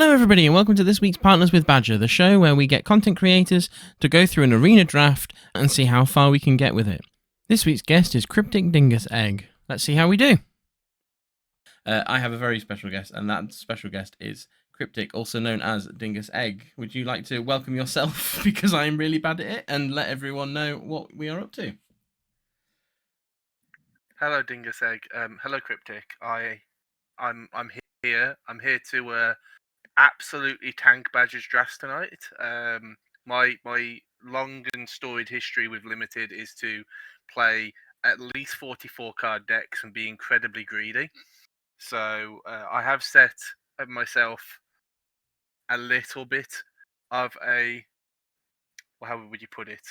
Hello, everybody, and welcome to this week's Partners with Badger, the show where we get content creators to go through an arena draft and see how far we can get with it. This week's guest is Cryptic Dingus Egg. Let's see how we do. I have a very special guest, and that special guest is Cryptic, also known as Dingus Egg. Would you like to welcome yourself, because I am really bad at it, and let everyone know what we are up to? Hello, Dingus Egg. Hello, Cryptic. I'm here. I'm here to absolutely tank Badger's drafts tonight. My long and storied history with Limited is to play at least 44 card decks and be incredibly greedy. So I have set myself a little bit of a, well, how would you put it?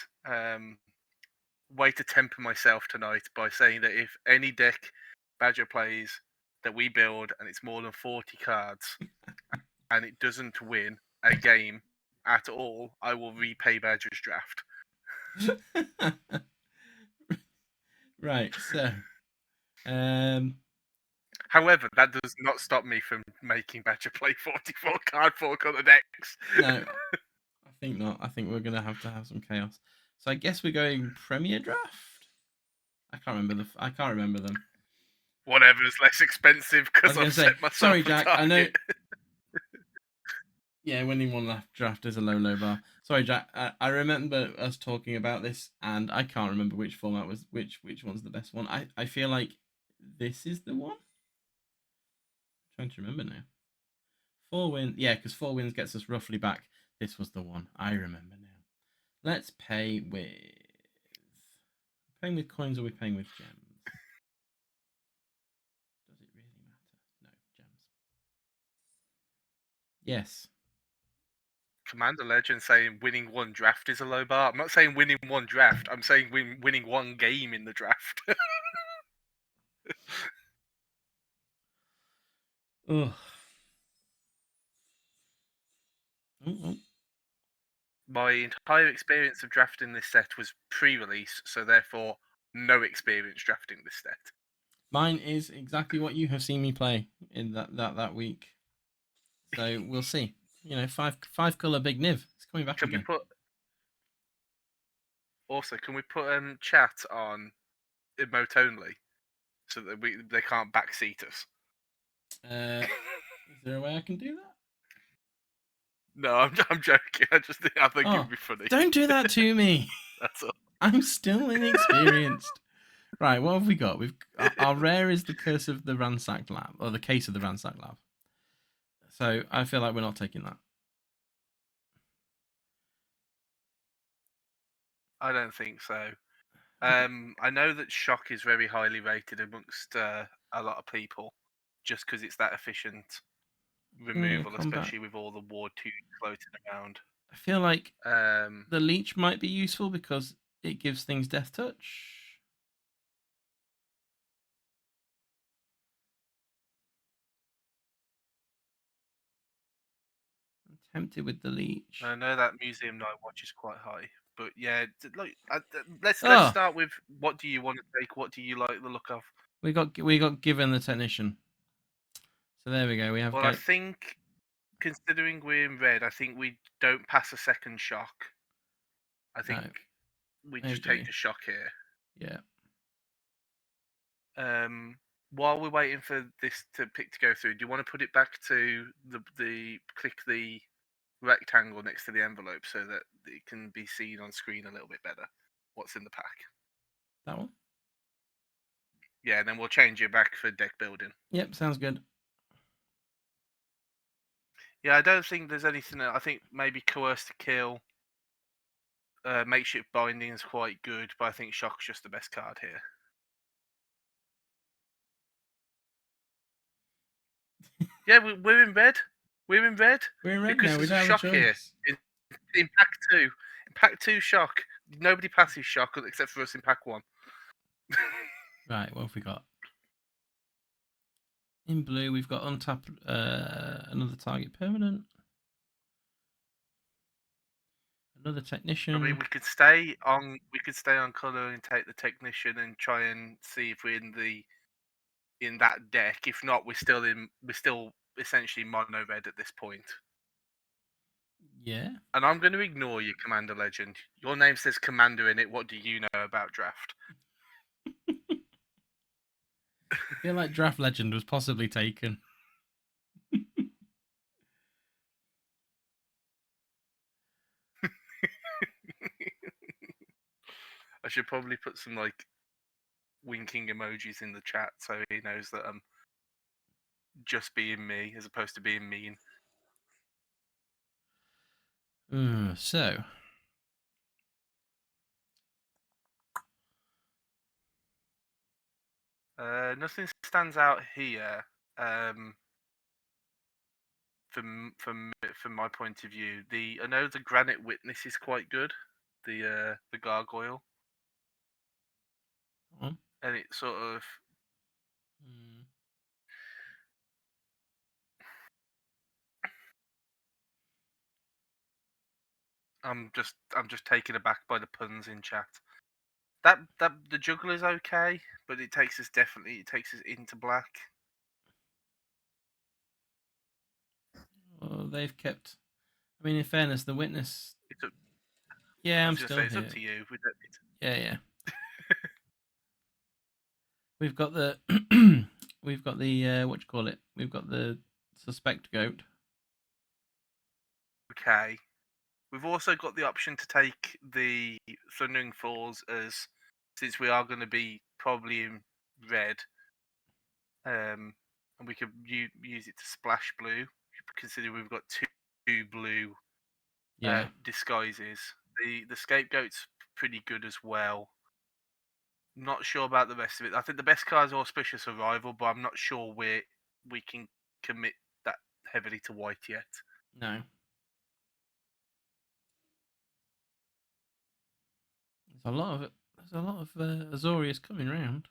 Way to temper myself tonight by saying that if any deck Badger plays that we build and it's more than 40 cards and it doesn't win a game at all, I will repay Badger's draft. Right, so However, that does not stop me from making Badger play 44 card 4-color decks. No, I think not. I think we're going to have some chaos. So I guess we're going Premier Draft? I can't remember them. Whatever is less expensive because I've set myself sorry, a Jack. target. I know. Yeah, winning one draft is a low bar. Sorry, Jack. I remember us talking about this, and I can't remember which format was which one's the best one. I feel like this is the one. I'm trying to remember now. 4 wins. Yeah, because 4 wins gets us roughly back. This was the one. I remember now. Let's pay with. Paying with coins, or are we paying with gems? Does it really matter? No, gems. Yes. Commander Legend saying winning one draft is a low bar. I'm not saying winning one draft. I'm saying winning one game in the draft. Ugh. Oh. My entire experience of drafting this set was pre-release, so therefore no experience drafting this set. Mine is exactly what you have seen me play in that week. So we'll see. You know, five color Big Niv. It's coming back again. Can we put chat on emote only so that they can't backseat us? Is there a way I can do that? No, I'm joking. I think it would be funny. Don't do that to me. That's all. I'm still inexperienced. Right, what have we got? Our rare is the Curse of the Ransacked Lab, or the Case of the Ransacked Lab. So I feel like we're not taking that. I don't think so. I know that Shock is very highly rated amongst a lot of people, just because it's that efficient removal, especially with all the Ward 2 floating around. I feel like the Leech might be useful because it gives things Death Touch. I'm tempted with the Leech. I know that Museum Night Watch is quite high, but yeah, let's start with what do you want to take? What do you like the look of? We got given the Technician. So there we go. We have. Well, I think, considering we're in red, I think we don't pass a second Shock. I think we just take the Shock here. Yeah. While we're waiting for this to go through, do you want to put it back to the click the rectangle next to the envelope so that it can be seen on screen a little bit better what's in the pack? That one? Yeah, and then we'll change it back for deck building. Yep, sounds good. Yeah, I don't think there's anything. I think maybe Coerce to Kill, Makeshift Binding is quite good, but I think Shock's just the best card here. Yeah, we're in red. We're in red. We're in red because now. We there's don't a Shock here. In pack 2. In pack 2 Shock. Nobody passes Shock except for us in pack 1. Right, what have we got? In blue, we've got untap another target permanent. Another Technician. I mean, we could stay on color and take the Technician and try and see if we're in that deck. If not, we're still essentially mono red at this point. Yeah. And I'm going to ignore you, Commander Legend. Your name says Commander in it. What do you know about draft? I feel like Draft Legend was possibly taken. I should probably put some like winking emojis in the chat so he knows that I'm just being me as opposed to being mean. So, Nothing stands out here. Um, from my point of view, I know the Granite Witness is quite good. The gargoyle, on. and it sort of Mm. I'm just taken aback by the puns in chat. That the juggler's okay, but it takes us into black. Well, they've kept. I mean, in fairness, the witness. It's up, Yeah, I I'm was gonna still say it's up here. to you. We don't need to... Yeah, yeah. We've got the. We've got the. What do you call it? We've got the suspect goat. Okay. We've also got the option to take the Thundering Falls as, since we are going to be probably in red, and we could use it to splash blue. Considering we've got two blue Yeah. disguises. The scapegoat's pretty good as well. Not sure about the rest of it. I think the best card is Auspicious Arrival, but I'm not sure we can commit that heavily to white yet. No. There's a lot of it. There's a lot of Azorius coming round.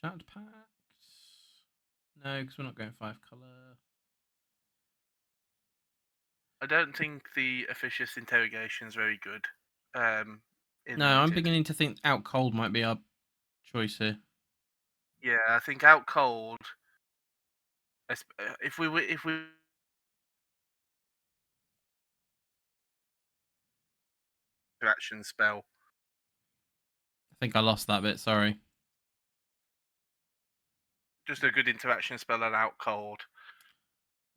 Shattered packs. No, because we're not going 5-color. I don't think the officious interrogation is very good. In No, I'm limited. beginning to think Out Cold might be our choice here. Yeah, I think Out Cold. If we interaction spell, I think I lost that bit. Sorry. just a good interaction spell and Out Cold.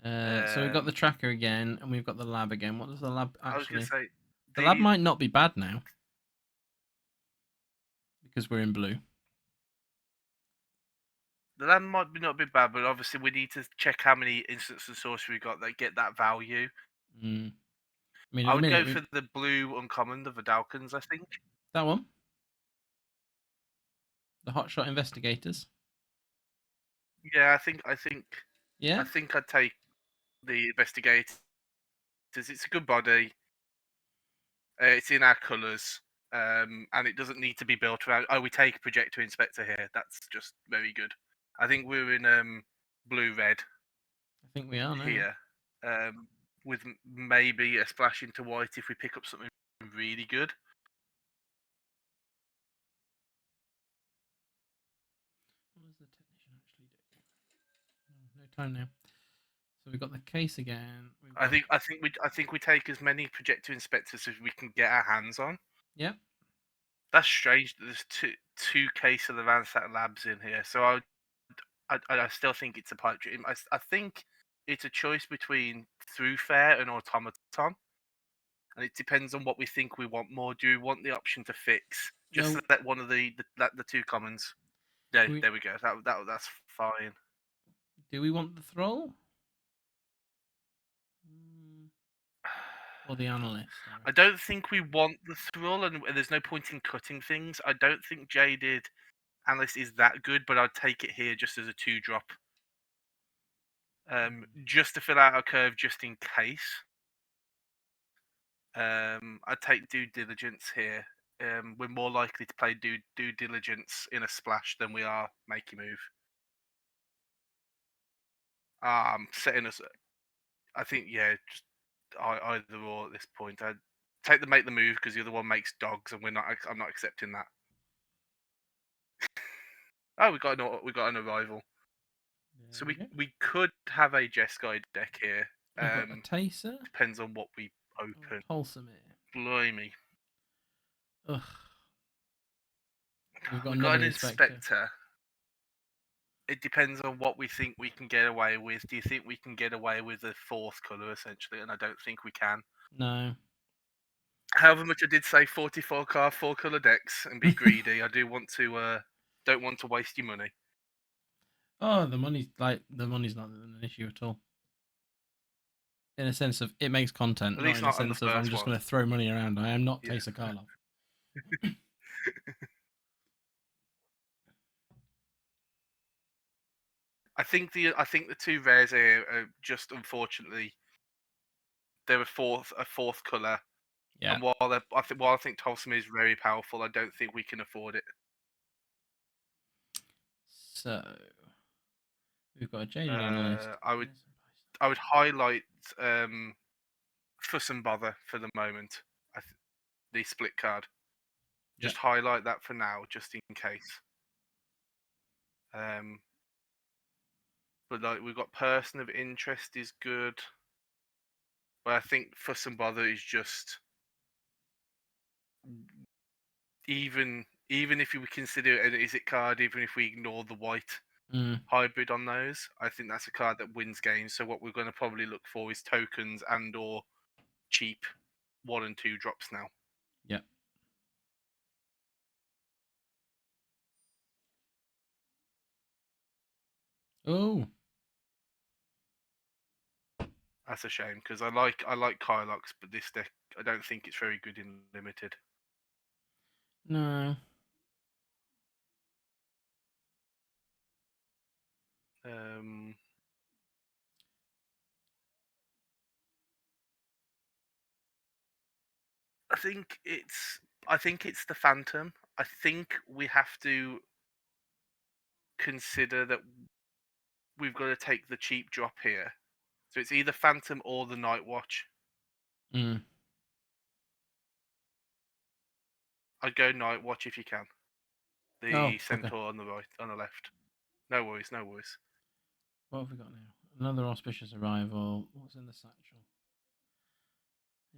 So we've got the tracker again, and we've got the lab again. What does the lab I was gonna actually? say The lab might not be bad now because we're in blue. the land might not be bad, but obviously we need to check how many instants and sorcery we got that get that value. Mm. I mean, I at the would go minute, for the blue uncommon, the Vidalkins, I think. that one, the Hotshot Investigators. Yeah, Yeah. I think I'd take the investigators. It's a good body. It's in our colours, and it doesn't need to be built around. Oh, we take projector inspector here. That's just very good. I think we're in blue red I think we are now. here, with maybe a splash into white if we pick up something really good. What does the technician actually do? Oh, no time now. So we've got the case again. We've got... I think we take as many projector inspectors as we can get our hands on. Yeah. That's strange that there's two case of the ransack labs in here. So I still think it's a pipe dream. I think it's a choice between Through Fair and Automaton, and it depends on what we think we want more. Do we want the option to fix? Just No. let one of the two commons. Do we, There we go. That's fine. do we want the thrall? Or the analyst? I don't think we want the thrall, and there's no point in cutting things. I don't think Jaded Analyst is that good, but I'd take it here just as a 2-drop. Just to fill out our curve, just in case. I'd take Due Diligence here. We're more likely to play due Diligence in a splash than we are make a move. Setting us. I think just either or at this point. I'd take the make the move because the other one makes dogs, and I'm not accepting that. Oh, we got an arrival. So There we go. we could have a Jeskai deck here. We've got a Taser. Depends on what we open. Tolsimir. Blimey. Ugh. We've got We got another an Inspector. Inspector. It depends on what we think we can get away with. Do you think we can get away with a fourth colour, essentially? And I don't think we can. No. However much I did say 44 card, 4 colour decks and be greedy, I do want to, don't want to waste your money. Oh, the money's not an issue at all. In a sense of it makes content, At not least in a not on the sense of I'm first just one. going to throw money around. I am not Yeah. Taser Karlov. I think the two rares here are just unfortunately they're a fourth colour. Yeah. And while I think Tolson is very powerful, I don't think we can afford it. So we've got a Jaded Analyst. I would highlight Fuss and Bother for the moment. The split card. Just highlight that for now, just in case. But like we've got Person of Interest is good. But I think Fuss and Bother is just even if you would consider it an is it card, even if we ignore the white hybrid on those, I think that's a card that wins games. So what we're going to probably look for is tokens and or cheap 1 and 2 drops now. Yeah. Oh. That's a shame because I like Kylox, but this deck I don't think it's very good in limited. No. I think it's the Phantom. I think we have to consider that we've got to take the cheap drop here. So it's either Phantom or the Night Watch. I'd go Night Watch if you can. The Centaur on the right, on the left. No worries, no worries. What have we got now? Another Auspicious Arrival. What's in the satchel?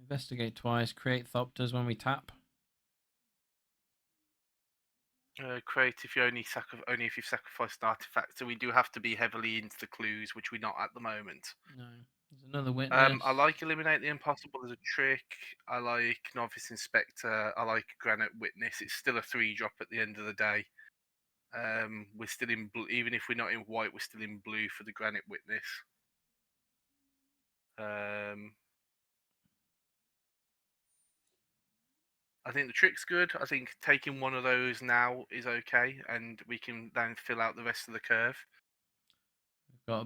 Investigate twice. Create Thopters when we tap. Create if you only if you've sacrificed an artifact. So we do have to be heavily into the clues, which we're not at the moment. No. There's another Witness. I like Eliminate the Impossible as a trick. I like Novice Inspector. I like Granite Witness. It's still a 3-drop at the end of the day. We're still in blue, even if we're not in white, we're still in blue for the Granite Witness. I think the trick's good. I think taking one of those now is okay, and we can then fill out the rest of the curve.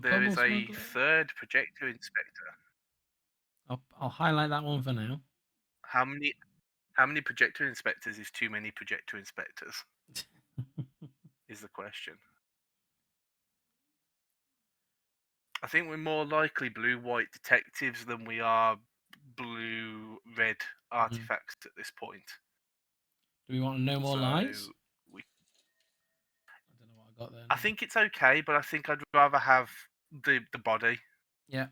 There is a third Projector Inspector. I'll highlight that one for now. How many Projector Inspectors is too many Projector Inspectors? Is the question. I think we're more likely blue-white detectives than we are blue-red artifacts at this point. Do we want to know more lies? I don't know what I got there. I think it's okay, but I think I'd rather have the body. Yeah.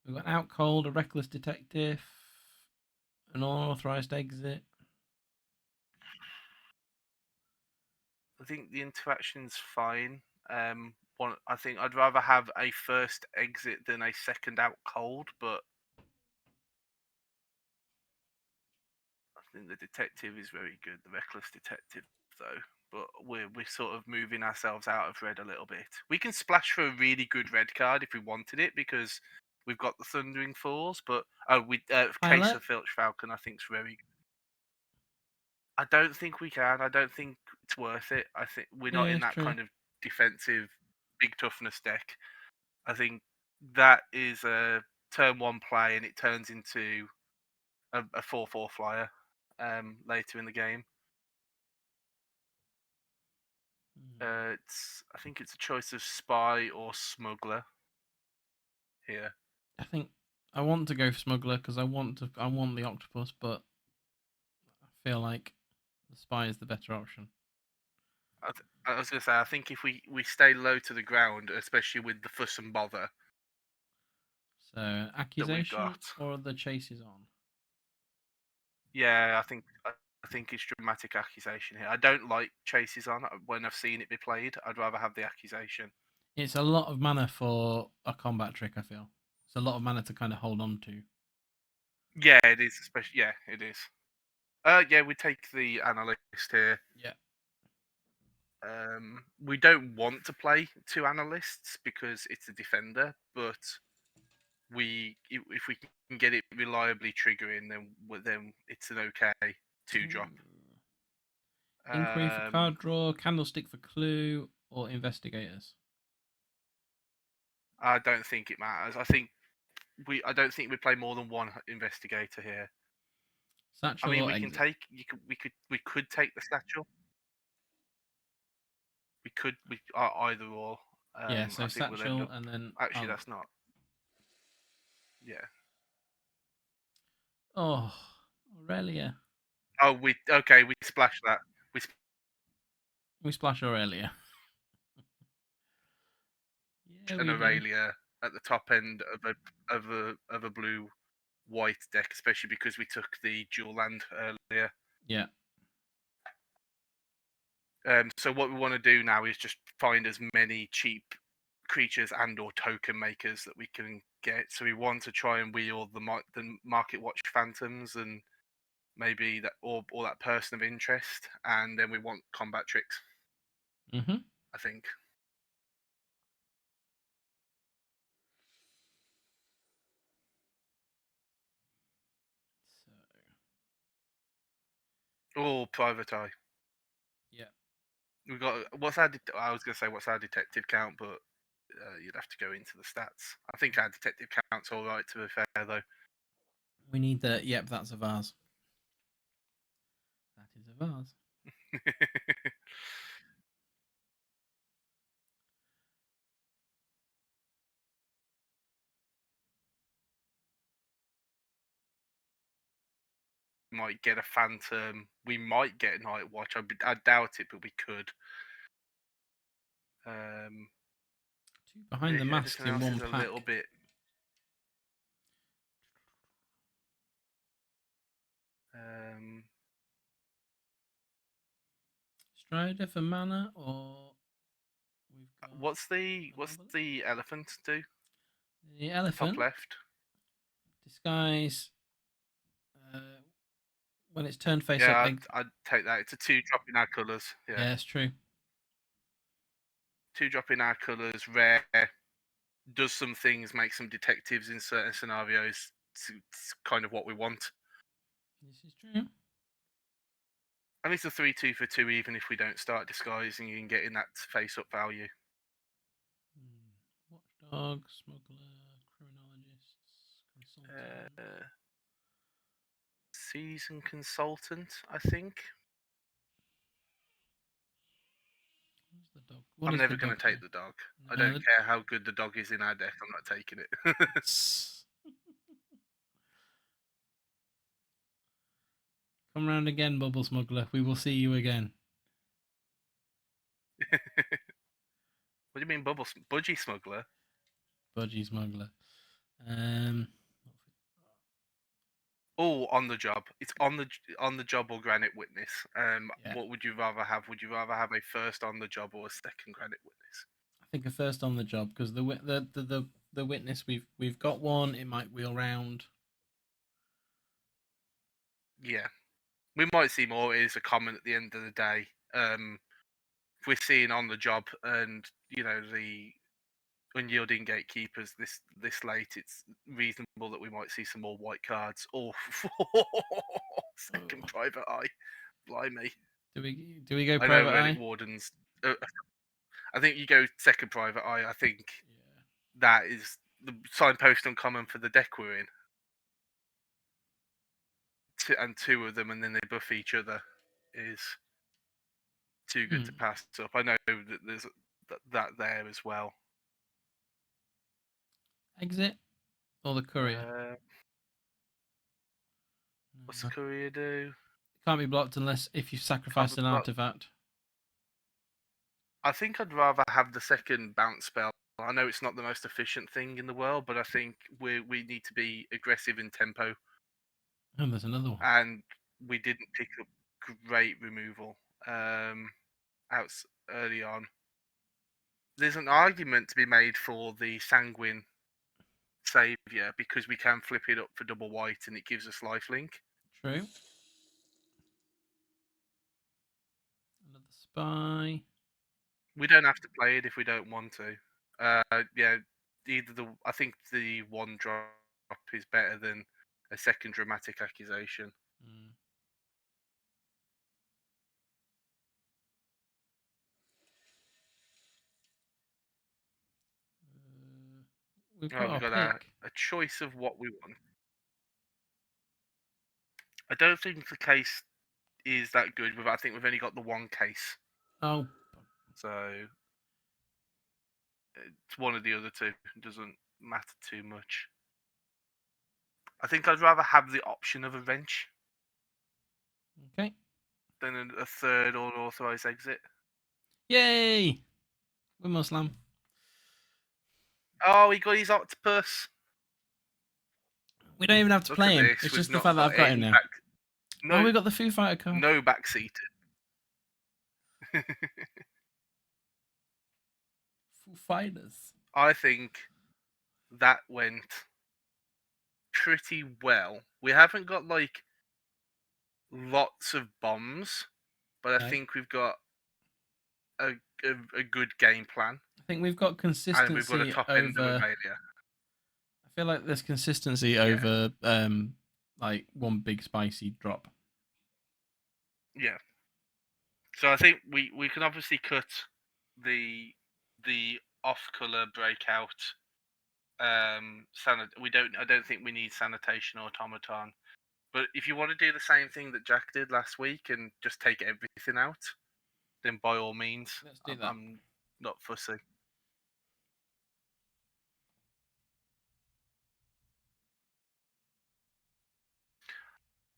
We've got Out Cold, a Reckless Detective, an Unauthorized Exit. I think the interaction's fine. I think I'd rather have a first exit than a second out cold, but I think the detective is very good. The reckless detective, though, but we're sort of moving ourselves out of red a little bit. We can splash for a really good red card if we wanted it because we've got the Thundering Falls, but Case of Filch Falcon I think is very. I don't think we can. I don't think it's worth it. I think we're not in that kind of defensive, big toughness deck. I think that is a turn 1 play and it turns into a 4/4 flyer later in the game. I think it's a choice of Spy or Smuggler here. I think I want to go for Smuggler because I want the Octopus, but I feel like the Spy is the better option. I was gonna say, I think if we stay low to the ground, especially with the fuss and bother So that we've accusation got, or the chase is on. yeah, I think it's dramatic accusation here. I don't like chases on when I've seen it be played. I'd rather have the accusation. It's a lot of mana for a combat trick. I feel it's a lot of mana to kind of hold on to. Yeah, it is. Especially, yeah, it is. Yeah, we take the analyst here. Yeah. We don't want to play two analysts because it's a defender, but if we can get it reliably triggering, then it's an okay 2-drop. Inquiry for card Um, draw, candlestick for clue, or investigators. I don't think it matters. I don't think we play more than one investigator here. I Satchel mean, or we can exit. take we could take the satchel. We either or. Yeah, so I think we'll end satchel up. and then Actually, that's not. Yeah. oh, Aurelia. Oh, we splash that. We We splash Aurelia. Yeah, an we do. Aurelia at the top end of a blue white deck, especially because we took the dual land earlier. Yeah. So what we want to do now is just find as many cheap creatures and or token makers that we can get. So we want to try and wheel the market watch phantoms and maybe that or that person of interest, and then we want combat tricks. Mhm. I think. So Or private eye. yeah, We got what's our? I was gonna say what's our detective count, but you'd have to go into the stats. I think our detective count's all right. To be fair, though. we need the. Yep, that's a vase. That is a vase. Might get a phantom. We might get night watch. I doubt it, but we could. Um, Two behind the masks Everything in else one is a little pack. bit. Um, Strider for mana, or we've got what's Anomaly. the elephant do? The Top elephant left. disguise. Uh, when it's turned face up. Yeah, I'd take that. It's a 2-drop in our colours. Yeah, Yeah, it's true. 2-drop in our colours. Rare. Does some things, makes some detectives in certain scenarios. It's kind of what we want. This is true. And it's a 3-2 for 2, even if we don't start disguising, you can get in that face up value. Watchdog, smuggler, criminologists, consultant. Season consultant, I think. What's the dog? What I'm does the never going dog to do? take the dog. I No, don't care how good the dog is in our deck. I'm not taking it. Come round again, Bubble Smuggler. We will see you again. What do you mean, budgie smuggler? Budgie Smuggler. Um, Oh, on the job. It's on the job or granite witness. yeah, What would you rather have? Would you rather have a first on the job or a second granite witness? I think a first on the job because the witness we've got one. It might wheel round. Yeah, we might see more. It is a comment at the end of the day. If we're seeing on the job and the unyielding gatekeepers this late, it's reasonable that we might see some more white cards or second Oh. private eye. Blimey. Do we go I know private Relic eye? Wardens. I think you go second private eye. I think Yeah. that is the signpost uncommon for the deck we're in. And two of them, and then they buff each other, is too good to Hmm. pass up. I know that there's that there as well. Exit or the courier? Uh, what's the No. courier do? Can't be blocked unless if you've Can't be sacrificed an blocked. artifact. I think I'd rather have the second bounce spell. I know it's not the most efficient thing in the world, but I think we need to be aggressive in tempo, Oh, there's another one. and we didn't pick up great removal out early on. There's an argument to be made for the Sanguine Savior because we can flip it up for double white and it gives us lifelink. True. Another spy. We don't have to play it if we don't want to. Yeah, I think the one drop is better than a second dramatic accusation. Mm. We've got Right, our we've got pick. a choice of what we want. I don't think the case is that good. I think we've only got the one case, Oh, so it's one of the other two. It doesn't matter too much. I think I'd rather have the option of a wrench okay. than a third unauthorized exit. Yay! We're Muslim. Oh, he got his octopus. We don't even have to Look play at him. this. It's We've just the not fact that got I've got him any now. back. Oh, No, we got the Foo Fighter card. no backseated. Foo Fighters. I think that went pretty well. We haven't got like lots of bombs, but I Okay. think we've got a, a good game plan, I think we've got and we've got a consistency top end of over. Avalia. I feel like there's consistency Yeah, over like one big spicy drop. yeah. So I think we can obviously cut the the off color breakout. We don't. I don't think we need sanitation automaton. But if you want to do the same thing that Jack did last week and just take everything out, then by all means, Let's do that. I'm not fussy.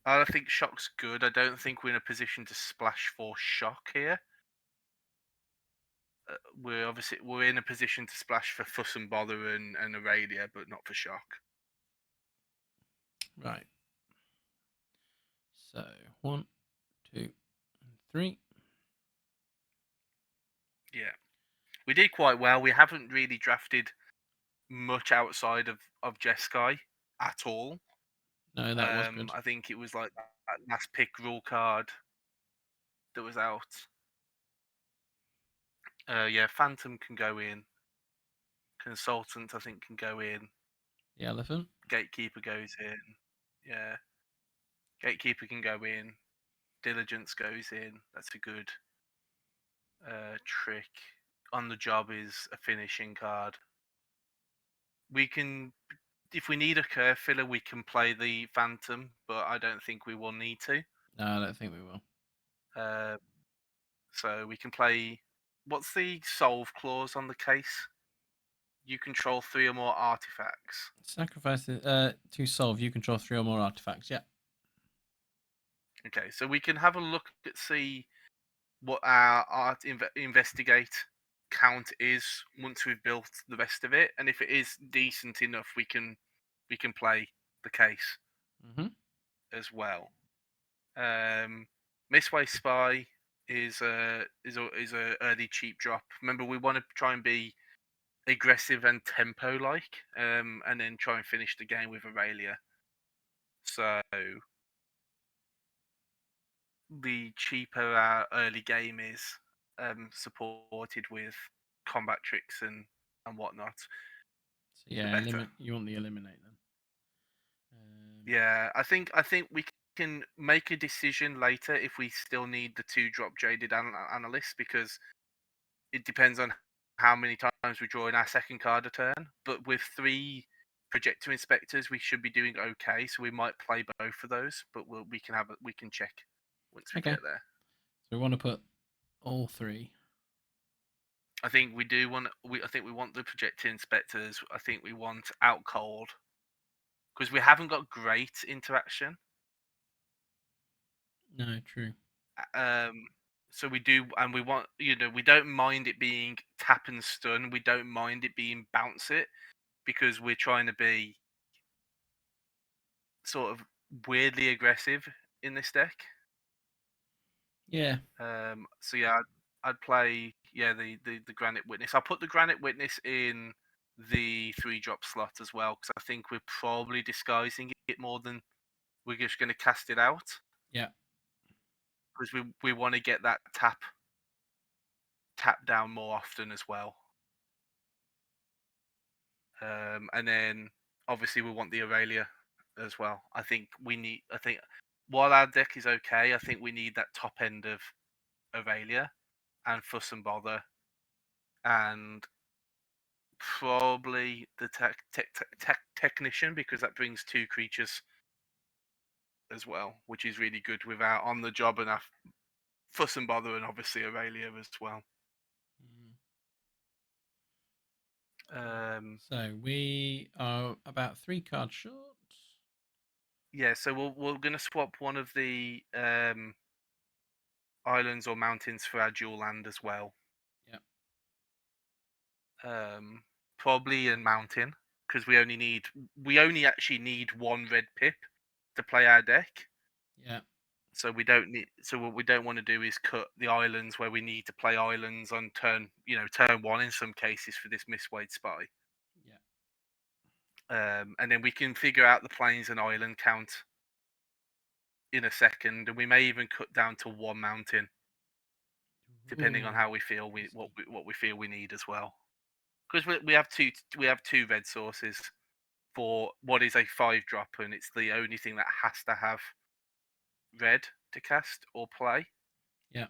I think shock's good. I don't think we're in a position to splash for shock here. We're in a position to splash for fuss and bother and Aurelia, but not for shock. Right. So 1, 2, 3. Yeah, we did quite well. We haven't really drafted much outside of Jeskai at all. No, that was good. I think it was like that last pick rule card that was out. Yeah, Phantom can go in. Consultant, I think, can go in. The elephant. Gatekeeper goes in. Yeah, Gatekeeper can go in. Diligence goes in. That's a good trick. On the job is a finishing card. We can, if we need a curve filler, we can play the Phantom, but I don't think we will need to. No, I don't think we will. So we can play. What's the solve clause on the case? You control 3 or more artifacts. Sacrifice to solve. You control 3 or more artifacts. Yeah. Okay, so we can have a look at see what our investigate count is once we've built the rest of it, and if it is decent enough, we can play the case as well. Missway Spy is a early cheap drop. Remember, we want to try and be aggressive and tempo like, and then try and finish the game with Aurelia. So the cheaper our early game is, supported with combat tricks and whatnot, So the yeah, better. you want the eliminate then. Yeah, I think we can make a decision later if we still need the 2-drop jaded analyst, because it depends on how many times we draw in our second card a turn. But with 3 projector inspectors, we should be doing okay. So we might play both of those, but we can check once we Okay. get there. So we want to put all 3. I think we do want. I think we want the projector inspectors. I think we want out cold because we haven't got great interaction. No, true. Um, So we do, and we want, we don't mind it being tap and stun. We don't mind it being bounce it, because we're trying to be sort of weirdly aggressive in this deck. Yeah. So yeah, I'd play the Granite Witness. I'll put the Granite Witness in the 3-drop slot as well, because I think we're probably disguising it more than we're just going to cast it out, Yeah. because we want to get that tap down more often as well. And then obviously we want the Aurelia as well. I think while our deck is okay, I think we need that top end of Aurelia and Fuss and Bother, and probably the Technician, because that brings 2 creatures as well, which is really good with our on the job and our Fuss and Bother, and obviously Aurelia as well. So we are about 3 cards short. Yeah, so we're gonna swap one of the islands or mountains for our dual land as well. Yeah. Probably a mountain, because we only actually need 1 red pip to play our deck. Yeah. So we don't need. So what we don't want to do is cut the islands where we need to play islands on turn 1 in some cases for this Mistweighed Spy. Yeah. And then we can figure out the plains and island count in a second, and we may even cut down to 1 mountain, depending on how we feel what we feel we need as well. Because we have two red sources for what is a 5-drop, and it's the only thing that has to have red to cast or play. Yeah.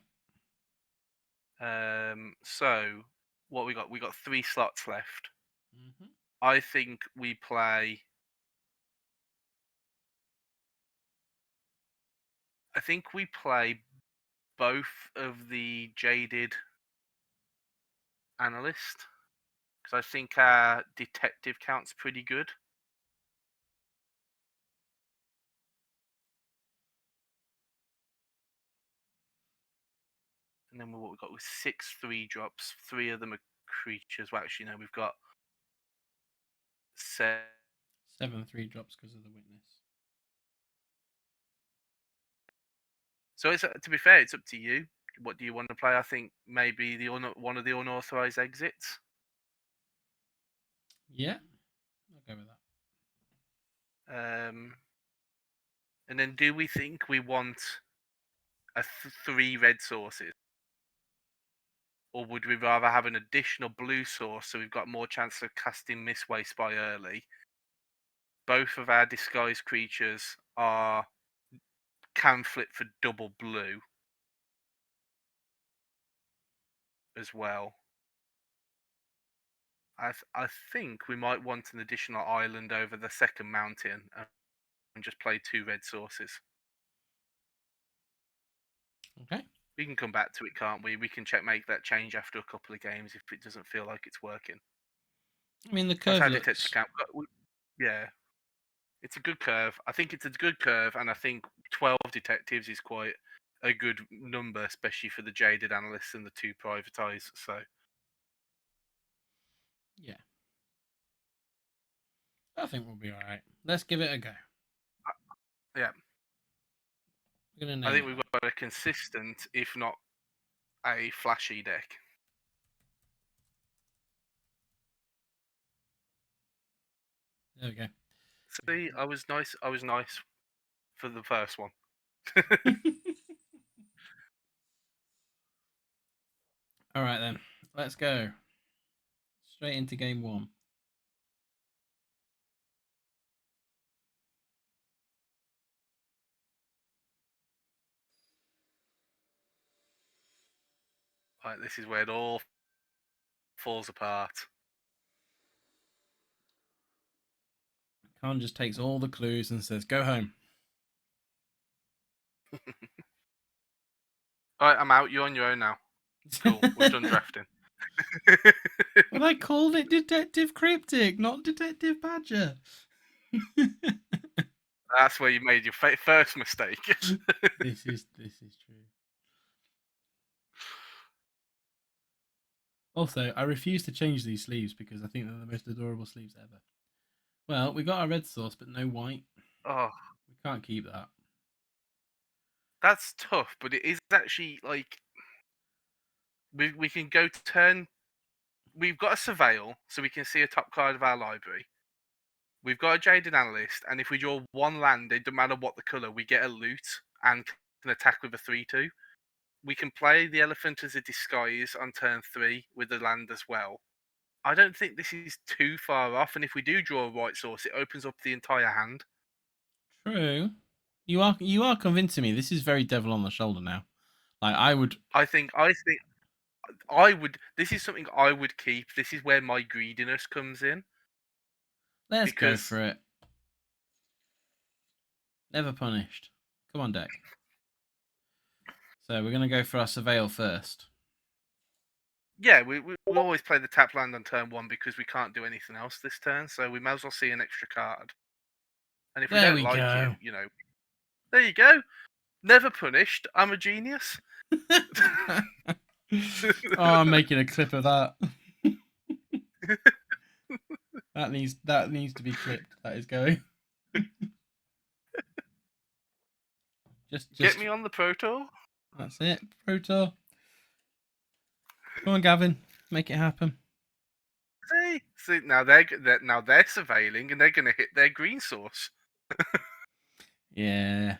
So what we got? We got 3 slots left. Mm-hmm. I think we play. I think we play both of the Jaded Analyst, because I think our detective count's pretty good. And then what we've got with 6 3-drops. 3 of them are creatures. Well, actually, no, we've got 7. 7 3-drops because of the Witness. So it's to be fair, it's up to you. What do you want to play? I think maybe one of the unauthorized exits. Yeah. I'll go with that. And then do we think we want 3 red sources? Or would we rather have an additional blue source so we've got more chance of casting Mistweighed Spy early? Both of our disguised creatures can flip for double blue as well. I think we might want an additional island over the second mountain and just play 2 red sources. Okay. We can come back to it, can't we? We can make that change after a couple of games if it doesn't feel like it's working. I mean, the That's curve how looks. detective count. Yeah, it's a good curve. I think it's a good curve, and I think 12 detectives is quite a good number, especially for the Jaded Analysts and the 2 privatized. So Yeah. I think we'll be all right. Let's give it a go. yeah, We're going to I name think it we've that. got a consistent, if not a flashy deck. There we go. See, I was nice. I was nice for the first one. All right, then. Let's go. Straight into game 1. Like, this is where it all falls apart. Khan just takes all the clues and says, go home. All right, I'm out. You're on your own now. Cool. We've done drafting. But I called it Detective Cryptic, not Detective Badger. That's where you made your first mistake. This is true. Also, I refuse to change these sleeves because I think they're the most adorable sleeves ever. Well, we got our red sauce, but no white. Oh, We can't keep that. that's tough, but it is actually like we can go to turn. We've got a surveil, so we can see a top card of our library. We've got a jaded analyst, and if we draw one land, it doesn't matter what the color, we get a loot and can attack with a 3/2. We can play the elephant as a disguise on turn 3 with the land as well. I don't think this is too far off, and if we do draw a white source, it opens up the entire hand. True. You are convincing me. This is very devil on the shoulder now. Like I would. I think I would. This is something I would keep. This is where my greediness comes in Let's go because for it. Never punished. Come on, deck. So we're gonna go for our surveil first. yeah, we always play the tap land on turn 1 because we can't do anything else this turn, so we might as well see an extra card. And if we There don't we like go. it, there you go. Never punished. I'm a genius. Oh, I'm making a clip of that. That needs to be clipped. That is going. just Get just me on the Pro Tour. that's it. Proto. Come on, Gavin. Make it happen. See now they're surveilling and they're going to hit their green source. Yeah.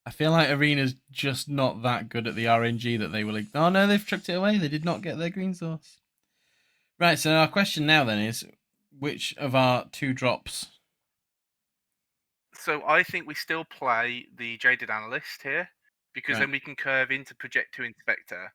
I feel like Arena's just not that good at the RNG that they were like, oh no, they've chucked it away. They did not get their green source. Right, so our question now then is which of our two drops? So I think we still play the Jaded Analyst here because Right. then we can curve into Project to Inspector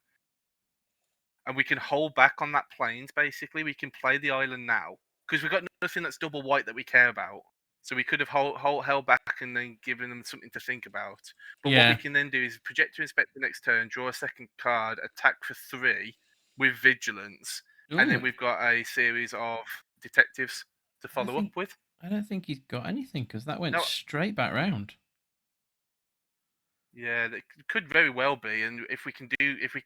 and we can hold back on that plains. Basically, we can play the island now because we've got nothing that's double white that we care about. So we could have held back and then given them something to think about. But what we Yeah. can then do is project to inspect the next turn, draw a second card, attack for 3 with vigilance, and then Ooh. we've got a series of detectives to I don't follow up think with. I don't think he's got anything because that went No, straight back round. yeah, that could very well be, and if we can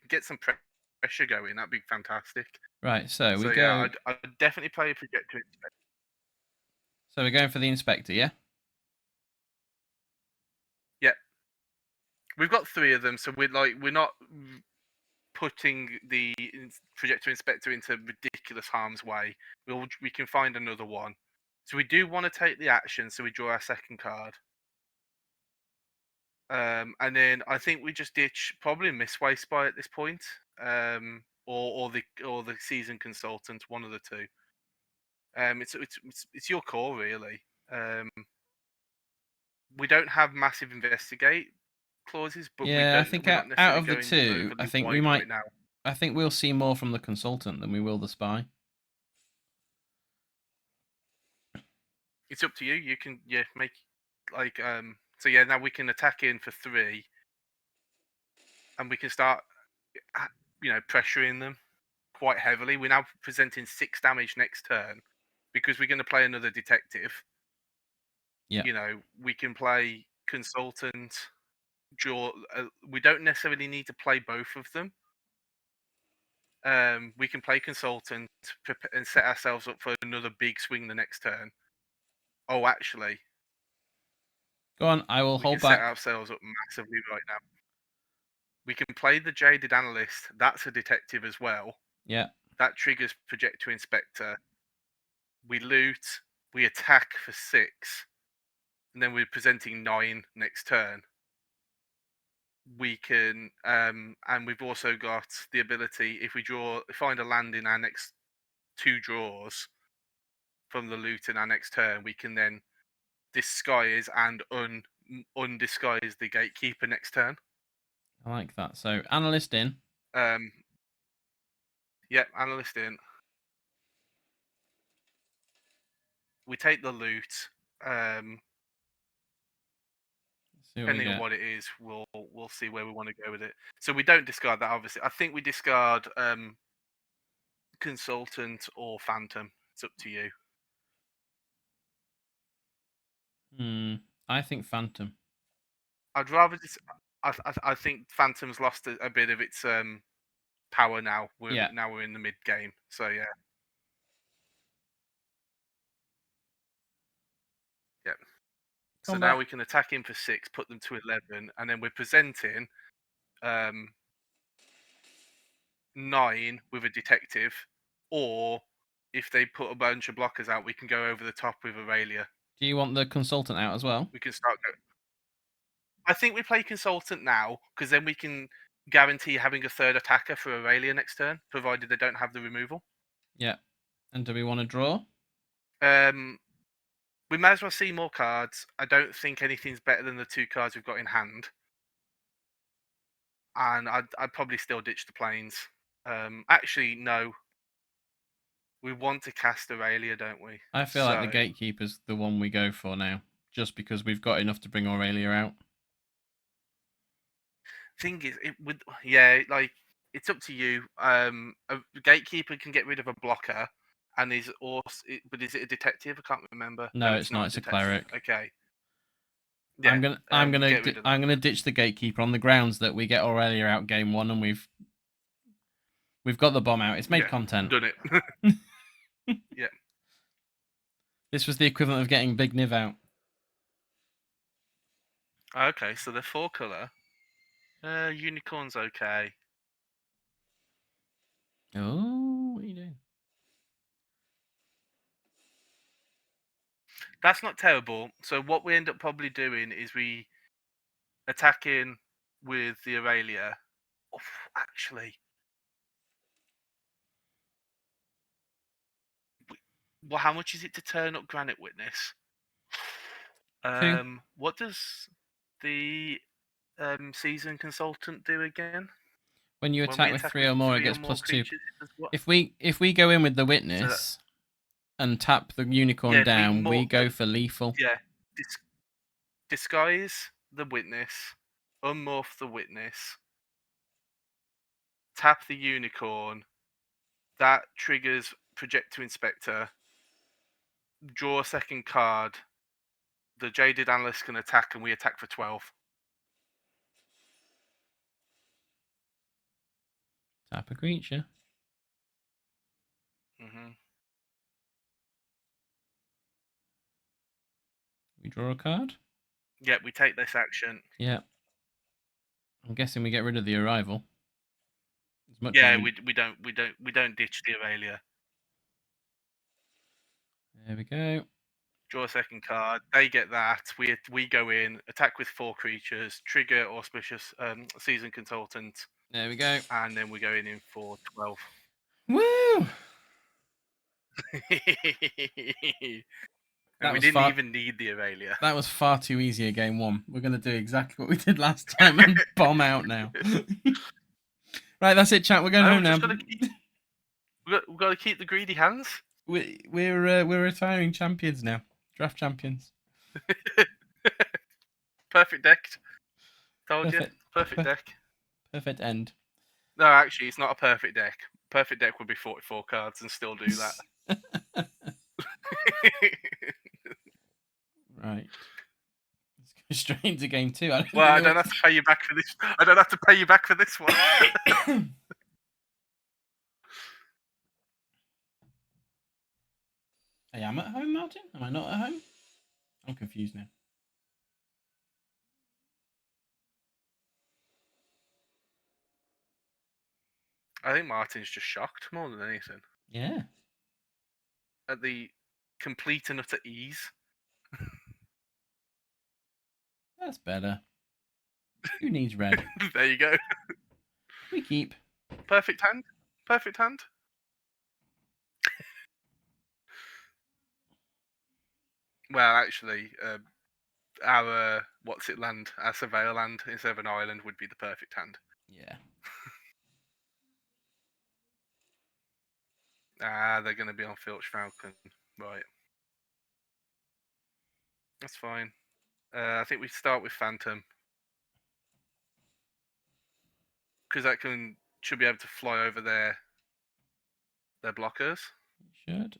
get some pressure going, that'd be fantastic. Right, so we So yeah, go. I'd definitely play a project to inspect. So we're going for the inspector, yeah. Yeah, we've got 3 of them, so we're not putting the projector inspector into ridiculous harm's way. We can find another one. So we do want to take the action, so we draw our second card. And then I think we just ditch probably Mistway Spy at this point, or the season consultant, one of the two. It's your call really. Um, we don't have massive investigate clauses, but Yeah, I think we're not out necessarily of the going two, I overly think we wide might. right now. I think we'll see more from the consultant than we will the spy. It's up to you. You can make so yeah, now we can attack in for 3 and we can start pressuring them quite heavily. We're now presenting 6 damage next turn because we're going to play another detective. Yeah, We can play consultant, draw. We don't necessarily need to play both of them. We can play consultant and set ourselves up for another big swing the next turn. Oh, actually, go on. I will we can hold set back. ourselves up massively right now. We can play the Jaded Analyst. That's a detective as well. Yeah, That triggers Project to Inspector. We loot. We attack for 6. And then we're presenting 9 next turn. We can, and we've also got the ability if we find a land in our next 2 draws from the loot in our next turn, we can then disguise and undisguise the gatekeeper next turn. I like that. So analyst in. Um, yep, analyst in. We take the loot. See what we Depending on get. what it is, we'll see where we want to go with it. So we don't discard that. Obviously, I think we discard consultant or phantom. It's up to you. I think phantom. I'd rather just. I think phantom's lost a bit of its power now. Yeah. Now we're in the mid game. So yeah. Yep. So now Combat. we can attack him for 6, put them to 11, and then we're presenting 9 with a detective, or if they put a bunch of blockers out, we can go over the top with Aurelia. Do you want the consultant out as well? We can start. I think we play consultant now because then we can guarantee having a third attacker for Aurelia next turn, provided they don't have the removal. Yeah. And do we want to draw? We might as well see more cards. I don't think anything's better than the 2 cards we've got in hand, and I'd probably still ditch the planes. Actually, no. We want to cast Aurelia, don't we? I feel like the Gatekeeper's the one we go for now, just because we've got enough to bring Aurelia out. Thing is, it would, yeah, like it's up to you. A Gatekeeper can get rid of a blocker, and is also, but is it a detective? I can't remember. No, it's not. It's a cleric. Okay. Yeah. I'm get rid of that. gonna ditch the Gatekeeper on the grounds that we get Aurelia out game 1, and we've got the bomb out. It's made content. Done it. Yeah. This was the equivalent of getting Big Niv out. Okay, so the 4 color. Unicorn's okay. Oh, what are you doing? That's not terrible. So what we end up probably doing is we attack in with the Aurelia. Oh, actually, well, how much is it to turn up Granite Witness? 2. What does the season consultant do again? When you attack with 3 or more, it gets +2. creatures, it does what? If we go in with the Witness and tap the Unicorn down, we go for lethal. Yeah. Disguise the Witness, unmorph the Witness, tap the Unicorn. That triggers Projector Inspector. Draw a second card. The Jaded Analyst can attack, and we attack for 12. Tap a creature. Mm-hmm. We draw a card. Yeah, we take this action. Yeah. I'm guessing we get rid of the Arrival. As much as we don't ditch the Aurelia. There we go. Draw a second card. They get that. We go in, attack with 4 creatures, trigger Auspicious Season Consultant. There we go. And then we're going in for 12. Woo! And we didn't even need the Aurelia. That was far too easy a game 1. We're going to do exactly what we did last time and bomb out now. Right, that's it, chat. We're going home now. We've got to keep the greedy hands. We're retiring champions now. Draft champions. Perfect deck. Told you. Perfect deck. Perfect end. No, actually, it's not a perfect deck. Perfect deck would be 44 cards and still do that. Right. Let's go straight into game 2. I don't have to pay you back for this. I don't have to pay you back for this one. I am at home, Martin? Am I not at home? I'm confused now. I think Martin's just shocked more than anything. Yeah. At the complete and utter ease. That's better. Who needs red? There you go. We keep. Perfect hand. Perfect hand. Well, actually, our land, our Surveyor land instead of an island would be the perfect hand. Yeah. They're going to be on Filch Falcon. Right. That's fine. I think we start with Phantom. Because that should be able to fly over their blockers. It should.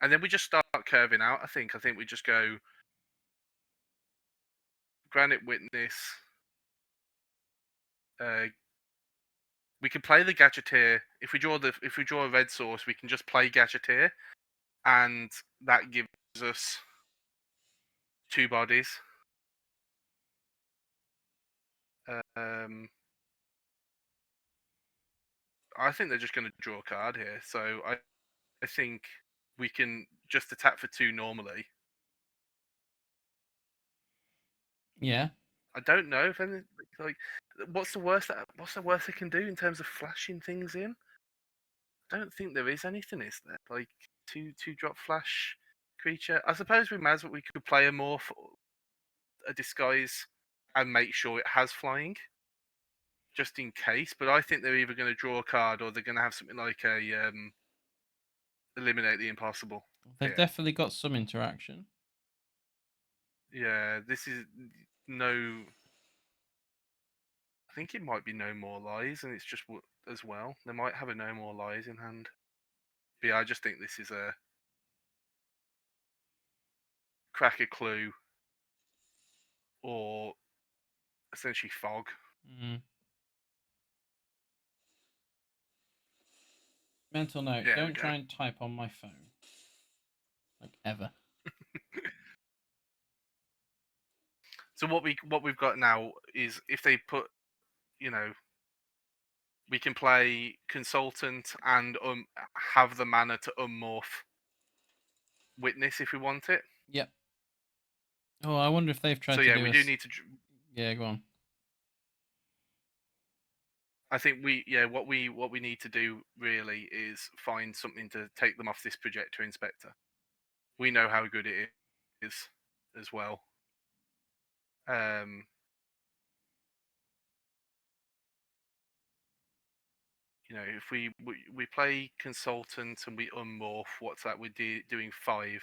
And then we just start curving out, I think. I think we just go Granite Witness, we can play the Gadgeteer. If we draw a red source, we can just play Gadgeteer, and that gives us 2 bodies. Um, I think they're just going to draw a card here, so I think we can just attack for 2 normally. Yeah. I don't know if any, like what's the worst they can do in terms of flashing things in? I don't think there is anything, is there? Like two drop flash creature. I suppose we might as well we could play a morph, a disguise, and make sure it has flying, just in case. But I think they're either going to draw a card or they're going to have something like a eliminate the impossible. They've Here. definitely got some interaction. Yeah, this is no. I think it might be no more lies, and it's just as well. They might have a no more lies in hand. But yeah, I just think this is a crack a clue or essentially fog. Mm. Mental note: There we don't go. try and type on my phone, like ever. So what we've got now is if they put, we can play consultant and have the mana to unmorph witness if we want it. Yep. Oh, I wonder if they've tried So to yeah, do we a. do need to. Yeah, go on. I think what we need to do really is find something to take them off this projector inspector. We know how good it is as well. Um, if we play consultant and we unmorph, what's that? We're doing 5.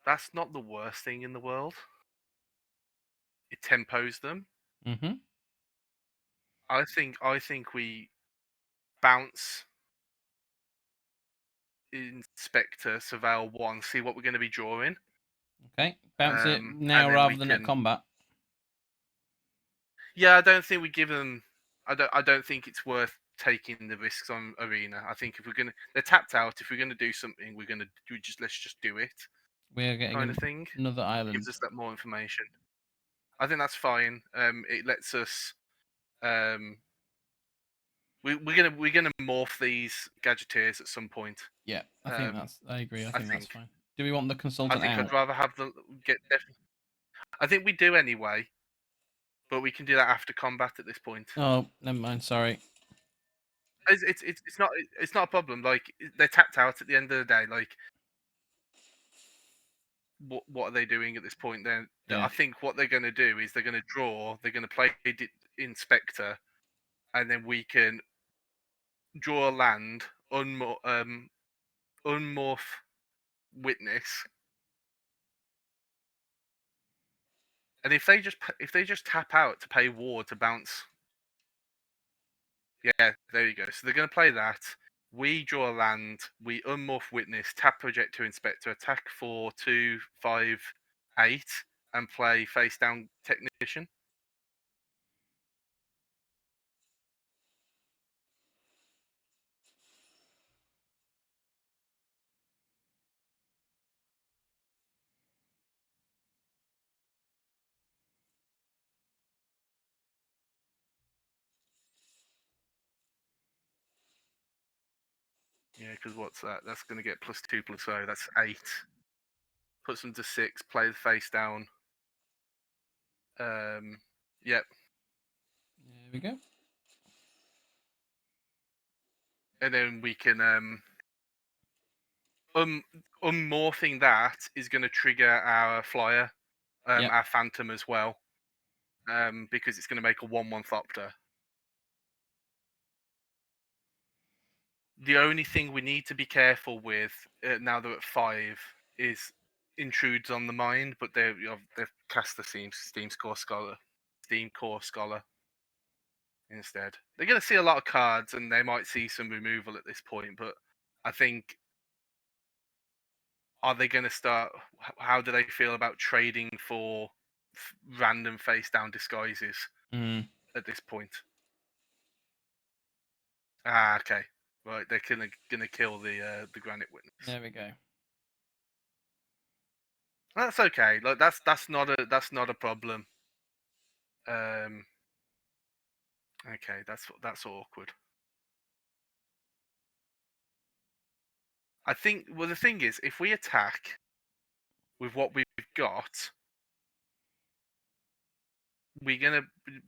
That's not the worst thing in the world. It tempos them. Mm-hmm. I think we bounce inspector surveil 1, see what we're going to be drawing. Okay, bounce it And now then rather we than at can. combat. Yeah, I don't think we give them. I don't think it's worth taking the risks on arena. I think if we're gonna, they're tapped out. If we're gonna do something, we're gonna do let's just do it, We're getting kind of thing. another Gives island. us that more information. I think that's fine. It lets us. Um, we're gonna morph these gadgeteers at some point. Yeah, I think Um, that's. I agree. I I think that's think. fine. Do we want the I consultant think I'd out? rather have the get. I think we do anyway, but we can do that after combat at this point. Oh, never mind. Sorry. It's not a problem. Like they're tapped out at the end of the day. Like what are they doing at this point? Then Yeah. I think what they're going to do is they're going to draw. They're going to play inspector, and then we can draw a land, unmorph witness, and if they just tap out to pay war to bounce, yeah, there you go. So they're going to play that. We draw a land. We unmorph witness, tap projector inspector, attack for 2, 5, 8, and play face down technician. Yeah, because what's that? That's going to get +2/+0. That's 8. Puts them to 6. Play the face down. Yep. There we go. And then we can unmorphing that is going to trigger our flyer, Yep. our phantom as well, because it's going to make a 1/1 Thopter. The only thing we need to be careful with now they're at 5 is intrudes on the mind, but they've cast the Steam Core Scholar instead. They're going to see a lot of cards, and they might see some removal at this point. But I think, are they going to start? How do they feel about trading for random face down disguises? at this point. Ah, okay. Right, they're gonna kill the Granite Witness. There we go. That's okay. Like that's not a problem. Um. Okay, that's awkward. I think. Well, the thing is, if we attack with what we've got, we're gonna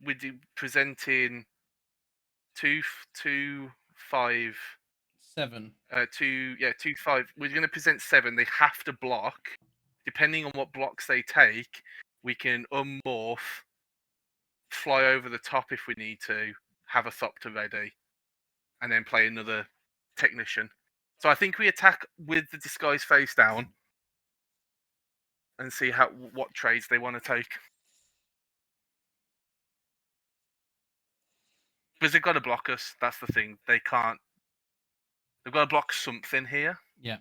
we're presenting 5. 7. 5. We're gonna present 7. They have to block. Depending on what blocks they take, we can unmorph, fly over the top if we need to, have a Thopter ready, and then play another technician. So I think we attack with the disguise face down and see what trades they want to take. Because they've got to block us. That's the thing. They can't. They've got to block something here. Yeah.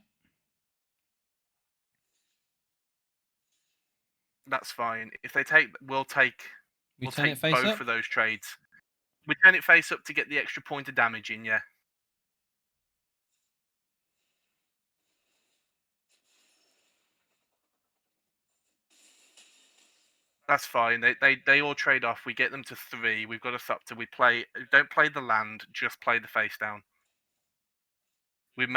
That's fine. If they take, we'll take. We We'll turn it take face both up. of those trades. We turn it face up to get the extra point of damage in. Yeah. That's fine. They all trade off. We get them to 3. We've got a Thopter. We play. Don't play the land. Just play the face down. We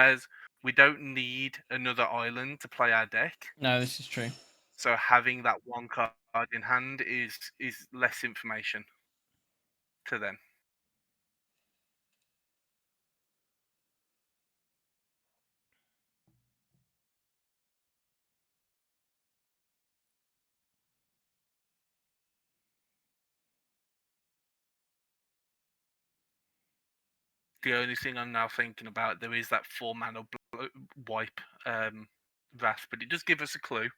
don't need another island to play our deck. No, this is true. So having that one card in hand is less information to them. The only thing I'm now thinking about, there is that 4 mana wipe Wrath, but it does give us a clue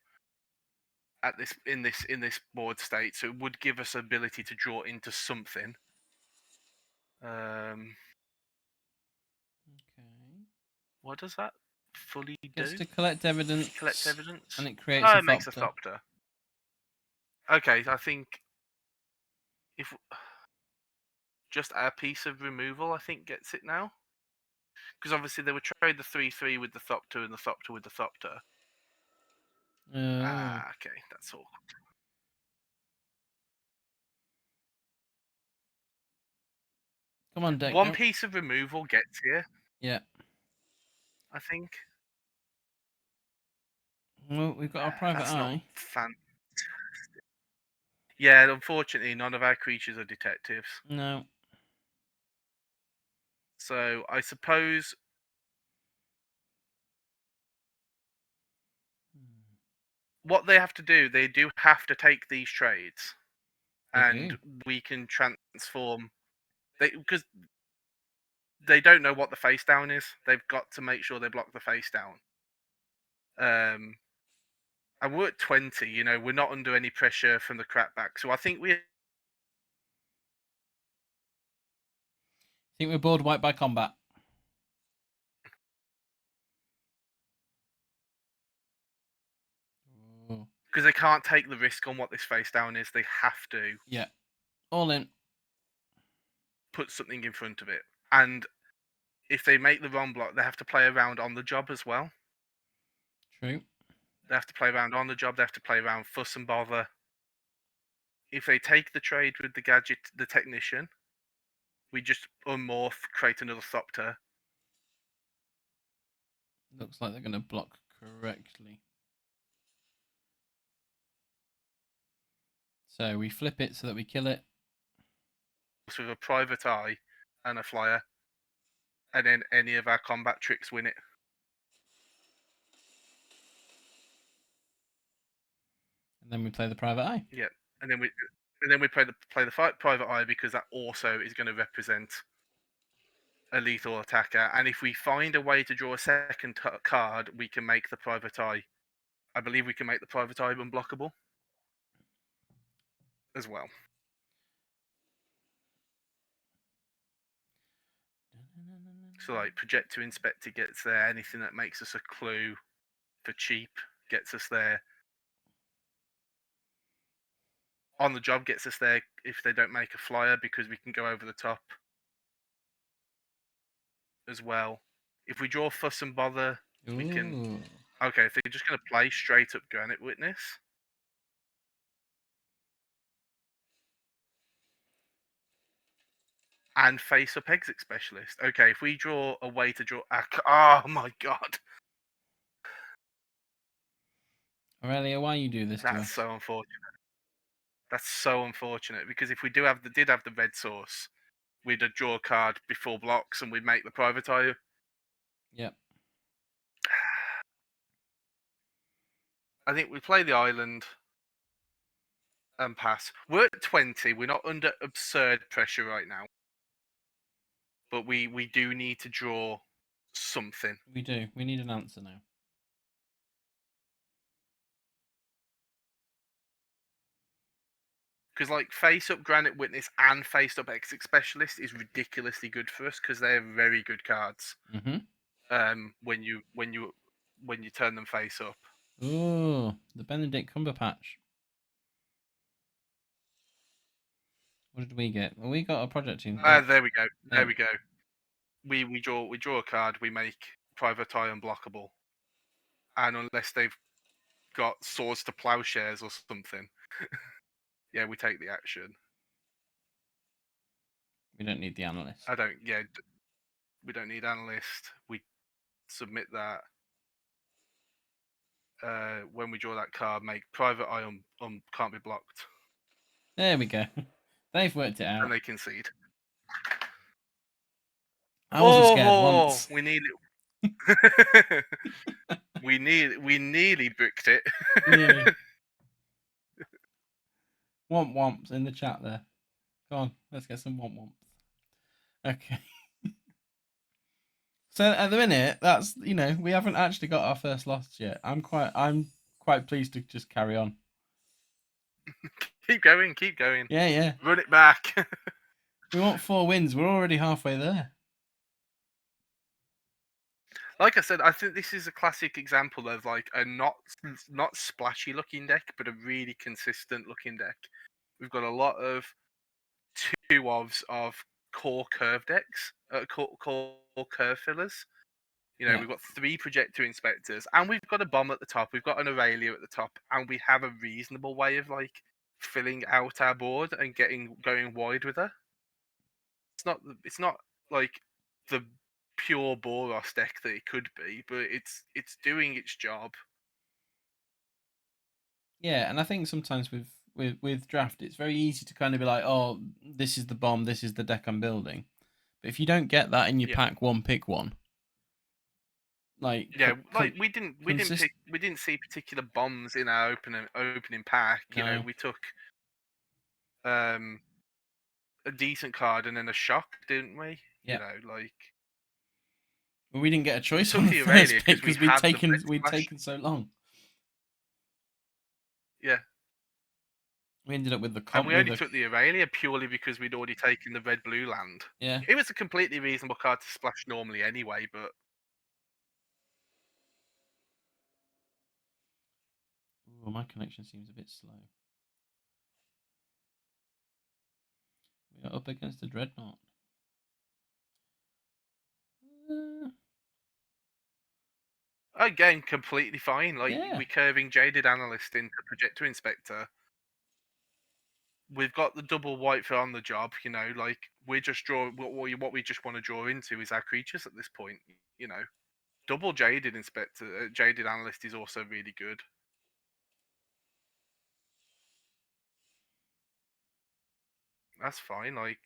at this board state, so it would give us ability to draw into something. Okay. What does that fully Gets do? to collect evidence. Collect evidence. And it creates Oh, a it makes a Thopter. Thopter. Okay, I think if just a piece of removal, I think gets it now. Because obviously they would trade the 3/3 with the Thopter and the Thopter with the Thopter. Ah, okay, that's all. Come on, deck. One piece of removal gets here. Yeah. I think. Well, we've got our private That's eye. not fantastic. Yeah, unfortunately, none of our creatures are detectives. No. So I suppose what they have to do, they do have to take these trades, and we can transform. Because they don't know what the face down is. They've got to make sure they block the face down. And we're at 20. You know, we're not under any pressure from the crackback. So I think Think we're board wiped by combat. because they can't take the risk on what this face down is. They have to Yeah. All in. put something in front of it. And if they make the wrong block, they have to play around on the job as well. True. They have to play around on the job. They have to play around fuss and bother. If they take the trade with the gadget, the technician, we just unmorph, create another Thopter. Looks like they're going to block correctly. So we flip it so that we kill it. With a private eye and a flyer. And then any of our combat tricks win it. And then we play the private eye. Yeah. And then we play the fight private eye, because that also is going to represent a lethal attacker. And if we find a way to draw a second card, we can make the private eye. I believe we can make the private eye unblockable as well. So like Projector Inspector gets there. Anything that makes us a clue for cheap gets us there. on the job gets us there if they don't make a flyer, because we can go over the top as well. If we draw fuss and bother, we can. Ooh. Okay, if they're just going to play straight up Granite Witness. And face up Exit Specialist. Okay, if we draw a way to draw. Oh my god. Aurelia, why you do this to That's us? so unfortunate. That's so unfortunate, because if we did have the red source, we'd draw a card before blocks and we'd make the private eye. Yep. I think we play the island and pass. We're at 20. We're not under absurd pressure right now, but we do need to draw something. We do. We need an answer now. Because like face up Granite Witness and face up Exit Specialist is ridiculously good for us, because they're very good cards. When you turn them face up. Ooh, the Benedict Cumberpatch. What did we get? Well, we got a project team. There we go. There Yeah. we go. We draw a card. We make private eye unblockable, and unless they've got swords to plowshares or something, yeah, we take the action. We don't need the analyst. I don't. Yeah, we don't need analyst. We submit that. When we draw that card, make private eye can't be blocked, There we go. They've worked it out. and they concede. I wasn't scared once. We need it. we nearly bricked it. Nearly. Womp womps in the chat there. Go on, let's get some womp womps. Okay. So at the minute, that's we haven't actually got our first loss yet. I'm quite pleased to just carry on. Keep going, keep going. Yeah, yeah. Run it back. We want 4 wins. We're already halfway there. Like I said, I think this is a classic example of like a not splashy looking deck, but a really consistent looking deck. We've got a lot of 2 of core curve decks, core curve fillers. Yeah. We've got 3 projector inspectors, and we've got a bomb at the top. We've got an Aurelia at the top, and we have a reasonable way of like filling out our board and going wide with her. It's not like the pure Boros deck that it could be, but it's doing its job. Yeah, and I think sometimes with draft, it's very easy to kind of be like, oh, this is the bomb, this is the deck I'm building. But if you don't get that in your pack one, pick one. Like we didn't see particular bombs in our opening pack. No. We took a decent card and then a shock, didn't we? Yep. Like. Well, we didn't get a choice took on the the Aurelia first pick 'cause we because had the we'd Red taken so long. Yeah. We ended up with the And we only took the Aurelia purely because we'd already taken the red-blue land. Yeah. It was a completely reasonable card to splash normally anyway, but. Ooh, my connection seems a bit slow. We are up against a dreadnought. Again, completely fine. Like, Yeah. we're curving Jaded Analyst into Projector Inspector. We've got the double white for on the job, like, we're just drawing. What we just want to draw into is our creatures at this point, Double Jaded Inspector, Jaded Analyst is also really good. That's fine, like.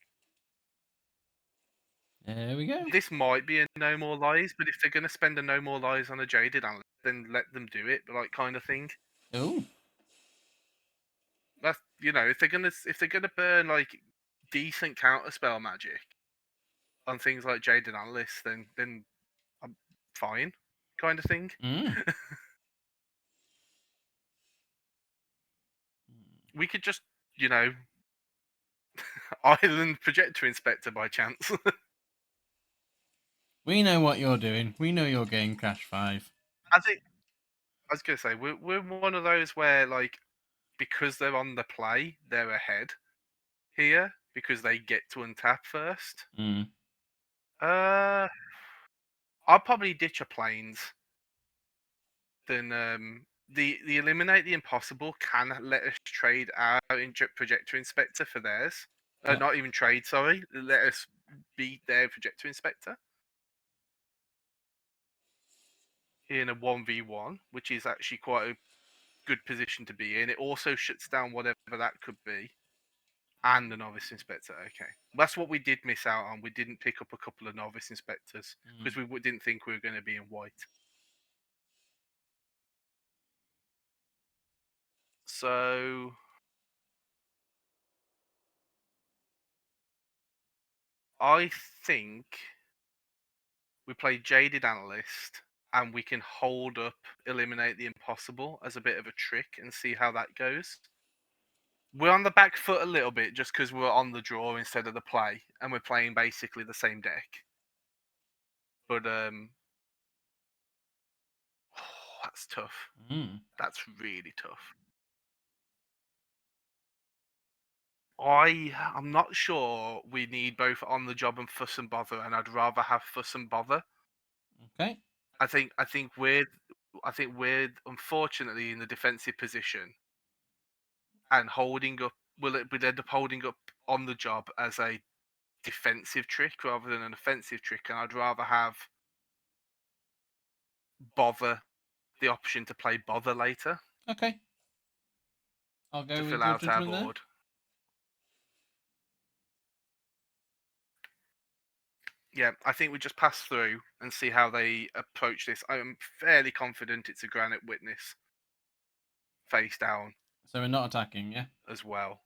There we go. This might be a No More Lies, but if they're going to spend a No More Lies on a Jaded Analyst, then let them do it, like, kind of thing. Oh. That's if they're gonna burn like decent counterspell magic on things like Jaded Analyst, then I'm fine, kind of thing. We could just Island Projector Inspector by chance. We know what you're doing. We know you're getting Crash 5. I was gonna say we're one of those where like because they're on the play, they're ahead here because they get to untap first. Mm. I'll probably ditch a planes. Then the eliminate the impossible can let us trade our projector inspector for theirs. Yeah. Not even trade, sorry. Let us beat their projector inspector in a 1v1, which is actually quite a good position to be in. It also shuts down whatever that could be. And the novice inspector. Okay, that's what we did miss out on. We didn't pick up a couple of novice inspectors because we didn't think we were going to be in white. So I think we play Jaded Analyst and we can hold up Eliminate the Impossible as a bit of a trick and see how that goes. We're on the back foot a little bit just because we're on the draw instead of the play and we're playing basically the same deck. But that's tough. That's really tough. I'm not sure we need both on the job and fuss and bother, and I'd rather have fuss and bother. Okay. I think we're unfortunately in the defensive position and holding up. We'll end up holding up on the job as a defensive trick rather than an offensive trick, and I'd rather have bother the option to play bother later Okay. I'll go to with fill your out our judgment there. board. Yeah, I think we just pass through and see how they approach this. I'm fairly confident it's a granite witness face down So we're not attacking, yeah? as well.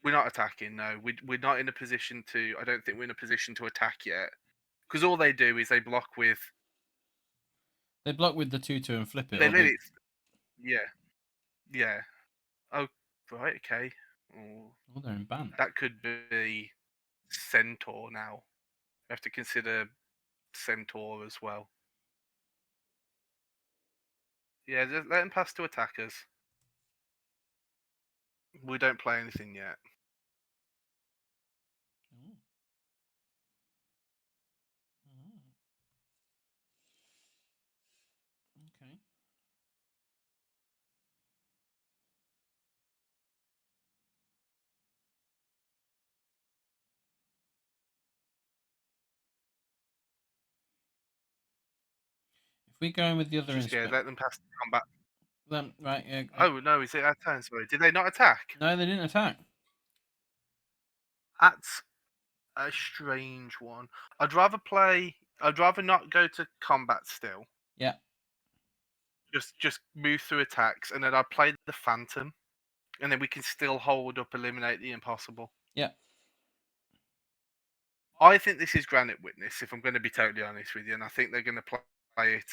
We're not attacking, no. We're not in a position to. I don't think we're in a position to attack yet, because all they do is they block with. They block with the 2-2 and flip it, They or let they. it. Yeah, yeah. Oh, right, okay. Oh, Oh, they're in ban. that could be Centaur now. We have to consider Centaur as well. Yeah, just let them pass to attackers. We don't play anything yet. Ooh. Ooh. Okay. If we go in with the other Just yeah, inspector, let them pass to combat. then right, yeah. Oh no, is it our turn? Sorry, did they not attack? No, they didn't attack. That's a strange one. I'd rather play. I'd rather not go to combat still. Yeah. Just move through attacks, and then I'd play the Phantom, and then we can still hold up, eliminate the impossible. Yeah. I think this is Granite Witness, if I'm going to be totally honest with you, and I think they're going to play it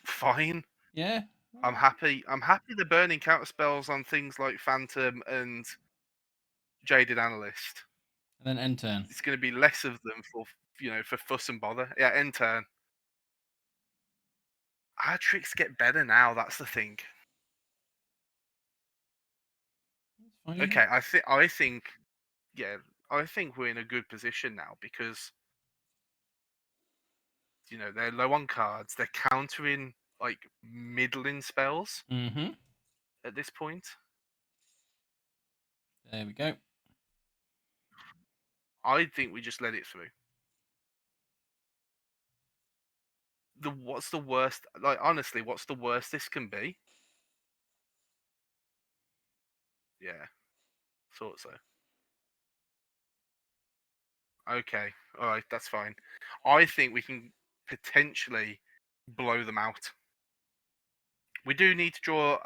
fine. Yeah. I'm happy. I'm happy they're burning counter spells on things like Phantom and Jaded Analyst. And then end turn. It's going to be less of them for fuss and bother. Yeah, end turn. Our tricks get better now. That's the thing. Fine. Okay, yeah, I think we're in a good position now because they're low on cards. They're countering like middling spells Mm-hmm. at this point. There we go. I think we just let it through. What's the worst? Like honestly, what's the worst this can be? Yeah, thought so. Okay, all right, that's fine. I think we can potentially blow them out. We do need to draw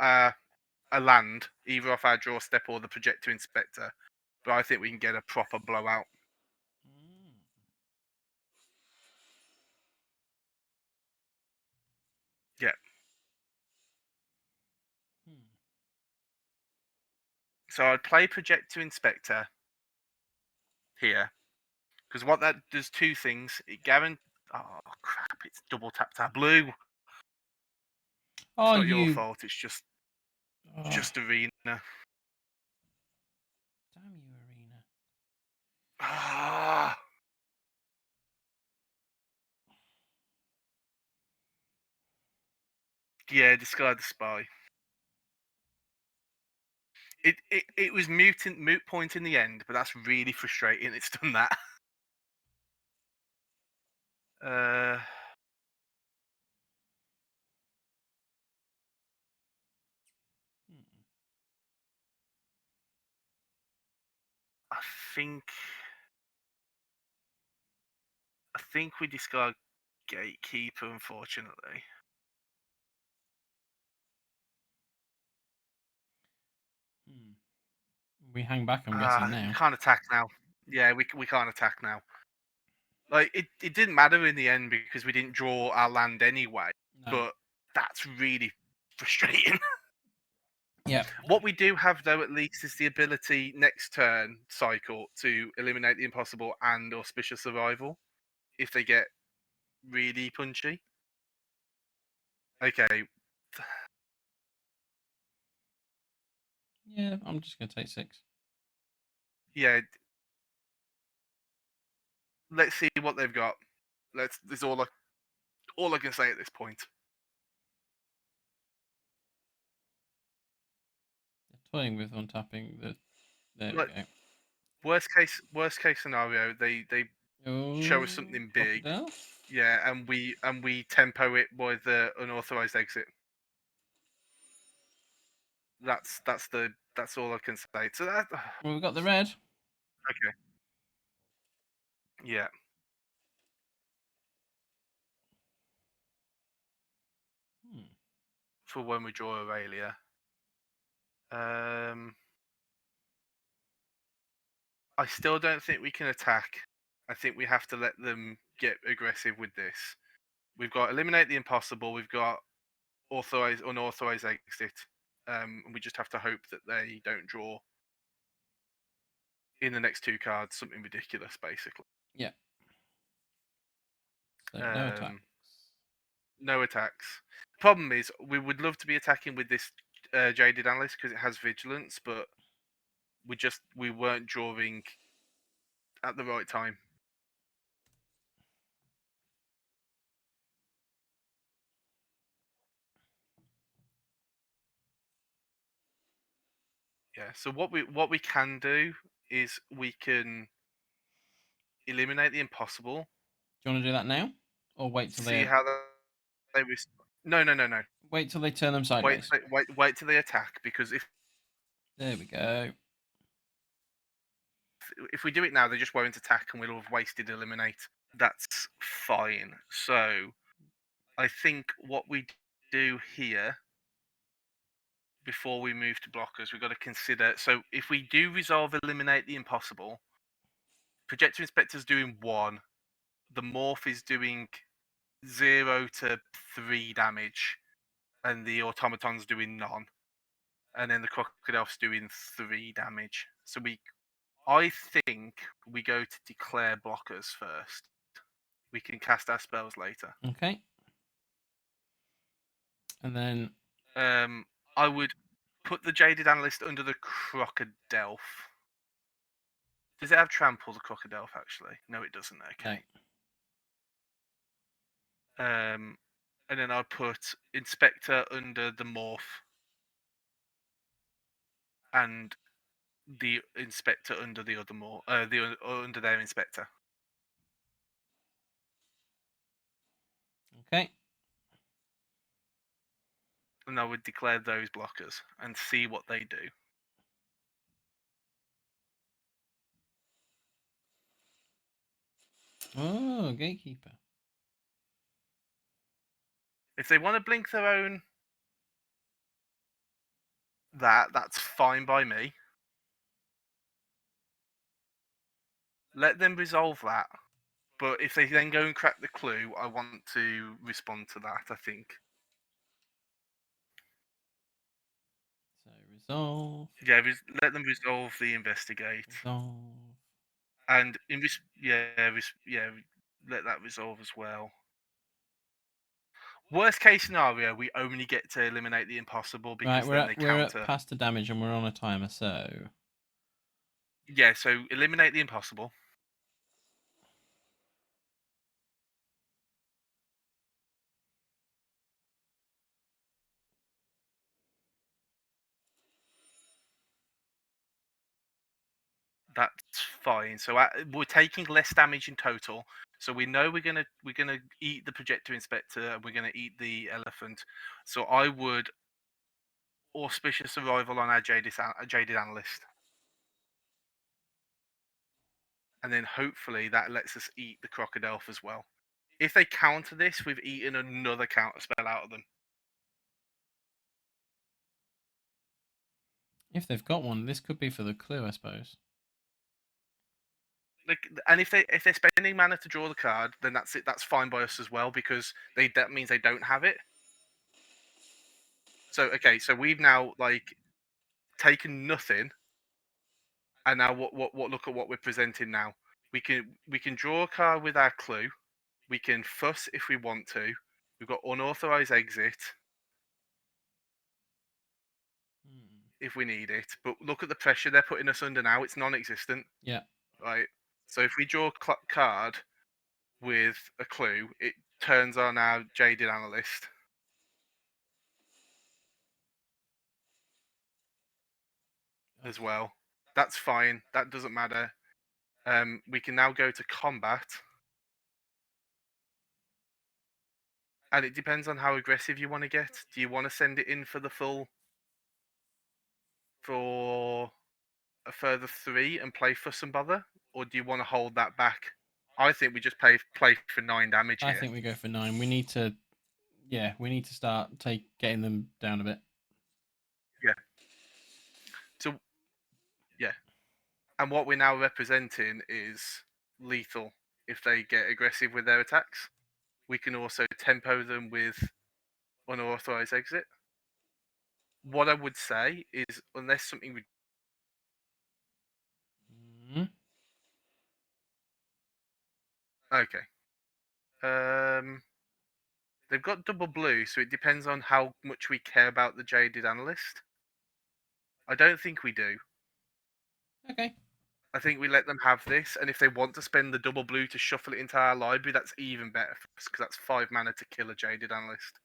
a land either off our draw step or the projector inspector, but I think we can get a proper blowout. Yeah. So I'd play projector inspector here because what that does two things. It guarantees. Oh crap! It's double tap blue. It's Oh, not your you. fault. It's Oh, just arena. damn you, Arena. Ah, yeah, discard the spy. It was moot point in the end, but that's really frustrating. It's done that. Uh, Hmm. I think I think we discard gatekeeper. Unfortunately, Hmm. We hang back, I'm guessing we now. can't attack now. Yeah, we can't attack now. Like it didn't matter in the end because we didn't draw our land anyway. No. But that's really frustrating. Yeah. What we do have though, at least, is the ability next turn cycle to eliminate the impossible and auspicious survival if they get really punchy. Okay, Yeah, I'm just gonna take 6. yeah. Let's see what they've got. That's all I can say at this point. They're toying with untapping the. There we Like go. worst case scenario, they show us Oh, something big. crocodile. Yeah, and we tempo it with the unauthorized exit. That's all I can say. So that Well, we've got the red. okay. Yeah, Hmm. for when we draw Aurelia. Um, I still don't think we can attack. I think we have to let them get aggressive with this. We've got eliminate the impossible. We've got unauthorized exit. And we just have to hope that they don't draw in the next two cards something ridiculous, basically. Yeah. So no attacks. Um, no attacks. Problem is, we would love to be attacking with this jaded analyst because it has vigilance, but we weren't drawing at the right time. Yeah. So what we can do is we can eliminate the impossible. Do you want to do that now, or wait till See they how no, no, no, no. wait till they turn them sideways? Wait till they attack, because There we go. if we do it now, they just won't attack and we'll have wasted eliminate. That's fine. So I think what we do here before we move to blockers, we've got to consider. So if we do resolve eliminate the impossible, projector inspector's doing 1, the morph is doing 0 to 3 damage, and the automaton's doing none, and then the crocodile's doing 3 damage. So I think we go to declare blockers first. We can cast our spells later. Okay. And then I would put the Jaded Analyst under the Crocodile. Does it have trample, the Crocodile, actually? No, it doesn't. no. Okay. And then I'll put Inspector under the Morph and the Inspector under the other Morph. Under their Inspector. Okay. And I would declare those blockers and see what they do. Oh, gatekeeper. If they want to blink their own, that's fine by me. Let them resolve that. But if they then go and crack the clue, I want to respond to that, I think. So resolve. Yeah, let them resolve the investigate. Resolve. And yeah, let that resolve as well. Worst case scenario, we only get to eliminate the impossible Right, because then they we're at counter. past the damage and we're on a timer, so Yeah, so eliminate the impossible. That's fine. So we're taking less damage in total. So we know we're gonna eat the projector inspector and we're gonna eat the elephant. So I would auspicious arrival on our jaded analyst, and then hopefully that lets us eat the crocodile as well. If they counter this, we've eaten another counter spell out of them. if they've got one, this could be for the clue, I suppose. Like, and if they're spending mana to draw the card, then that's it. That's fine by us as well because that means they don't have it. So okay, so we've now like taken nothing, and now what look at what we're presenting now. We can draw a card with our clue. We can fuss if we want to. We've got unauthorized exit Hmm. if we need it. But look at the pressure they're putting us under now. It's non-existent, Yeah. right? So if we draw a card with a clue, it turns on our jaded analyst as well. That's fine. That doesn't matter. We can now go to combat, and it depends on how aggressive you want to get. Do you want to send it in for the full for a further 3 and play Fuss and Bother, or do you want to hold that back? I think we just play for 9 damage I here. think we go for 9. We need to, yeah, we need to start getting them down a bit. Yeah. So yeah, and what we're now representing is lethal if they get aggressive with their attacks. We can also tempo them with unauthorized exit. What I would say is, unless something Hmm. okay, they've got double blue, so it depends on how much we care about the jaded analyst. I don't think we do. Okay. I think we let them have this, and if they want to spend the double blue to shuffle it into our library, that's even better for us because that's 5 mana to kill a jaded analyst.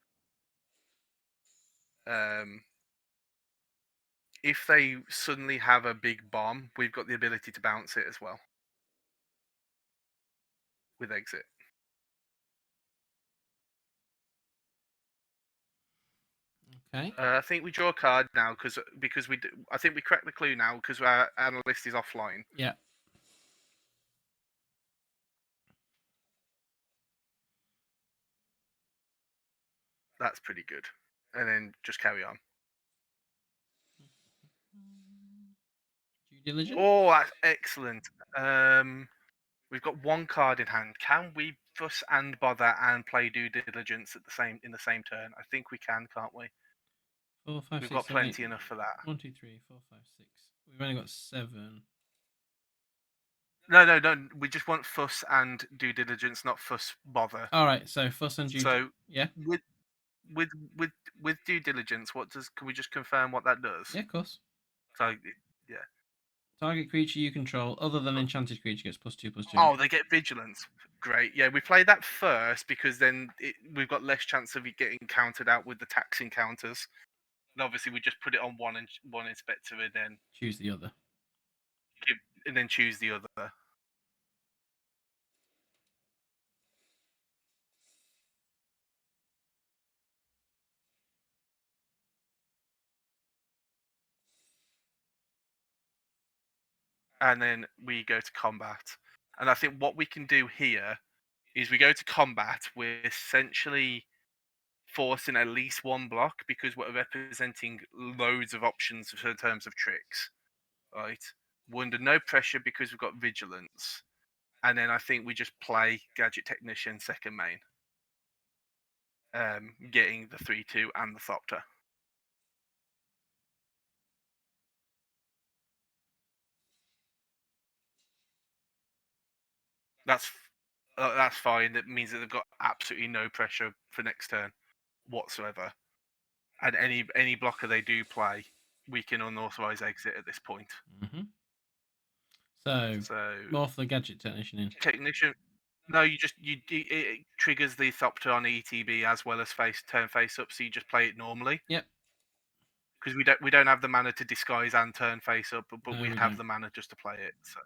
Um, if they suddenly have a big bomb, we've got the ability to bounce it as well with exit. Okay. I think we draw a card now because I think we cracked the clue now because our analyst is offline. Yeah. That's pretty good, and then just carry on. Due diligence. Oh, that's excellent. We've got one card in hand. Can we fuss and bother and play due diligence at the same turn? I think we can, can't we? 4, 5, We've 6, got 7, 8. plenty enough for that. 1, 2, 3, 4, 5, 6. We've only got 7. No, no, no. We just want fuss and due diligence, not fuss bother. All right. So fuss and due. So Yeah. with with with with due diligence, what does? Can we just confirm what that does? Yeah, of course. So yeah. Target creature you control, other than enchanted creature, gets +2/+2. Oh, they get vigilance. Great. Yeah, we played that first because then we've got less chance of it getting countered out with the tax encounters. And obviously, we just put it on one inspector and then Choose the other. choose the other. And then we go to combat. And I think what we can do here is we go to combat. We're essentially forcing at least one block because we're representing loads of options in terms of tricks. Right? We're under no pressure because we've got vigilance. And then I think we just play Gadget Technician second main, getting the 3/2 and the Thopter. That's that's fine. That means that they've got absolutely no pressure for next turn. whatsoever. And any blocker they do play, we can unauthorized exit at this point. Mm-hmm. So, So more for the gadget technician in. technician, no, it triggers the Thopter on ETB as well as turn face up, so you just play it normally. Yep. Because we don't have the mana to disguise and turn face up, but No, we we have don't. the mana just to play it. So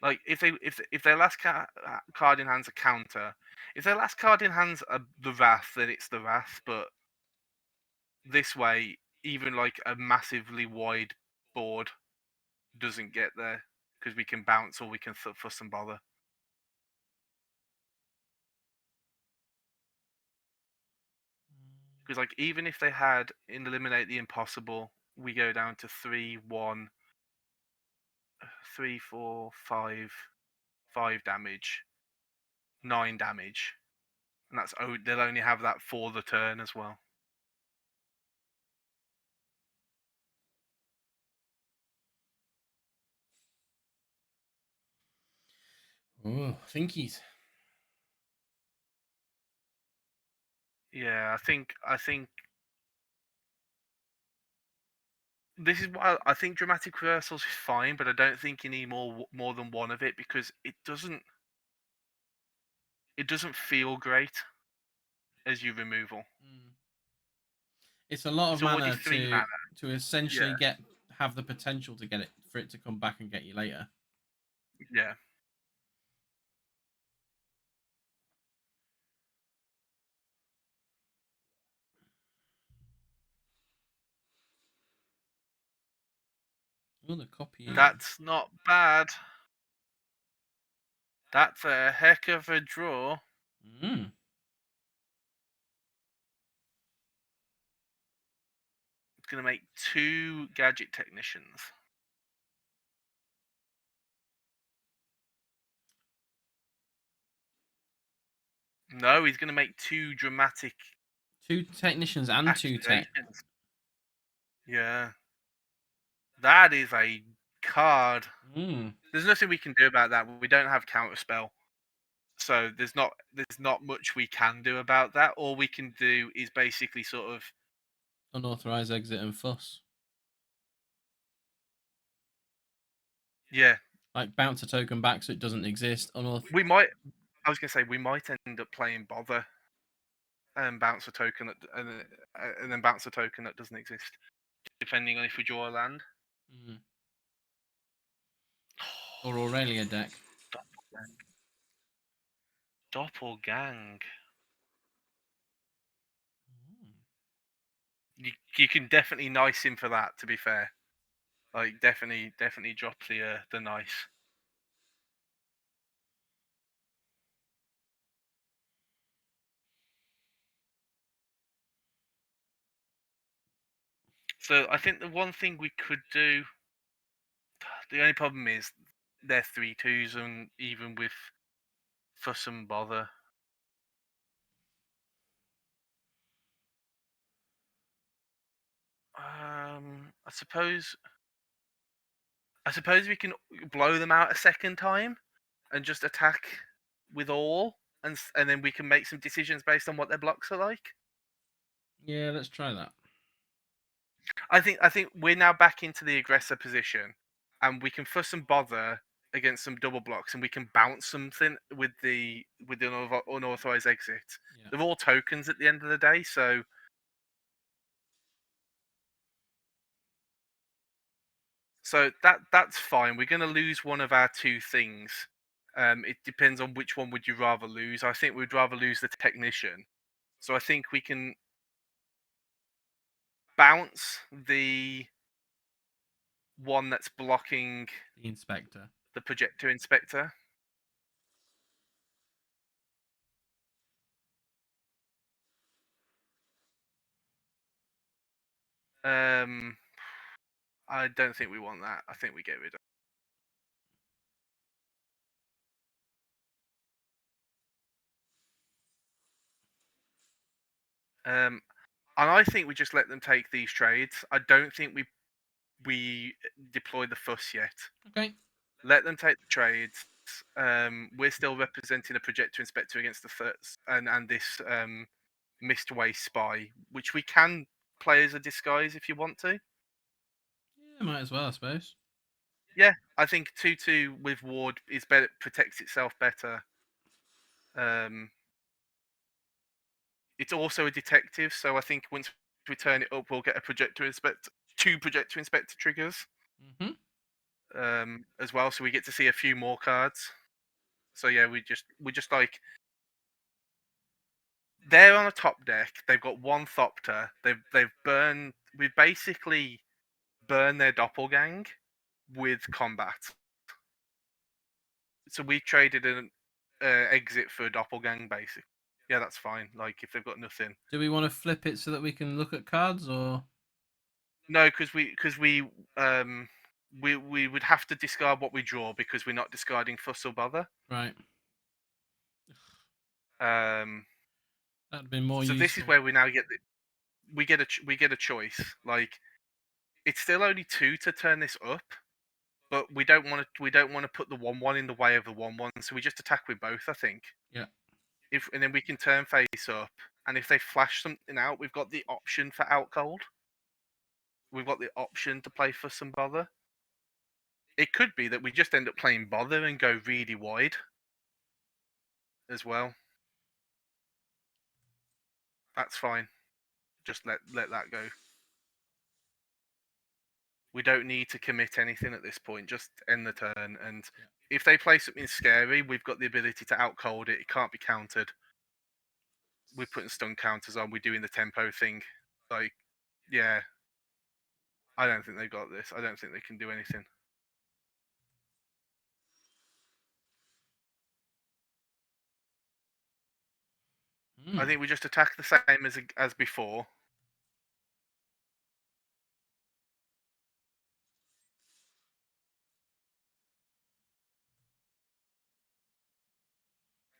like if their last card in hand's a counter, if their last card in hand's the Wrath, then it's the Wrath. But this way, even like a massively wide board doesn't get there because we can bounce or we can fuss and bother. Because like even if they had eliminate the impossible, we go down to 3, 1, 3, 4, 5, 5 damage, 9 damage, and they'll only have that for the turn as well. Oh, thinkies. Yeah, I think this is why I think dramatic reversals is fine, but I don't think you need more than one of it because it doesn't feel great as your removal. It's a lot of It's already mana 3 mana. to essentially Yeah, have the potential to get it for it to come back and get you later. yeah. Oh, the copy. That's not bad. That's a heck of a draw. Mm. It's gonna make 2 gadget technicians. No, he's gonna make 2 dramatic 2 technicians and 2 tech. activations. Yeah, that is a card. Mm. There's nothing we can do about that. We don't have counter spell, so there's not much we can do about that. All we can do is basically sort of Unauthorized exit and fuss. yeah. Like bounce a token back so it doesn't exist. We might. I was gonna say we might end up playing bother and bounce a token and then bounce a token that doesn't exist, depending on if we draw a land. Mm. Or Aurelia deck. Doppelgang. You can definitely nice him for that. To be fair, like definitely drop the nice. So I think the one thing we could do. The only problem is they're 3/2s, and even with fuss and bother. I suppose we can blow them out a second time and just attack with all, and then we can make some decisions based on what their blocks are like. Yeah, let's try that. I think we're now back into the aggressor position, and we can fuss and bother against some double blocks, and we can bounce something with the unauthorized exit. Yeah. They're all tokens at the end of the day, so that's fine. We're going to lose one of our 2 things. It depends on which one would you rather lose. I think we'd rather lose the technician. So I think we can bounce the one that's blocking The inspector. the projector inspector. Um, I don't think we want that. I think we get rid of. And I think we just let them take these trades. I don't think we we deploy the fuss yet. Okay. Let them take the trades. We're still representing a projector inspector against the first and this mist way spy, which we can play as a disguise if you want to. Yeah, might as well, I suppose. Yeah, I think 2-2 with Ward is better, protects itself better. Um, it's also a detective, so I think once we turn it up, we'll get a projector inspector, 2 projector inspector triggers Hmm. as well, so we get to see a few more cards. So yeah, we just like they're on a top deck. They've got one Thopter. They've burned. We've basically burned their doppelgang with combat. So we traded an exit for a doppelgang, basically. Yeah, that's fine. Like if they've got nothing. Do we want to flip it so that we can look at cards, or No, um we would have to discard what we draw because we're not discarding fuss or bother. right? Um, That'd be more so this is useful. where we now get we get a choice. Like it's still only 2 to turn this up, but we don't want to put the 1-1 in the way of the 1-1, so we just attack with both. I think Yeah. if and then we can turn face up, and if they flash something out, we've got the option for out cold. We've got the option to play for some bother. It could be that we just end up playing bother and go really wide as well. That's fine. Just let that go. We don't need to commit anything at this point. Just end the turn, and Yeah. if they play something scary, we've got the ability to out cold it. It can't be countered. We're putting stun counters on. We're doing the tempo thing. Like, yeah, I don't think they've got this. I don't think they can do anything. I Hmm. think we just attack the same as before.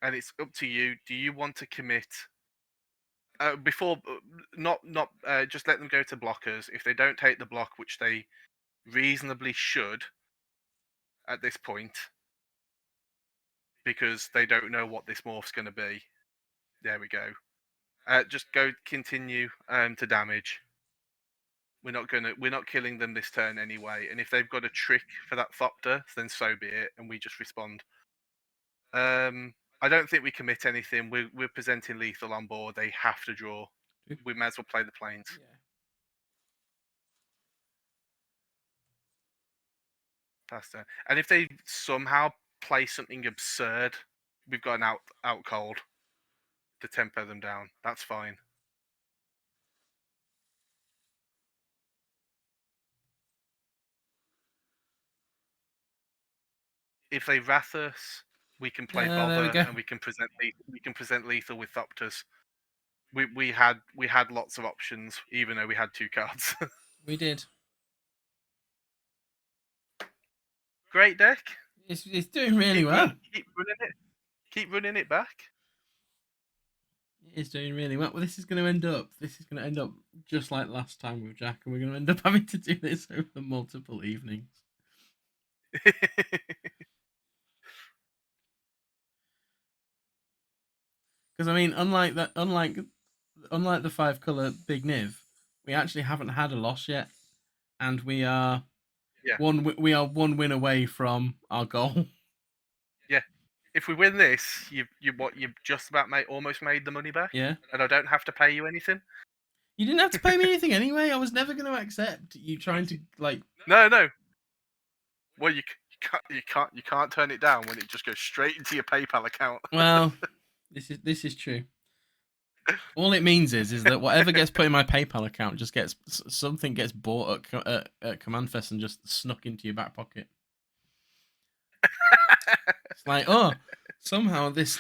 And it's up to you. Do you want to commit before? Not just let them go to blockers. If they don't take the block, which they reasonably should at this point, because they don't know what this morph's going to be. There we go. Just go continue to damage. We're not killing them this turn anyway. And if they've got a trick for that Thopter, then so be it, and we just respond. I don't think we commit anything. We're presenting lethal on board. They have to draw. We might as well play the planes. Yeah. Pass turn. And if they somehow play something absurd, we've got an out cold to tempo them down. That's fine. If they wrath us, we can play There we bother go. and we can present lethal with Thopters. We had lots of options, even though we had 2 cards. We did. Great deck. It's doing really well. Keep running it back. It is doing really well. Well, this is going to end up. This is going to end up just like last time with Jack, and we're going to end up having to do this over multiple evenings. Because I mean, unlike the 5 color Big Niv, we actually haven't had a loss yet, and we are Yeah, one win away from our goal. yeah. If we win this, you've just about almost made the money back, Yeah, and I don't have to pay you anything. you didn't have to pay me anything anyway. I was never going to accept you trying to like. No. Well, you can't turn it down when it just goes straight into your PayPal account. Well, this is true. All it means is that whatever gets put in my PayPal account just gets something gets bought at Command Fest and just snuck into your back pocket. It's like, oh, somehow this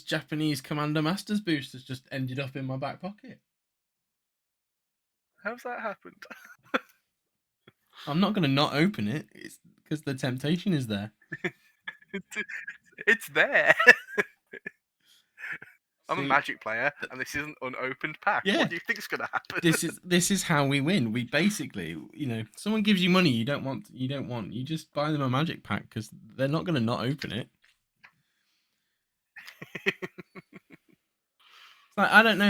Japanese Commander Masters boost has just ended up in my back pocket. How's that happened? I'm not gonna not open it. It's because the temptation is there. It's there. I'm a See, Magic player, and this is an unopened pack. yeah, What do you think's gonna happen? this is how we win. We basically, someone gives you money you just buy them a magic pack because they're not going to not open it. It's like, I don't Come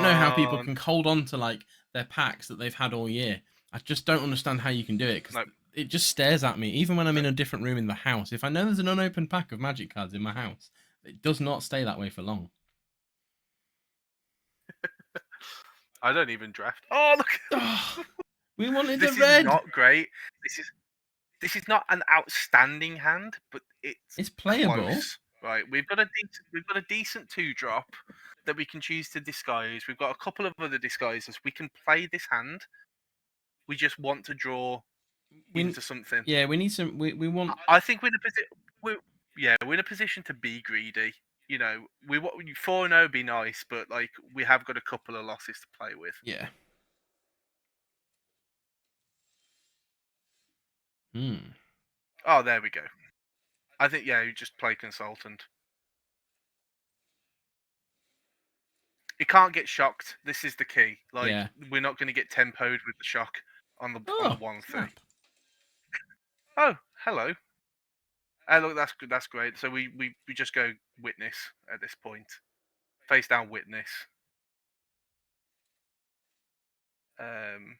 know how people on. can hold on to like their packs that they've had all year. I just don't understand how you can do it because No, it just stares at me. Even when I'm no. in a different room in the house, if I know there's an unopened pack of magic cards in my house, it does not stay that way for long. I don't even draft. Oh, look. Oh, we wanted the This is red. not great. This is not an outstanding hand, but it's It's playable. close. Right, we've got a decent 2-drop that we can choose to disguise. We've got a couple of other disguises. We can play this hand. We just want to draw We into something. Yeah, we need some. We want. I think we're in a position. We're in a position to be greedy. We 4-0 be nice, but like we have got a couple of losses to play with. Yeah. Hmm. Oh, there we go. I think you just play consultant. It can't get shocked. This is the key. Like Yeah. we're not going to get tempoed with the shock on the Oh, 1-3. snap. Oh, hello. Look, that's great. So we just go witness at this point. Face down witness. Um,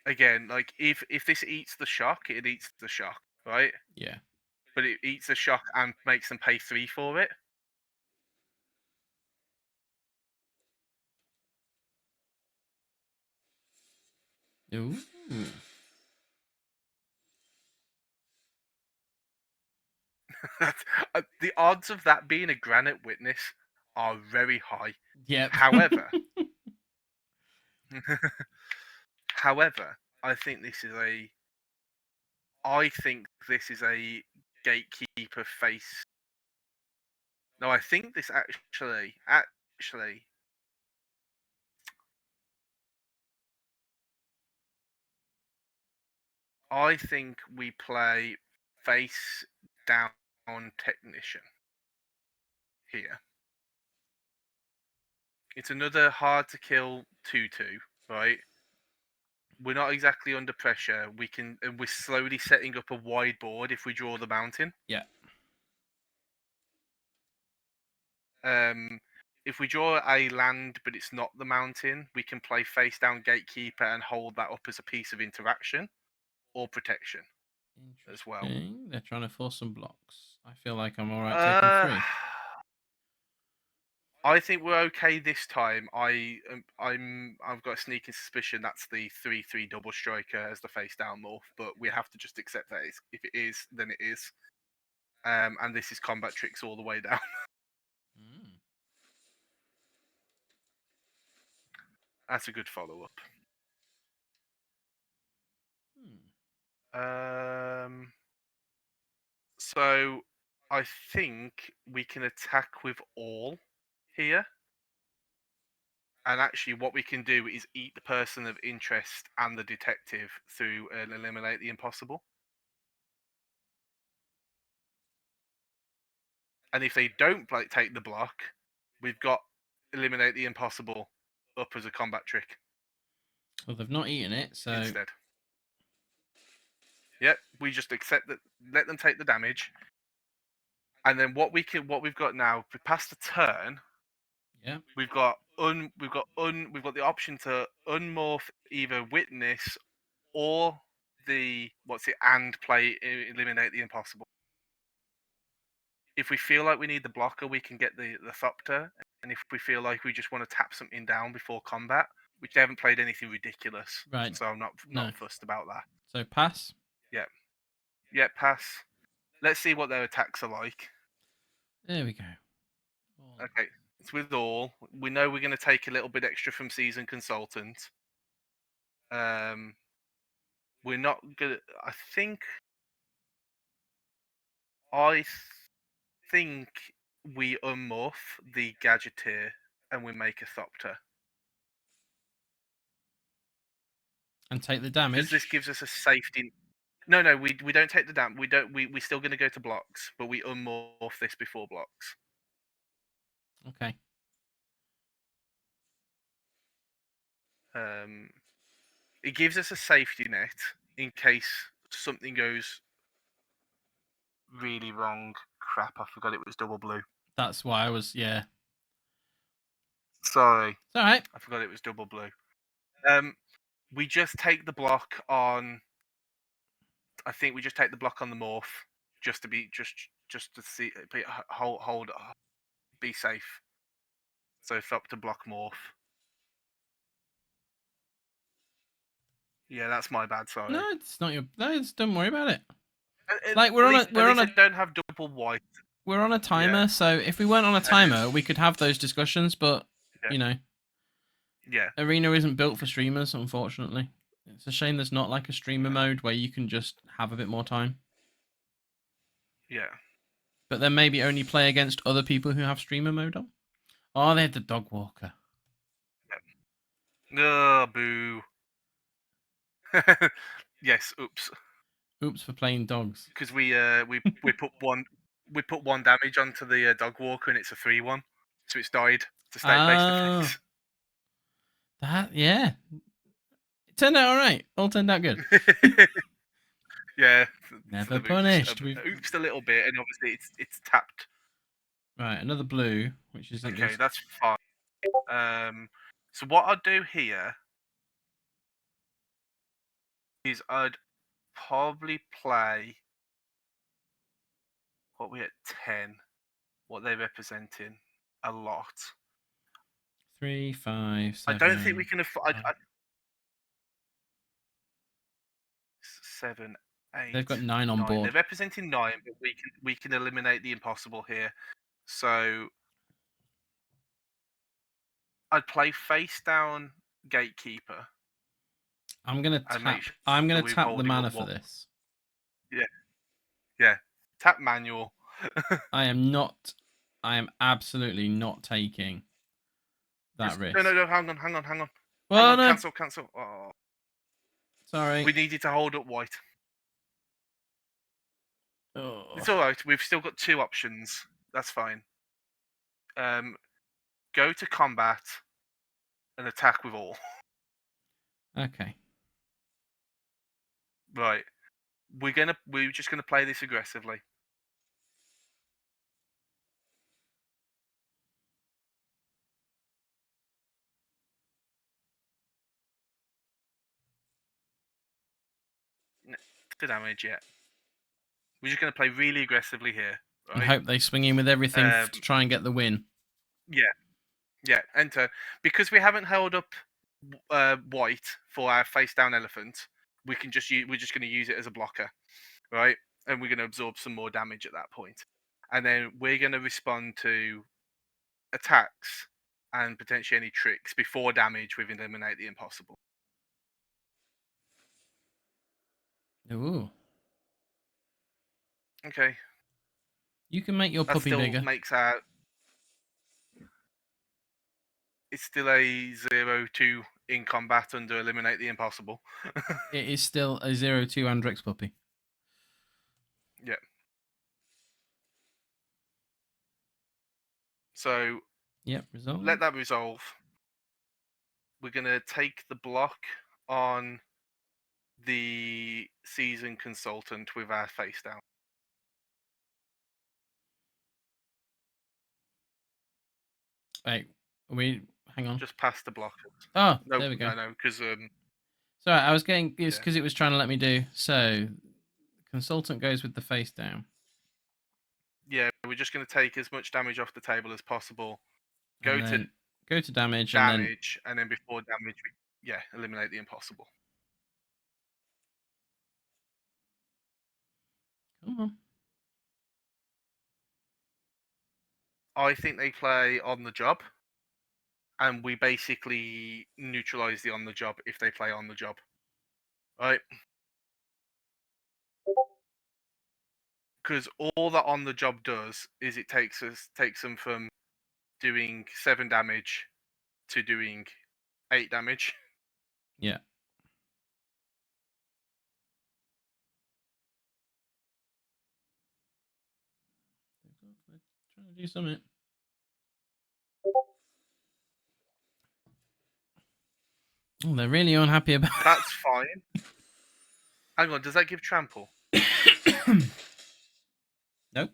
Again, like if this eats the shock, it eats the shock, right? Yeah. But it eats the shock and makes them pay 3 for it. Ooh. The odds of that being a granite witness are very high. Yep. However, however, I think this is a gatekeeper face. No, I think this actually, I think we play face down technician here. It's another hard to kill 2/2, right? We're not exactly under pressure. And we're slowly setting up a wide board if we draw the mountain. Yeah. If we draw a land but it's not the mountain, we can play face down gatekeeper and hold that up as a piece of interaction or protection as well. Interesting. They're trying to force some blocks. I feel like I'm all right taking Uh, 3. I think we're okay this time. I've got a sneaking suspicion that's the 3/3 double striker as the face down morph, but we have to just accept that if it is, then it is. And this is combat tricks all the way down. Mm. That's a good follow up. Hmm. So I think we can attack with all here. And actually, what we can do is eat the person of interest and the detective through and eliminate the impossible. And if they don't take the block, we've got eliminate the impossible up as a combat trick Well, they've not eaten it, so instead. Yep, we just accept that, let them take the damage, and then what we've got now, if we pass the turn, yeah. we've got the option to unmorph either witness or and play eliminate the impossible. If we feel like we need the blocker, we can get the Thopter, and if we feel like we just want to tap something down before combat, which they haven't played anything ridiculous, Right. so I'm not No. fussed about that. So pass. Yeah, yeah, pass. Let's see what their attacks are like. There we go. All. Okay, it's with all. We know we're going to take a little bit extra from season consultant. Um, we're not gonna. I think we unmorph the Gadgeteer and we make a Thopter. And take the Because this damage. gives us a safety. No, we don't take the damage. We don't. We're still going to go to blocks, but we unmorph this before blocks. Okay. It gives us a safety net in case something goes really wrong. Crap! I forgot it was double blue. That's why I was. Yeah. Sorry, It's all right. I forgot it was double blue. We just take the block on. I think we just take the block on the morph, just to be just to see hold be safe. So up to block morph. Yeah, that's my bad. Sorry. No, it's not your. No, don't worry about it. At, Like at least I don't have double white. we're on a timer, Yeah. so if we weren't on a And then- timer, we could have those discussions. But Yeah. you know, Yeah. Arena isn't built for streamers, unfortunately. It's a shame there's not like a streamer mode where you can just have a bit more time. Yeah. But then maybe only play against other people who have streamer mode on. Oh, they had the dog walker. Oh, boo. Yes. Oops. Oops for playing dogs. Because we put one damage onto the dog walker and it's a 3-1, so it's died to stay face to Oh, face. yeah. It turned out all right. All turned out good. Yeah. Never Sort of punished. Oopsed a little bit, and obviously it's tapped. Right, another blue, which isn't Okay, just. that's fine. So what I'd do here is I'd probably play what we at 10. What they're representing a lot. 3, 5, I 7. don't think we can afford. 7, 8. They've got 9 on 9. board. They're representing 9, but we can eliminate the impossible here. So I'd play face down gatekeeper. I'm gonna And tap. make sure I'm gonna we're tap the holding mana up for one. this. Yeah. Tap manual. I am not. I am absolutely not taking that risk. No, hang on. Hang Well, on, no. cancel. Oh, Sorry. we needed to hold up white. Oh. It's all right. We've still got 2 options. That's fine. Go to combat and attack with all. Okay. Right. We're just gonna play this aggressively. To damage, yeah. We're just gonna play really aggressively here. Right? And hope they swing in with everything to try and get the win. Yeah. Enter. Because we haven't held up white for our face down elephant, we're just gonna use it as a blocker, right? And we're gonna absorb some more damage at that point. And then we're gonna respond to attacks and potentially any tricks before damage with eliminate the impossible. Ooh. Okay. You can make your That puppy still bigger. makes our it's still a 0-2 in combat under eliminate the impossible. It is still a 0-2 Andrex puppy. Yeah. So Yep, resolve. let that resolve. We're gonna take the block on the season consultant with our face down. Wait, hang on. Just past the blockers. Oh, No, there we go. no, because Sorry, I was getting it's Yeah. because it was trying to let me do. So, consultant goes with the face down. yeah, we're just gonna take as much damage off the table as possible. Go to damage, and then before damage, eliminate the impossible. then come on. I think they play on the job, and we basically neutralize the on the job if they play on the job, right? Because all that on the job does is it takes them from doing 7 damage to doing 8 damage. Yeah. do something. Oh, they're really unhappy about. That's fine. Hang on, does that give trample? Nope.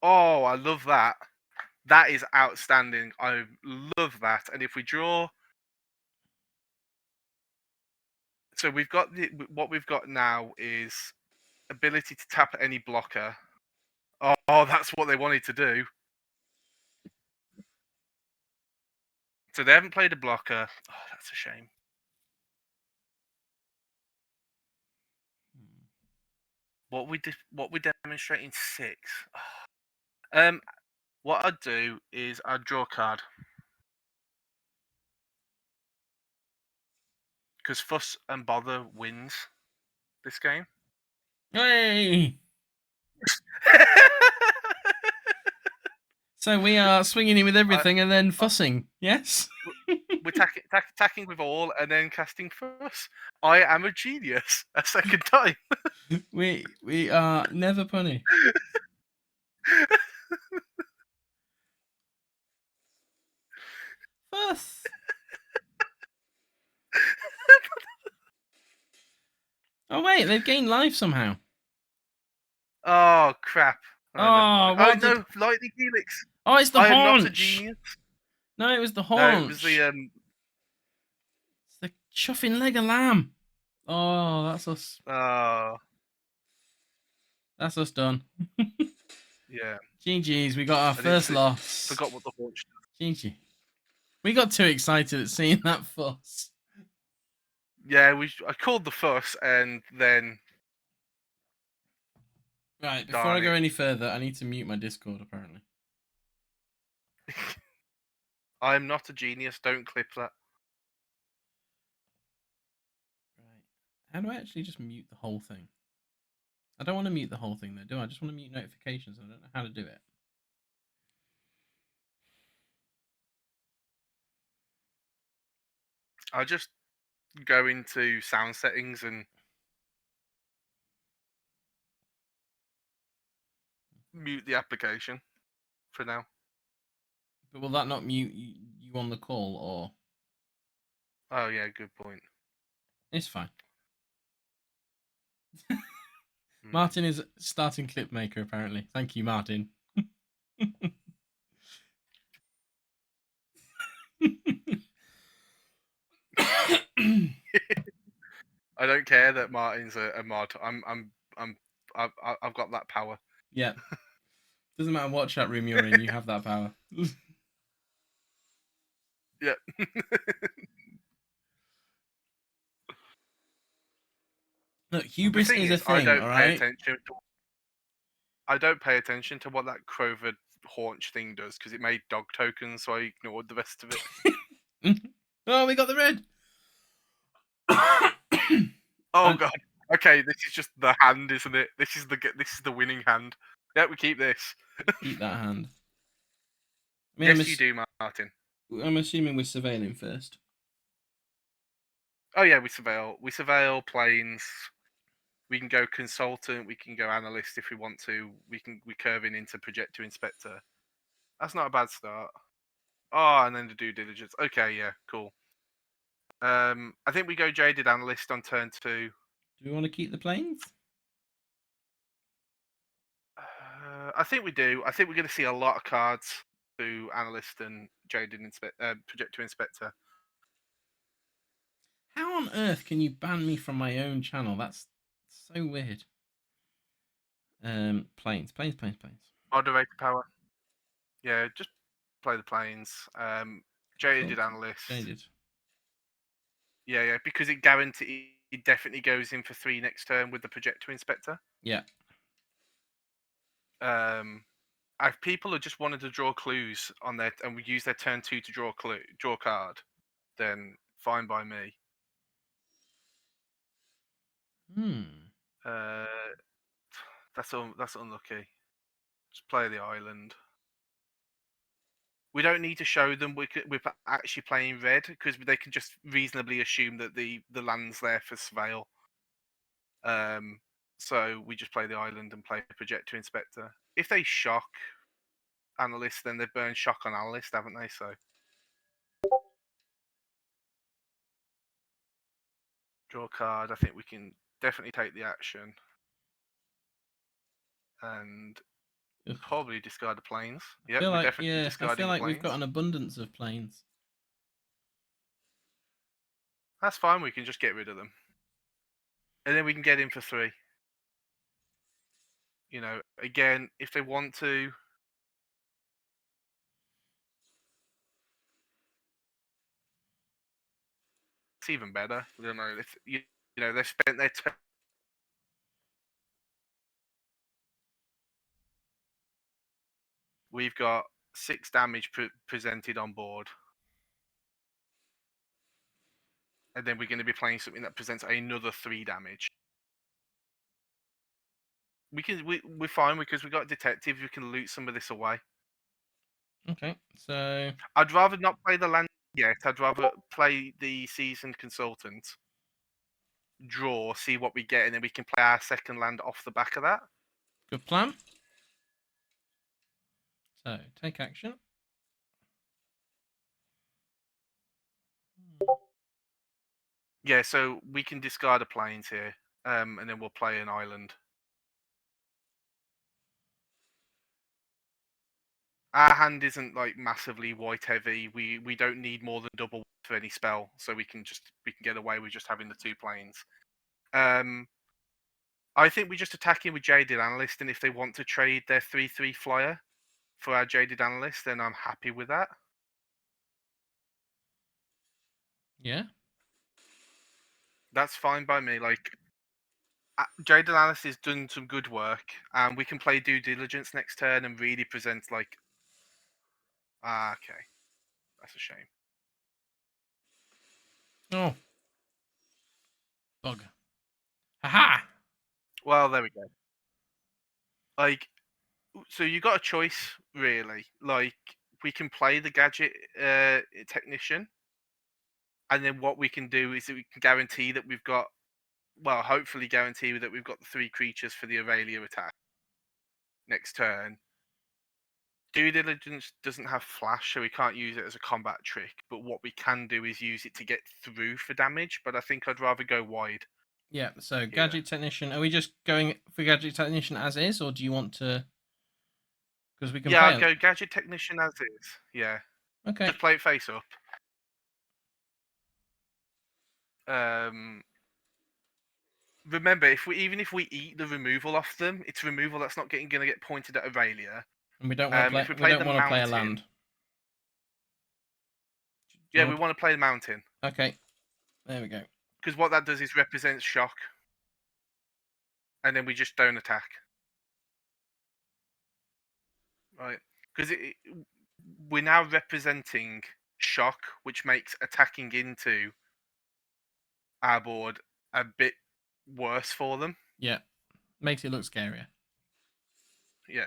Oh, I love that. That is outstanding. I love that. And if we draw, so we've got what we've got now is ability to tap any blocker. Oh, that's what they wanted to do. So they haven't played a blocker. Oh, that's a shame. What we demonstrating 6. What I'd do is I'd draw a card because Fuss and Bother wins this game. Hey! So we are swinging in with everything and then fussing. Yes. We're attacking with all and then casting Fuss. I am a genius a second time. we are never punished. Fuss. Oh wait, they've gained life somehow. Oh crap! Oh, never mind. Oh what no, did... lightning helix. Oh, it's the I am not a haunch. genius. No, it was the No, it was haunch. the It's the chuffing leg of lamb. Oh, that's us. That's us done. Yeah. GG's, we got our first loss. Forgot what the haunch does. GG. We got too excited at seeing that fuss. Yeah, I called the Fuss and then. Right, before I go any further, I need to mute my Discord, apparently. I am not a genius. Don't clip that. Right. How do I actually just mute the whole thing? I don't want to mute the whole thing, though, do I? I just want to mute notifications. I don't know how to do it. I'll just go into sound settings and mute the application for now. But will that not mute you on the call, or...? Oh, yeah, good point. It's fine. Martin is starting clip maker, apparently. Thank you, Martin. I don't care that Martin's a mod. I've got that power. Yeah. Doesn't matter what chat room you're in, you have that power. Yeah. Look, hubris is a thing, all right? I don't pay attention to what that Crover haunch thing does because it made dog tokens, so I ignored the rest of it. Oh, we got the red. Oh god. Okay, this is just the hand, isn't it? This is the winning hand. Yeah, we keep this. Keep that hand. I mean, yes, you do, Martin. I'm assuming we're surveilling first. Oh yeah, we surveil. We surveil planes. We can go consultant. We can go analyst if we want to. We curve into projector inspector. That's not a bad start. Oh, and then the due diligence. Okay, yeah, cool. I think we go jaded analyst on turn 2. Do we want to keep the planes? I think we do. I think we're going to see a lot of cards to analyst and jaded projector inspector. How on earth can you ban me from my own channel? That's so weird. Planes. Moderator power. Yeah, just play the planes. Jaded analyst. Jaded. Yeah, because it definitely goes in for 3 next turn with the projector inspector. Yeah. If people have just wanted to draw clues on their and we use their turn 2 to draw a card, then fine by me. That's unlucky. Just play the island. We don't need to show them we're actually playing red because they can just reasonably assume that the land's there for surveil. So we just play the island and play Projector Inspector. If they shock Analyst, then they've burned shock on Analyst, haven't they? So draw a card. I think we can definitely take the action and Ugh. probably discard the planes. I Yep, feel we're like, definitely yeah, I discarding feel the like we've planes. got an abundance of planes. That's fine. We can just get rid of them, and then we can get in for 3. You know, again, if they want to. It's even better. I don't know. If, you know, they've spent their turn. We've got 6 damage presented on board. And then we're going to be playing something that presents another 3 damage. We're fine because we've got detective. We can loot some of this away. Okay, so I'd rather not play the land yet. I'd rather play the seasoned consultant, draw, see what we get, and then we can play our second land off the back of that. good plan. So take action. Yeah, so we can discard a planes here, and then we'll play an island. Our hand isn't like massively white heavy. We don't need more than double for any spell, so we can get away with just having the 2 planes. I think we just attack in with Jaded Analyst, and if they want to trade their 3/3 flyer for our Jaded Analyst, then I'm happy with that. Yeah. That's fine by me. Like Jaded Analyst has done some good work, and we can play Due Diligence next turn and really present like. Okay, that's a shame. Oh. Bug. Haha! Well, there we go. Like, so you got a choice, really. Like, we can play the Gadget Technician, and then what we can do is that we can guarantee that we've got, well, hopefully guarantee that we've got the 3 creatures for the Aurelia attack next turn. Due Diligence doesn't have flash, so we can't use it as a combat trick. But what we can do is use it to get through for damage. But I think I'd rather go wide. Yeah, so Here. Gadget Technician. Are we just going for Gadget Technician as is, or do you want to? Because we can Yeah, play I'd go Gadget Technician as is. Yeah. Okay. Just play it face up. Remember, even if we eat the removal off them, it's removal that's not going to get pointed at Aurelia. And we don't want to play. If we We play don't the want to play a mountain, land. yeah, we want to play the mountain. Okay. There we go. Because what that does is represents shock, and then we just don't attack. Right? Because we're now representing shock, which makes attacking into our board a bit worse for them. Yeah. Makes it look scarier. Yeah.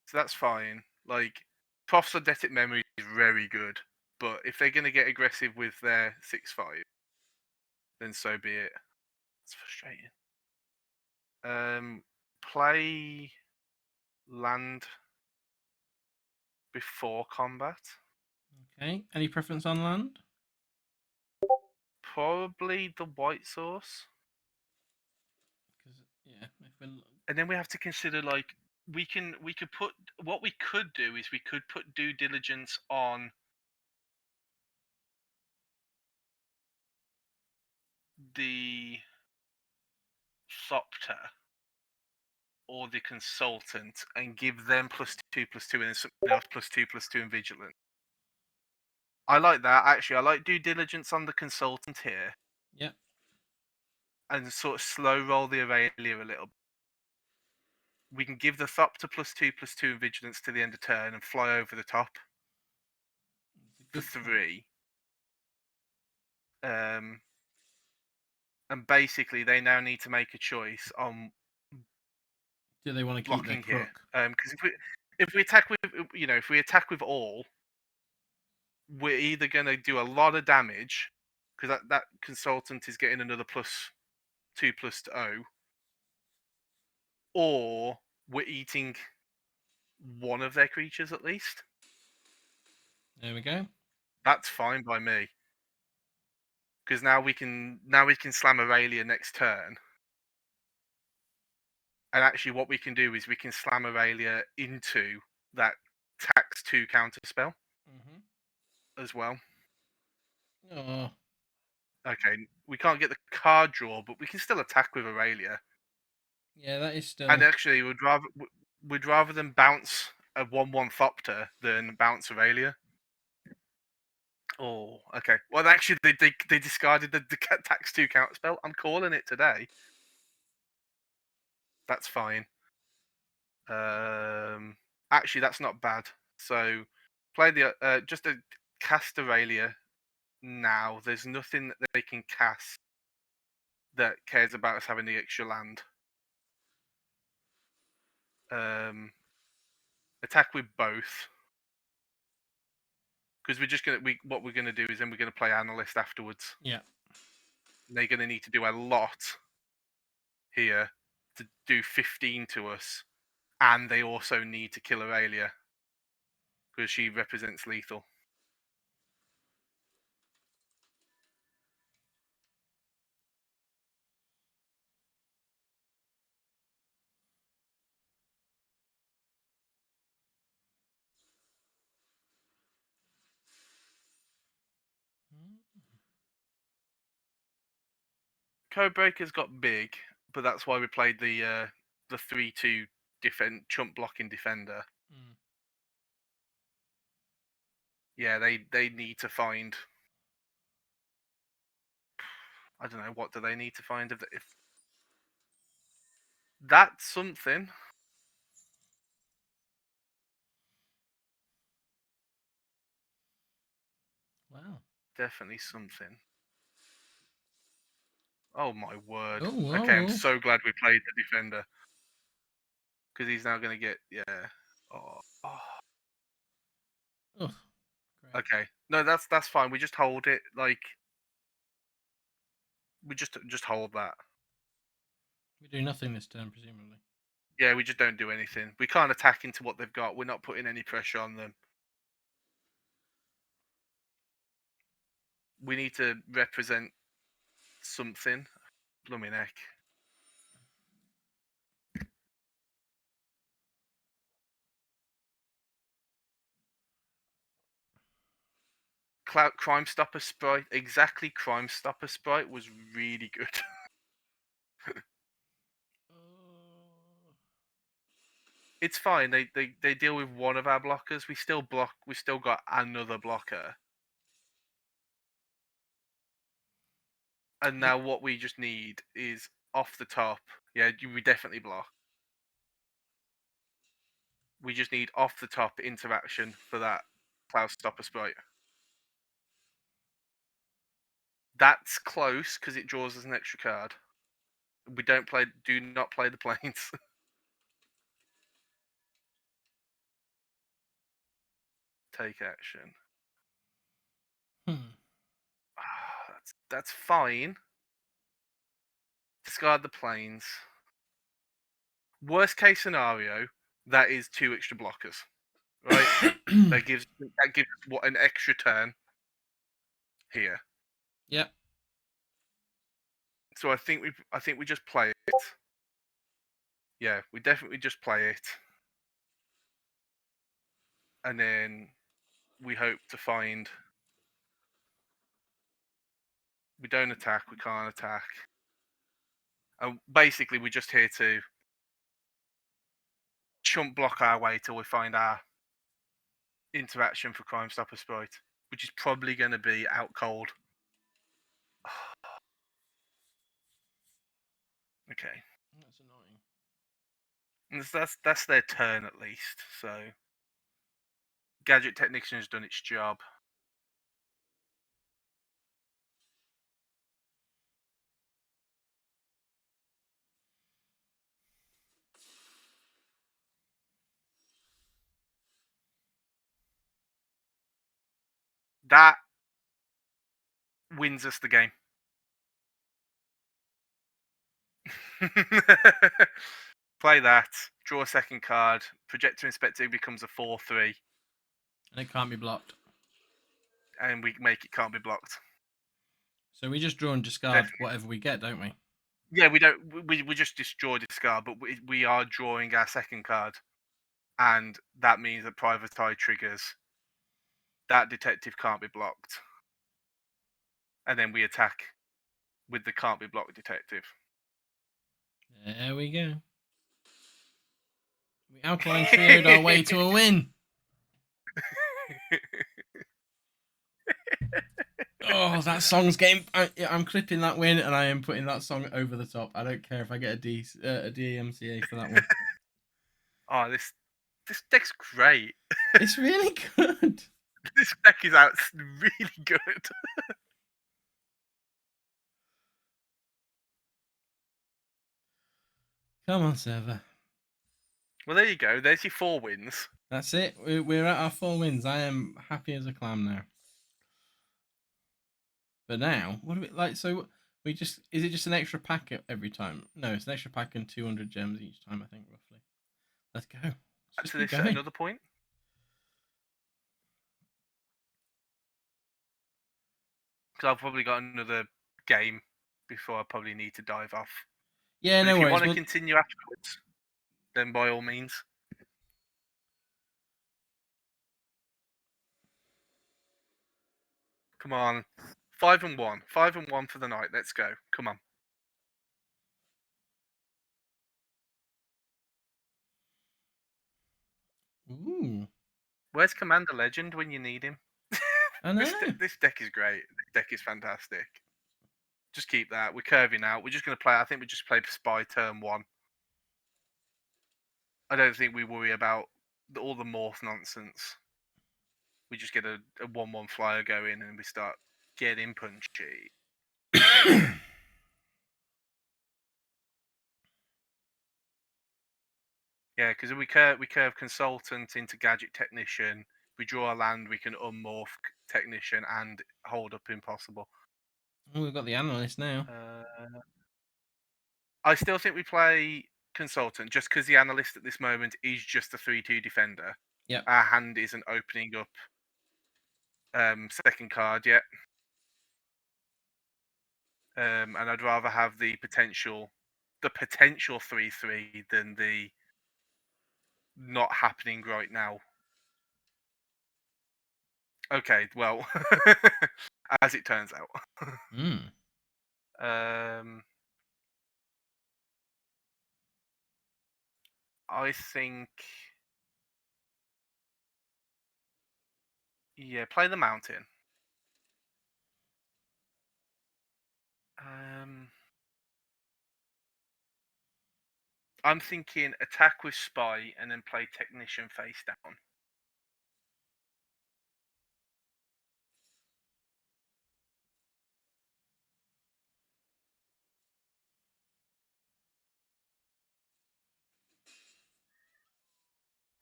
So that's fine. Like, Prof's Eidetic Memory is very good, but if they're going to get aggressive with their 6/5, then so be it. It's frustrating. Play land before combat. Okay. Any preference on land? Probably the white source. Yeah, if we're... And then we have to consider like we could put what we could do is we could put Due Diligence on the Thopter or the Consultant and give them +2/+2 and then something else +2/+2 in Vigilant. I like that actually. I like Due Diligence on the Consultant here. Yep. And sort of slow roll the Aurelia a little bit. We can give the Thopter +2/+2 in Vigilance to the end of turn and fly over the top for 3. And basically, they now need to make a choice on Do they want to keep their blocking here. crook? Because if we attack with if we attack with all, we're either going to do a lot of damage because that consultant is getting another +2/+0, or we're eating one of their creatures at least. There we go. That's fine by me. Because now we can slam Aurelia next turn. And actually what we can do is we can slam Aurelia into that tax 2 counter spell as well. Oh. Okay, we can't get the card draw, but we can still attack with Aurelia. Yeah, that is still. And actually we'd rather than bounce a 1/1 Thopter than bounce Aurelia. Oh, okay. Well, actually, they discarded the tax 2 counter spell. I'm calling it today. That's fine. Actually, that's not bad. So, play the just a cast Aurelia now. There's nothing that they can cast that cares about us having the extra land. Attack with both, because we're just gonna what we're gonna do is then we're gonna play Analyst afterwards. Yeah. They're gonna need to do a lot here to do 15 to us, and they also need to kill Aurelia because she represents lethal. Codebreaker's got big, but that's why we played the 3/2 chump blocking defender. Yeah, they need to find. I don't know, what do they need to find if that's something. Wow. Definitely something. Oh my word. Oh, whoa, Okay, I'm whoa. so glad we played the defender. Because he's now gonna get Oh. Oh, great. Okay. No, that's fine. We just hold it like we just hold that. We do nothing this turn, presumably. Yeah, we just don't do anything. We can't attack into what they've got. We're not putting any pressure on them. We need to represent something. Blooming heck. Crime Stopper Sprite. Exactly, Crime Stopper Sprite was really good. It's fine. They deal with one of our blockers. We still block. We still got another blocker. And now what we just need is off the top. Yeah, we definitely block. We just need off the top interaction for that Cloud Stopper Sprite. That's close because it draws us an extra card. We don't play. Do not play the planes. Take action. That's fine. Discard the planes. Worst case scenario, that is 2 extra blockers, right? that gives what an extra turn here. Yep. So I think we just play it. Yeah, we definitely just play it, and then we hope to find. We don't attack. We can't attack. And basically, we're just here to chump block our way till we find our interaction for Crime Stopper Sprite, which is probably going to be out cold. Okay. That's annoying. And that's their turn at least. So Gadget Technician has done its job. That wins us the game. Play that, draw a second card, Projector Inspector becomes a 4/3, And it can't be blocked. and we make it can't be blocked. So we just draw and discard whatever we get, don't we? Yeah, we don't. We just destroy discard, but we are drawing our second card, and that means that Private Eye triggers. That detective can't be blocked, and then we attack with the can't be blocked detective. There we go. We alkaline trioed our way to a win. Oh, that song's game. I'm clipping that win and I am putting that song over the top. I don't care if I get a DMCA for that one. Oh, this deck's great. It's really good. This deck is out really good. Come on, server. Well, there you go. There's your 4 wins. That's it. We're at our 4 wins. I am happy as a clam now. But now, what do we like? So we just is it just an extra pack every time? No, it's an extra pack and 200 gems each time. I think roughly. Let's go. Let's So just this keep going. another point. Because I've probably got another game before I probably need to dive off. Yeah, But no if you worries. want to continue afterwards, then by all means. Come on. 5 and 1. 5 and 1 for the night. Let's go. Come on. Ooh, Where's Commander Legend when you need him? I know. This deck is great. This deck is fantastic. Just keep that. We're curving out. We're just going to play. I think we just play Spy turn 1. I don't think we worry about all the morph nonsense. We just get a 1/1 flyer going and we start getting punchy. Yeah, because we curve consultant into gadget technician. We draw a land, we can unmorph technician and hold up impossible. Oh, we've got the analyst now. I still think we play consultant just because the analyst at this moment is just a 3/2 defender. Yep. Our hand isn't opening up second card yet. And I'd rather have the potential 3/3 than the not happening right now. Okay, well, as it turns out. I think, yeah, play the mountain. I'm thinking attack with spy and then play technician face down.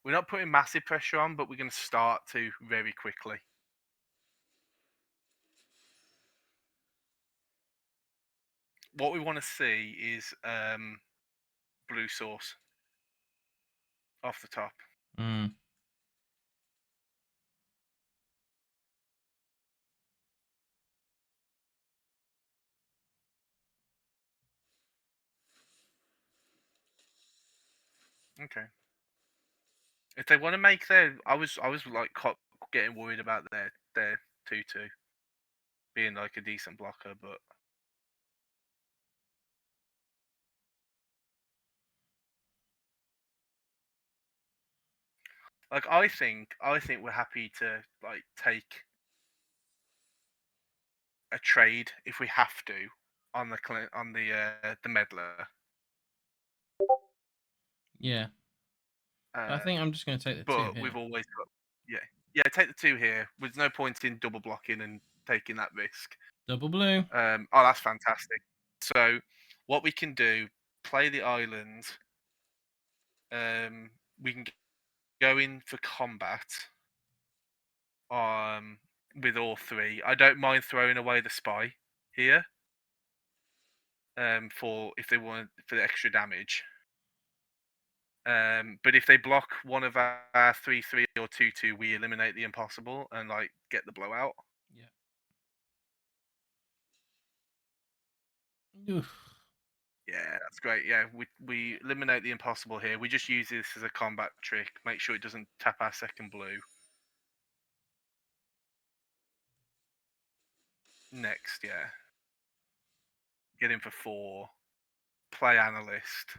We're not putting massive pressure on, but we're going to start to very quickly. What we want to see is blue source off the top. Okay. If they want to make their, I was like getting worried about their 2/2 being like a decent blocker, but like I think we're happy to like take a trade if we have to on the meddler. Yeah. I think I'm just going to take the 2 But here. we've always got take the 2 here. There's no point in double blocking and taking that risk. Double blue. Oh, that's fantastic. So what we can do, play the island. We can go in for combat. with all three. I don't mind throwing away the spy here. For if they want for the extra damage. But if they block one of our 3/3 or 2/2, we eliminate the impossible and like get the blowout. Yeah. Oof. Yeah, that's great. Yeah, we eliminate the impossible here. We just use this as a combat trick. Make sure it doesn't tap our second blue. Next, yeah. Get in for 4. Play analyst.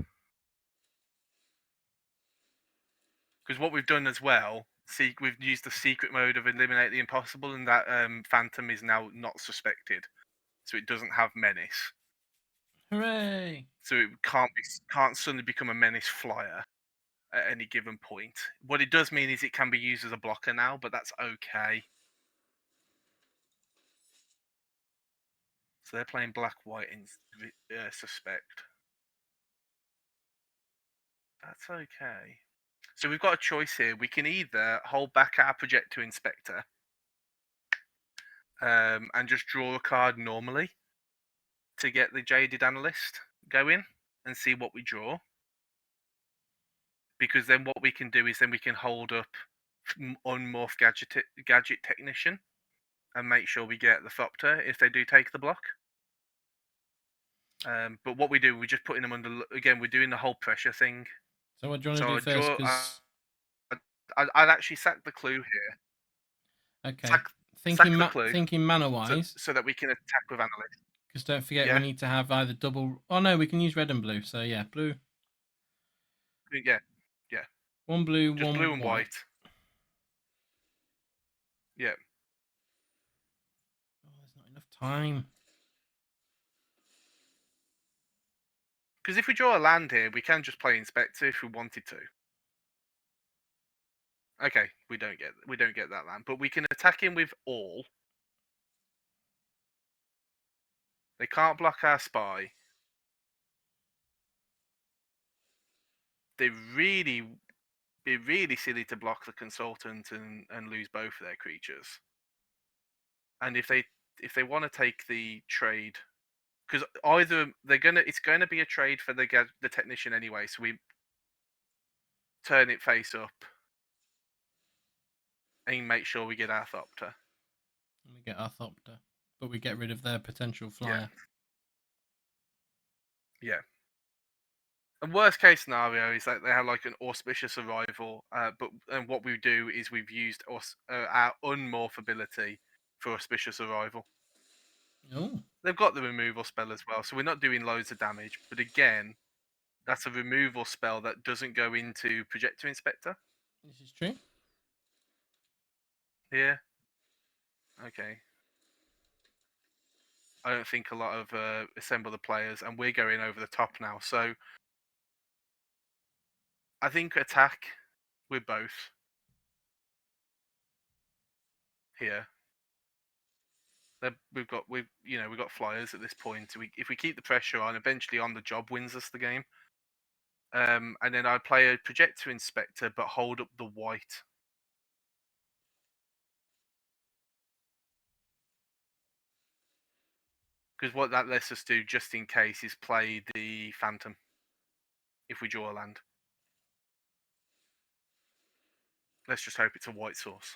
Because what we've done as well, see, we've used the secret mode of eliminate the impossible, and that phantom is now not suspected, so it doesn't have menace. Hooray! So it can't suddenly become a menace flyer at any given point. What it does mean is it can be used as a blocker now, but that's okay. So they're playing black white in suspect. That's okay. So we've got a choice here. We can either hold back our projector inspector and just draw a card normally to get the jaded analyst going and see what we draw. Because then what we can do is then we can hold up unmorph gadget technician and make sure we get the Thopter if they do take the block. But what we do, we're just putting them under. Again, we're doing the whole pressure thing. So what do you want to So do I first? draw. Because I'd actually sack the clue here. okay, Sack the clue thinking mana wise, so that we can attack with analyst. because don't forget we Yeah, need to have either double. Oh no, we can use red and blue. So yeah, blue. yeah, yeah. One blue, Just blue one and white. Yeah. Oh, there's not enough time. Because if we draw a land here, we can just play Inspector if we wanted to. Okay, we don't get that land, but we can attack him with all. They can't block our spy. They really be really silly to block the consultant and lose both of their creatures. And if they want to take the trade, because either it's gonna be a trade for the technician anyway, so we turn it face up and make sure we get our Thopter. And we get our Thopter, but we get rid of their potential Yeah, flyer. yeah. And worst case scenario is that they have like an auspicious arrival, and what we do is we've used our unmorph ability for auspicious arrival. Oh, They've got the removal spell as well, so we're not doing loads of damage. But again, that's a removal spell that doesn't go into Projector Inspector. this is true. Yeah. Okay. I don't think a lot of assemble the players, and we're going over the top now. So I think attack with both here. We've got flyers at this point. If we keep the pressure on, eventually on the job wins us the game. And then I play a Projector Inspector, but hold up the white. Because what that lets us do, just in case, is play the Phantom if we draw a land. Let's just hope it's a white source.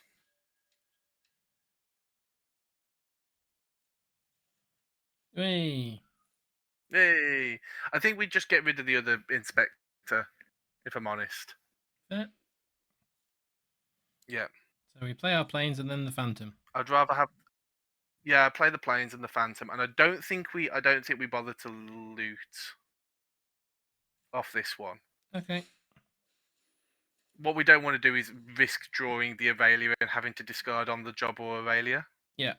Hey. Hey, I think we just get rid of the other Inspector, if I'm honest. Fair. Yeah. So we play our planes and then the Phantom. I'd rather have. Yeah, play the planes and the Phantom, and I don't think we bother to loot off this one. Okay. What we don't want to do is risk drawing the Aurelia and having to discard on the job or Aurelia, Yeah.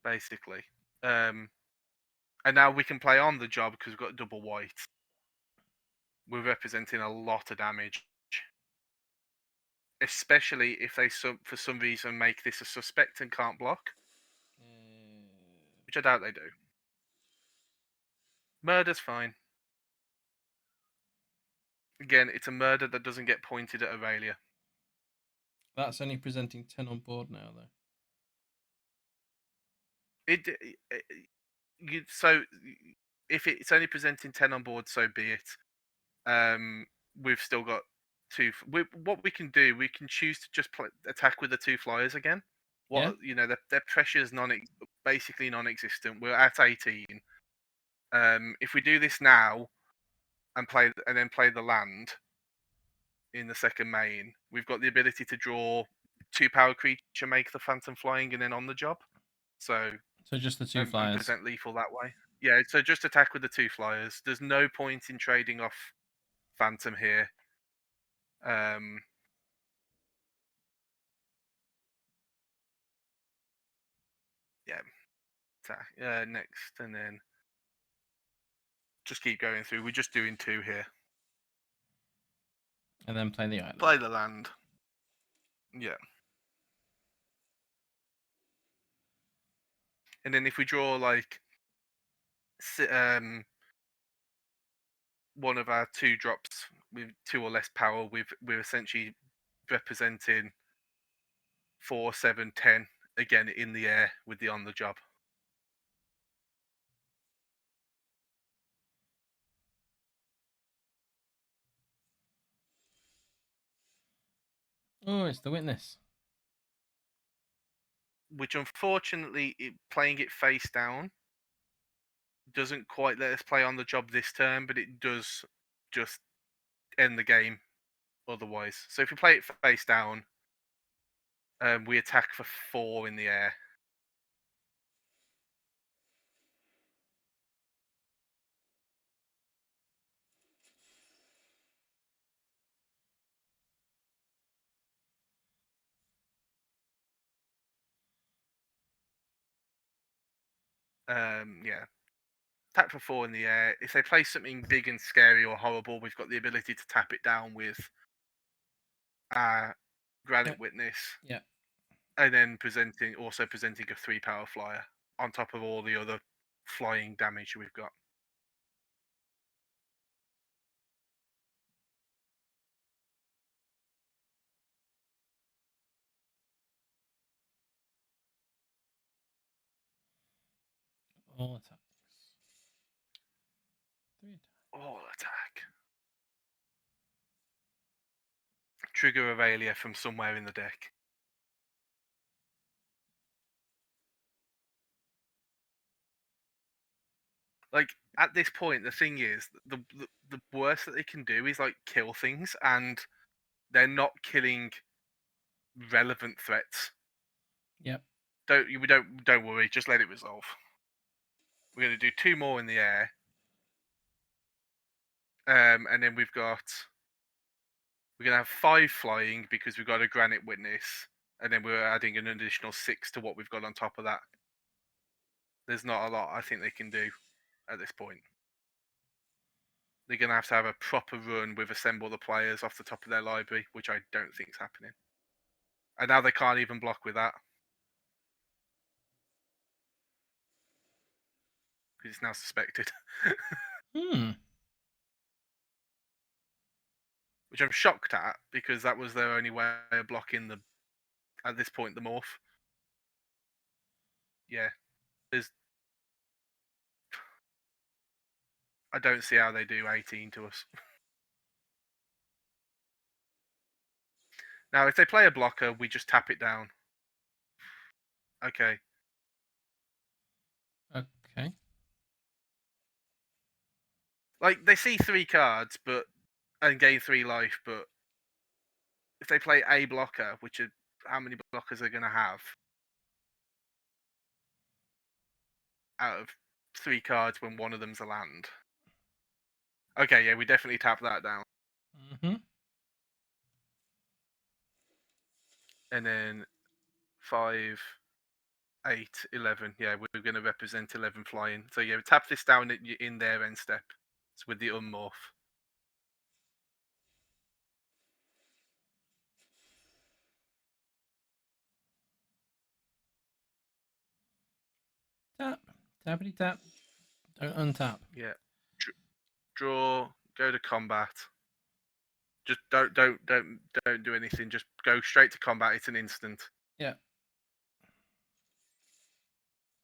basically. And now we can play on the job because we've got double white. We're representing a lot of damage, especially if they for some reason make this a suspect and can't block, which I doubt they do. Murder's fine. Again, it's a murder that doesn't get pointed at Aurelia. That's only presenting 10 on board now, though. So if it's only presenting 10 on board, so be it. We've still got two. What we can do, we can choose to just attack with the two flyers again. Yeah. Their pressure is basically non-existent. We're at 18. If we do this now and then play the land in the second main, we've got the ability to draw 2 power creature, make the phantom flying, and then on the job. So just the two and flyers. present lethal that way. Yeah, so just attack with the two flyers. There's no point in trading off phantom here. Um, yeah, attack next, and then just keep going through. We're just doing 2 here. And then play the island. Play the land. Yeah. And then if we draw like one of our 2 drops with 2 or less power, we're essentially representing 4, 7, 10 again in the air with the on the job. Oh, it's the witness. Which unfortunately, playing it face down doesn't quite let us play on the job this turn, but it does just end the game otherwise. So if we play it face down, we attack for 4 in the air. Yeah. Tap for 4 in the air. If they play something big and scary or horrible, we've got the ability to tap it down with Granite Witness. Yeah. And then also presenting a 3-power flyer on top of all the other flying damage we've got. All attacks. 3 attacks. All attack. Trigger Aurelia from somewhere in the deck. Like at this point, the thing is, the worst that they can do is like kill things, and they're not killing relevant threats. Yep. Don't worry, just let it resolve. We're gonna do 2 more in the air, and then we're gonna have 5 flying because we've got a Granite Witness, and then we're adding an additional 6 to what we've got on top of that. There's not a lot I think they can do at this point. They're going to have a proper run with assemble the players off the top of their library, which I don't think is happening. And now they can't even block with that. Because it's now suspected. Which I'm shocked at, because that was their only way of blocking at this point, the morph. Yeah. I don't see how they do 18 to us. Now, if they play a blocker, we just tap it down. Okay. Okay. Like, they see 3 cards and gain 3 life, but if they play a blocker, which are how many blockers they're going to have out of 3 cards when one of them's a land. Okay, yeah, we definitely tap that down. Mm-hmm. And then 5, 8, 11. Yeah, we're going to represent 11 flying. So yeah, tap this down in their end step. It's with the unmorph. Tap. Tappity tap. Don't untap. Yeah. Draw, go to combat. Just don't do anything. Just go straight to combat. It's an instant. Yeah.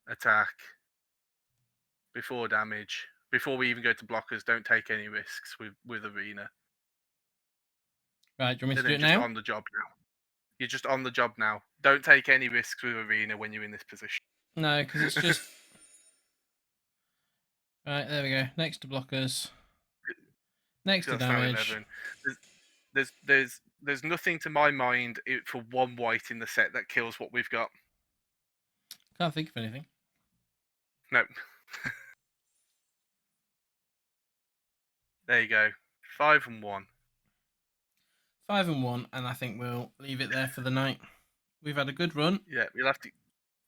Attack. Before damage. Before we even go to blockers, don't take any risks with arena. Right, do you want me to And do then it just now? on the job now. You're just on the job now. Don't take any risks with arena when you're in this position. No, because it's just... Right, there we go. Next to blockers. Next to That's now damage. 11. There's nothing to my mind for one white in the set that kills what we've got. Can't think of anything. No. There you go. 5 and 1. 5 and 1, and I think we'll leave it there for the night. We've had a good run. Yeah, you'll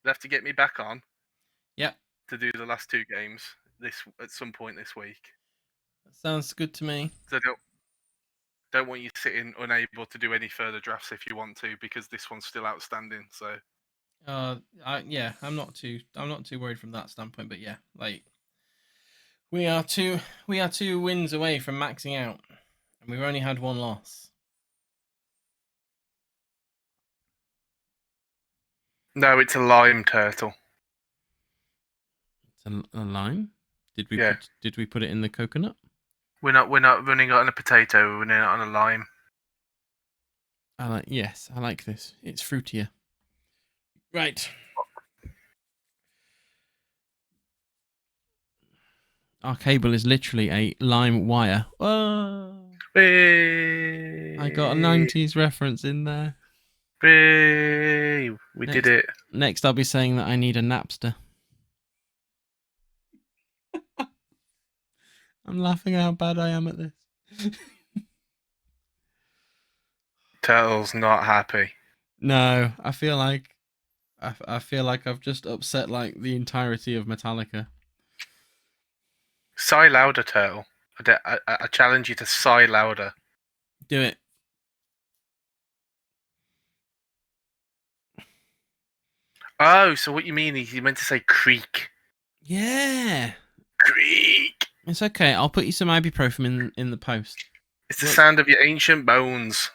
have to get me back on. Yep. To do the last 2 games at some point this week. That sounds good to me. So don't want you sitting unable to do any further drafts if you want to, because this one's still outstanding. So yeah, I'm not too worried from that standpoint, but yeah, like we are 2 wins away from maxing out, and we've only had 1 loss. No, it's a lime turtle. It's a lime. Did we Yeah. put it in the coconut? We're not running it on a potato. We're running it on a lime. I like this. It's fruitier. Right. Our cable is literally a lime wire. Oh, I got a 90s reference in there. We did it. Next, I'll be saying that I need a Napster. I'm laughing at how bad I am at this. Turtle's not happy. No, I feel like I've just upset like the entirety of Metallica. Sigh louder, Turtle. I challenge you to sigh louder. Do it. Oh, so what you mean is you meant to say creak. Yeah. Creak. It's okay. I'll put you some ibuprofen in the post. It's the sound of your ancient bones.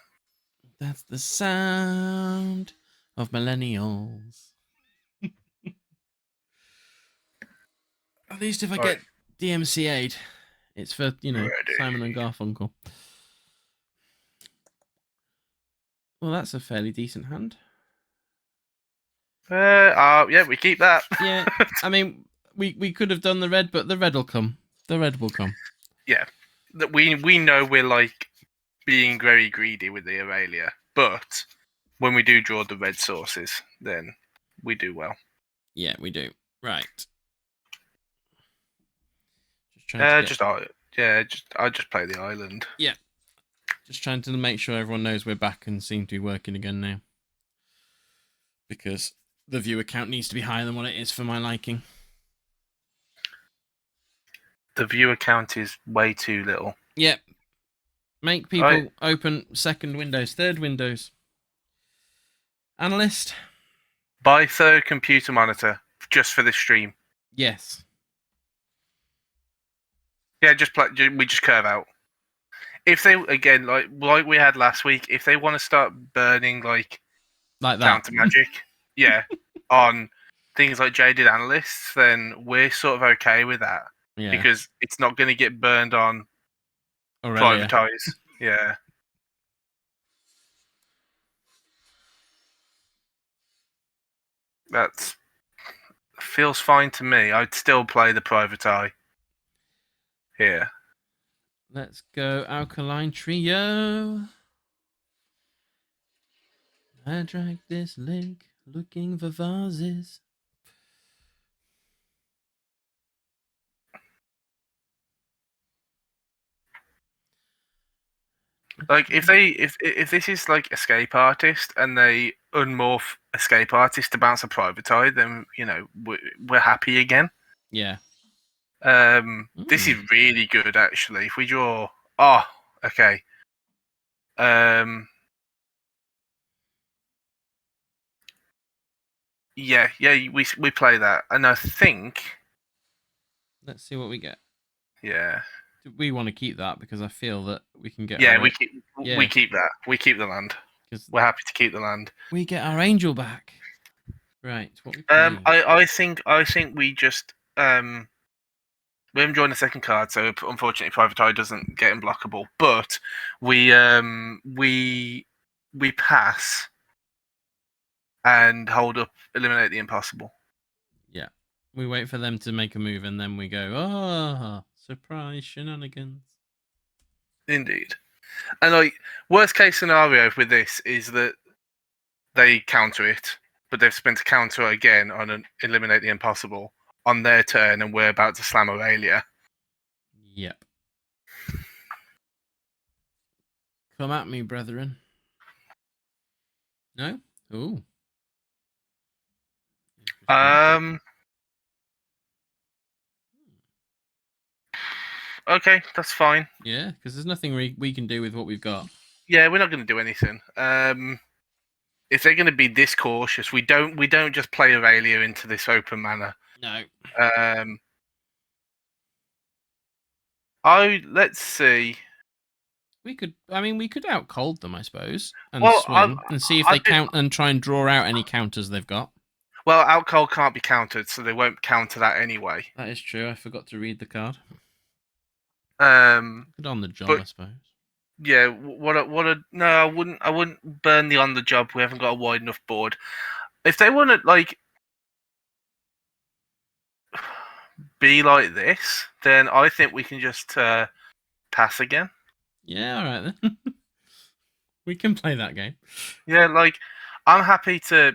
That's the sound of millennials. At least if I get DMCA'd, it's for, Simon and Garfunkel. Well, that's a fairly decent hand. Yeah, we keep that. Yeah, I mean, we could have done the red, but the red will come. The red will come. Yeah, we know we're like being very greedy with the Aurelia, but when we do draw the red sources, then we do well. Yeah, we do. Right. I'll just play the island. Yeah. Just trying to make sure everyone knows we're back and seem to be working again now. Because the viewer count needs to be higher than what it is for my liking. The viewer count is way too little. Yep. Make people open second windows, third windows. Analyst? Buy third computer monitor just for this stream. Yes. Yeah, we just curve out. If they, again, like we had last week, if they want to start burning like that counter magic, yeah, on things like jaded analysts, then we're sort of okay with that. Yeah. Because it's not going to get burned on privatize. Yeah. That feels fine to me. I'd still play the private eye here. Let's go Alkaline Trio. I drag this lake looking for vases. Like if this is like Escape Artist and they unmorph Escape Artist to bounce a private eye, then we're happy again. Yeah. This is really good actually. If we draw, okay. Yeah, we play that, and I think. Let's see what we get. Yeah. we want to keep that because I feel that we can get Yeah, our we keep yeah, that. We keep the land. because We're happy to keep the land. we get our angel back. Right, what we playing? I think we just we haven't joined the second card, so unfortunately, Private Eye doesn't get unblockable. But we pass and hold up, eliminate the impossible. Yeah, we wait for them to make a move and then we go, oh, surprise shenanigans. Indeed, and like worst case scenario with this is that they counter it, but they've spent a counter again on an eliminate the impossible on their turn, and we're about to slam Aurelia. Yep. Come at me, brethren. No? Ooh. Interesting. Okay, that's fine. Yeah, because there's nothing we can do with what we've got. Yeah, we're not going to do anything. If they're going to be this cautious, we don't just play Aurelia into this open manner. No. Let's see. We could out cold them, I suppose, and Well, swing and see if I they count and try and draw out any counters they've got. well, alcohol can't be countered, so they won't counter that anyway. That is true. I forgot to read the card. Good on the job, But I suppose. yeah, no, I wouldn't burn the on the job. We haven't got a wide enough board. If they want to like be like this, then I think we can just pass again. Yeah, all right then. We can play that game. Yeah, like I'm happy to.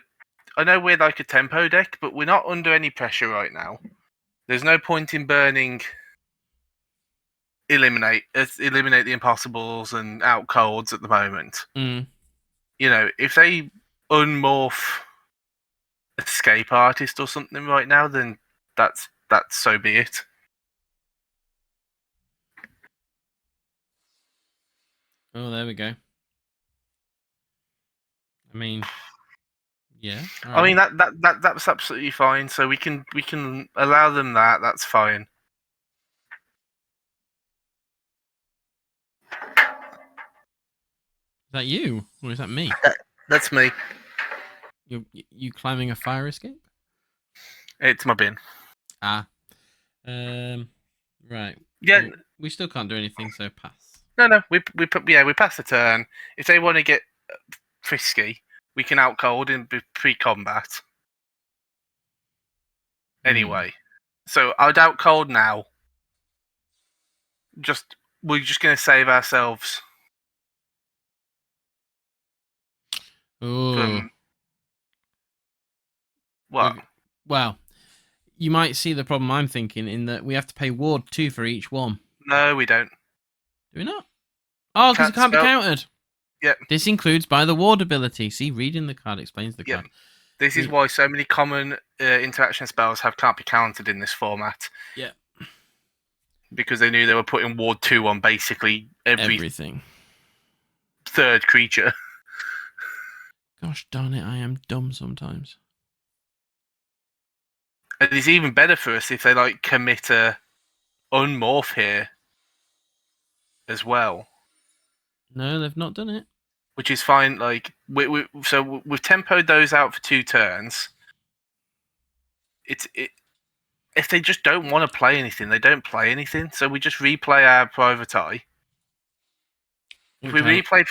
I know we're like a tempo deck, but we're not under any pressure right now. There's no point in burning eliminate the impossibles and out colds at the moment. Mm. You know, if they unmorph escape artist or something right now, then that's so be it. Oh, there we go. I mean, yeah. I mean Right. that's absolutely fine. So we can allow them that. That's fine. Is that you or is that me? That's me. You climbing a fire escape? It's my bin. Ah. Right. Yeah. Well, we still can't do anything, so pass. No. We pass the turn. If they want to get frisky, we can out cold and be pre-combat. Anyway, so I'd out cold now. We're just going to save ourselves Oh. from what? Well, you might see the problem I'm thinking in that we have to pay ward 2 for each one. No, we don't. Do we not? Oh, because it can't be countered. Yep. This includes by the ward ability. See, reading the card explains the card. This is why so many common interaction spells can't be countered in this format. Yeah. Because they knew they were putting ward 2 on basically everything. Third creature. Gosh darn it, I am dumb sometimes. And it's even better for us if they like commit a unmorph here as well. No, they've not done it. Which is fine. Like we've tempoed those out for 2 turns. If they just don't want to play anything, they don't play anything. So we just replay our Private Eye. If we replay,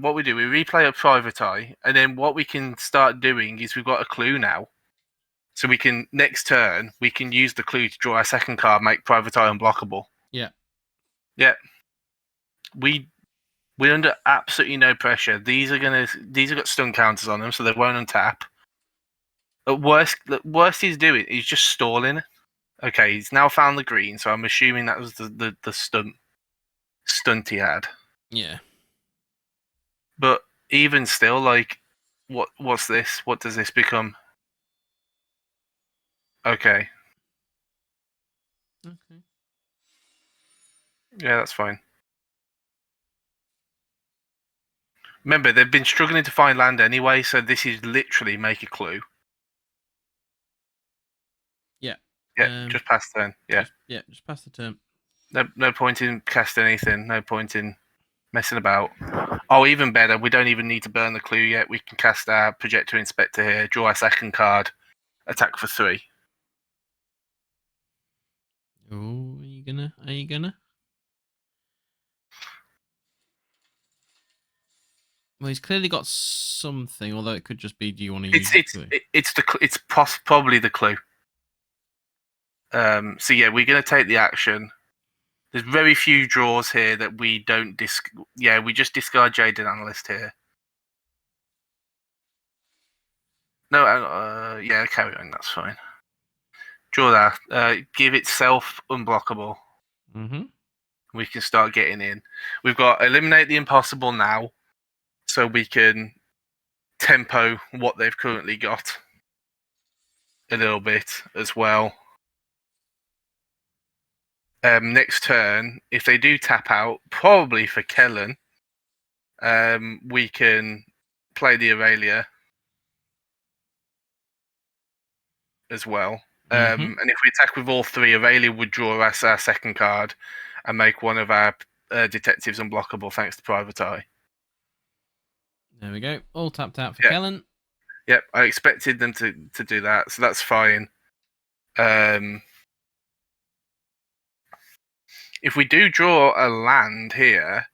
what we do, we replay a Private Eye, and then what we can start doing is we've got a clue now. So we can, next turn, we can use the clue to draw our second card, make Private Eye unblockable. Yeah. Yeah. We're under absolutely no pressure. These have got stun counters on them, so they won't untap. At worst he's doing is just stalling. Okay, he's now found the green, so I'm assuming that was the stunt he had. Yeah. But even still, like, what's this? What does this become? Okay. Okay. Yeah, that's fine. Remember, they've been struggling to find land anyway, so this is literally make a clue. Yeah. Yeah, just pass turn. Yeah. Just pass the turn. No point in casting anything. No point in messing about. Oh, even better, we don't even need to burn the clue yet. We can cast our projector inspector here, draw our second card, attack for 3. Oh, are you gonna? Are you gonna? Well, he's clearly got something, although it could just be, do you want to use the clue? Probably the clue. So yeah, we're gonna take the action. There's very few draws here that we don't Yeah, we just discard Jaded Analyst here. No, yeah, carry on. That's fine. Draw that. Give itself unblockable. Mm-hmm. We can start getting in. We've got eliminate the impossible now, so we can tempo what they've currently got a little bit as well. Next turn, if they do tap out, probably for Kellen, we can play the Aurelia as well. Mm-hmm. And if we attack with all 3, Aurelia would draw us our second card and make one of our detectives unblockable thanks to Private Eye. There we go. All tapped out for Yeah. Kellen. Yep, I expected them to do that, so that's fine. If we do draw a land here,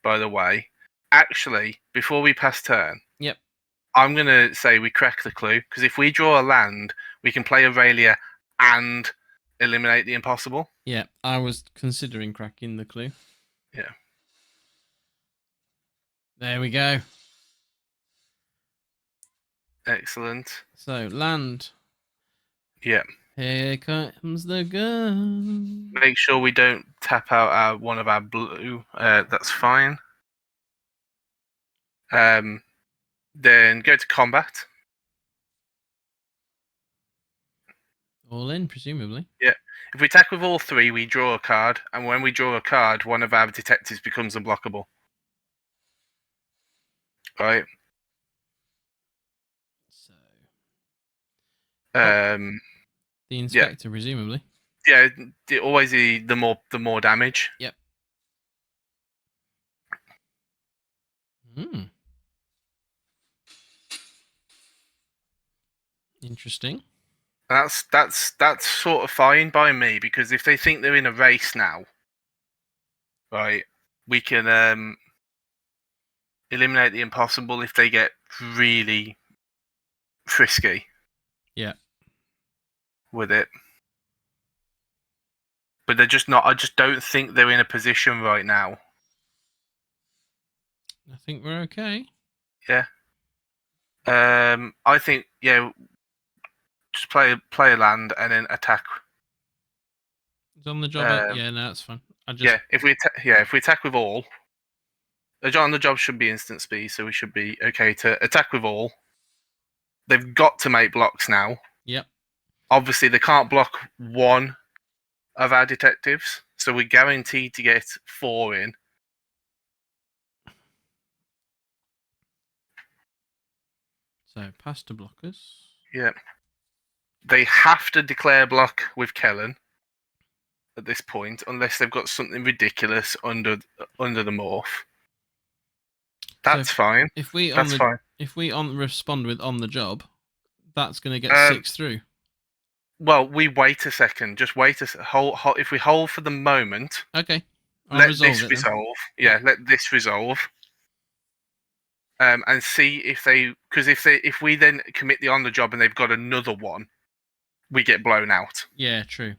by the way, actually, before we pass turn, Yep. I'm going to say we crack the clue, because if we draw a land, we can play Aurelia and eliminate the impossible. Yeah, I was considering cracking the clue. Yeah. There we go. Excellent. So, land. Yeah. Here comes the gun. Make sure we don't tap out one of our blue. That's fine. Then go to combat. All in, presumably. Yeah. If we attack with all 3, we draw a card, and when we draw a card, one of our detectives becomes unblockable. Right. So, The inspector, presumably. Yeah. Always the more damage. Yep. Hmm. Interesting. That's sort of fine by me, because if they think they're in a race now, right, we can eliminate the impossible if they get really frisky. Yeah. With it. But they're just not. I just don't think they're in a position right now. I think we're okay. Yeah. I think just play a land and then attack. It's on the job. Yeah, no, that's fine. If we attack with all, on the job should be instant speed, so we should be okay to attack with all. They've got to make blocks now. Yep. Obviously, they can't block one of our detectives, so we're guaranteed to get 4 in. So, past to blockers. Yeah. They have to declare block with Kellen at this point, unless they've got something ridiculous under the morph. That's fine. If we fine. If we respond with on the job, that's going to get 6 through. Well, we wait a second. Just wait hold. If we hold for the moment, Okay. let this resolve. Yeah, let this resolve. And see if they, because if we then commit the on the job and they've got another one, we get blown out. Yeah, true.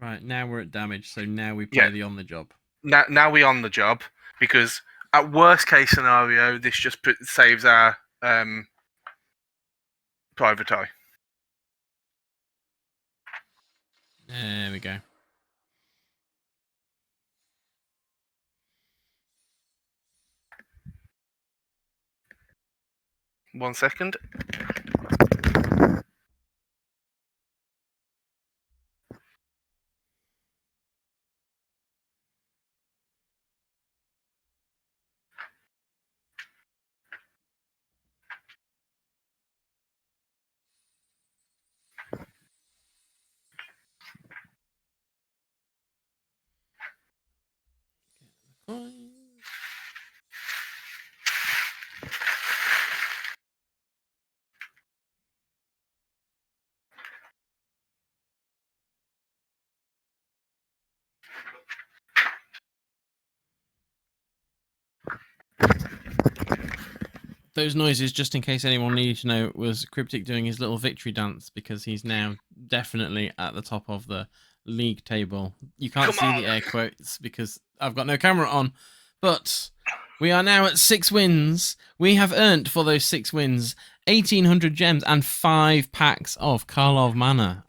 Right, now we're at damage, so now we play the on the job. Now we on the job, because at worst case scenario, this just saves our Private Eye. There we go. One second. Those noises, just in case anyone needed to know, was Cryptic doing his little victory dance because he's now definitely at the top of the league table. You can't Come see on. the air quotes because I've got no camera on, but we are now at 6 wins. We have earned for those 6 wins 1,800 gems and 5 packs of Karlov Mana.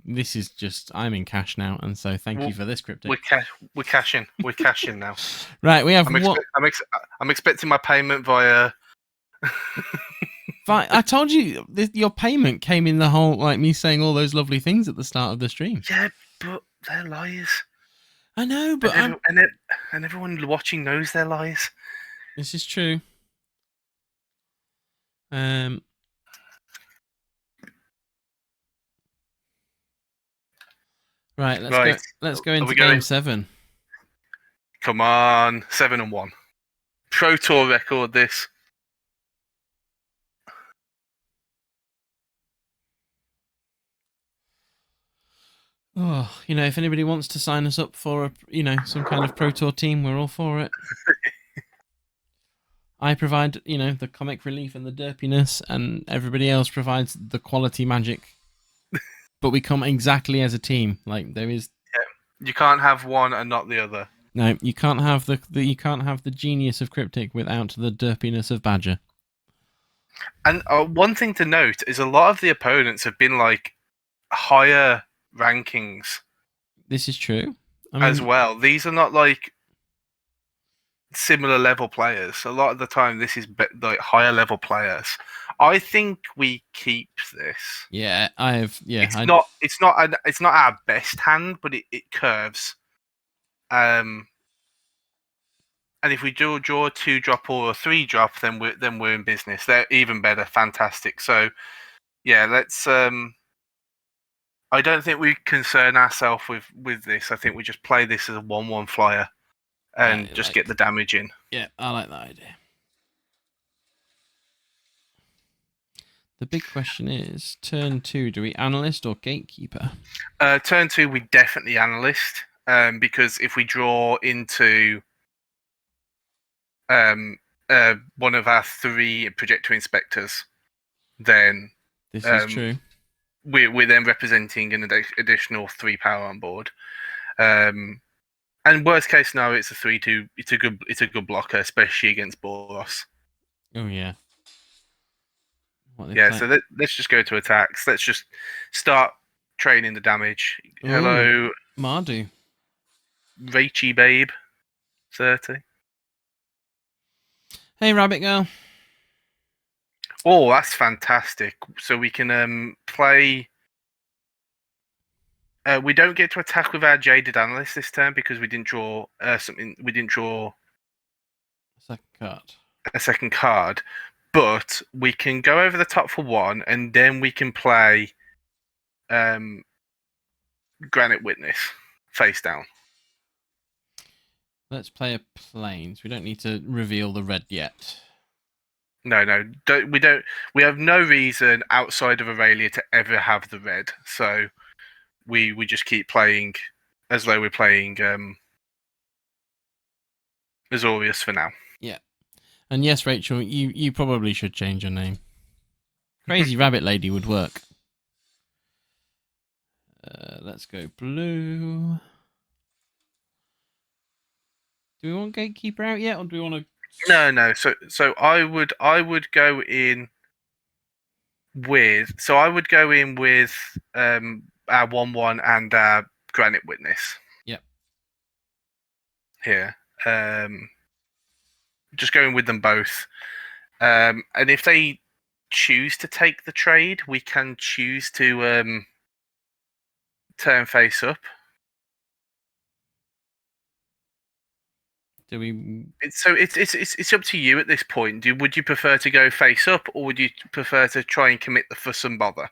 This is just, I'm in cash now, and so thank you for this, Cryptic. We're cashing. We're cashing now. Right, we have I'm expecting my payment via. I told you your payment came in the whole, like me saying all those lovely things at the start of the stream. Yeah, but they're lies. I know, but and everyone watching knows they're lies. This is true. Right, let's go into game 7. Come on, 7-1. Pro Tour record this. Oh, if anybody wants to sign us up for some kind of Pro Tour team, we're all for it. I provide, the comic relief and the derpiness, and everybody else provides the quality magic. But we come exactly as a team. Like there is. Yeah. You can't have one and not the other. No, you can't have the genius of Cryptic without the derpiness of Badger. And one thing to note is a lot of the opponents have been like higher rankings. This is true. As well. These are not like similar level players. A lot of the time, this is like higher level players. I think we keep this. Yeah, It's not our best hand, but it curves. And if we do draw a 2-drop or a 3-drop, then we're in business. They're even better, fantastic. So yeah, let's. I don't think we concern ourselves with this. I think we just play this as a 1/1 flyer and just get the damage in. Yeah, I like that idea. The big question is, turn 2, do we analyst or gatekeeper? Turn 2, we definitely analyst, because if we draw into one of our 3 projector inspectors, then this is true. We're then representing an additional 3 power on board. And worst case scenario, it's a 3/2. It's a good blocker, especially against Boros. Oh yeah. Yeah, so let's just go to attacks. Let's just start training the damage. Ooh, hello, Mardu. Rachy Babe, 30. Hey, Rabbit Girl. Oh, that's fantastic. So we can play. We don't get to attack with our Jaded Analyst this turn because we didn't draw something. We didn't draw a second card, but we can go over the top for 1, and then we can play Granite Witness face down. Let's play a Plains. We don't need to reveal the red yet. No, we don't. We have no reason outside of Aurelia to ever have the red, so we just keep playing as though we're playing Azorius for now. Yeah, and yes, Rachel, you probably should change your name. Crazy Rabbit Lady would work. Let's go blue. Do we want Gatekeeper out yet, or do we want to? No. So I would go in with. So I would go in with our 1/1 and our Granite Witness. Yep. Here, just going with them both. And if they choose to take the trade, we can choose to turn face up. Do we? It's up to you at this point. Would you prefer to go face up, or would you prefer to try and commit the fuss and bother?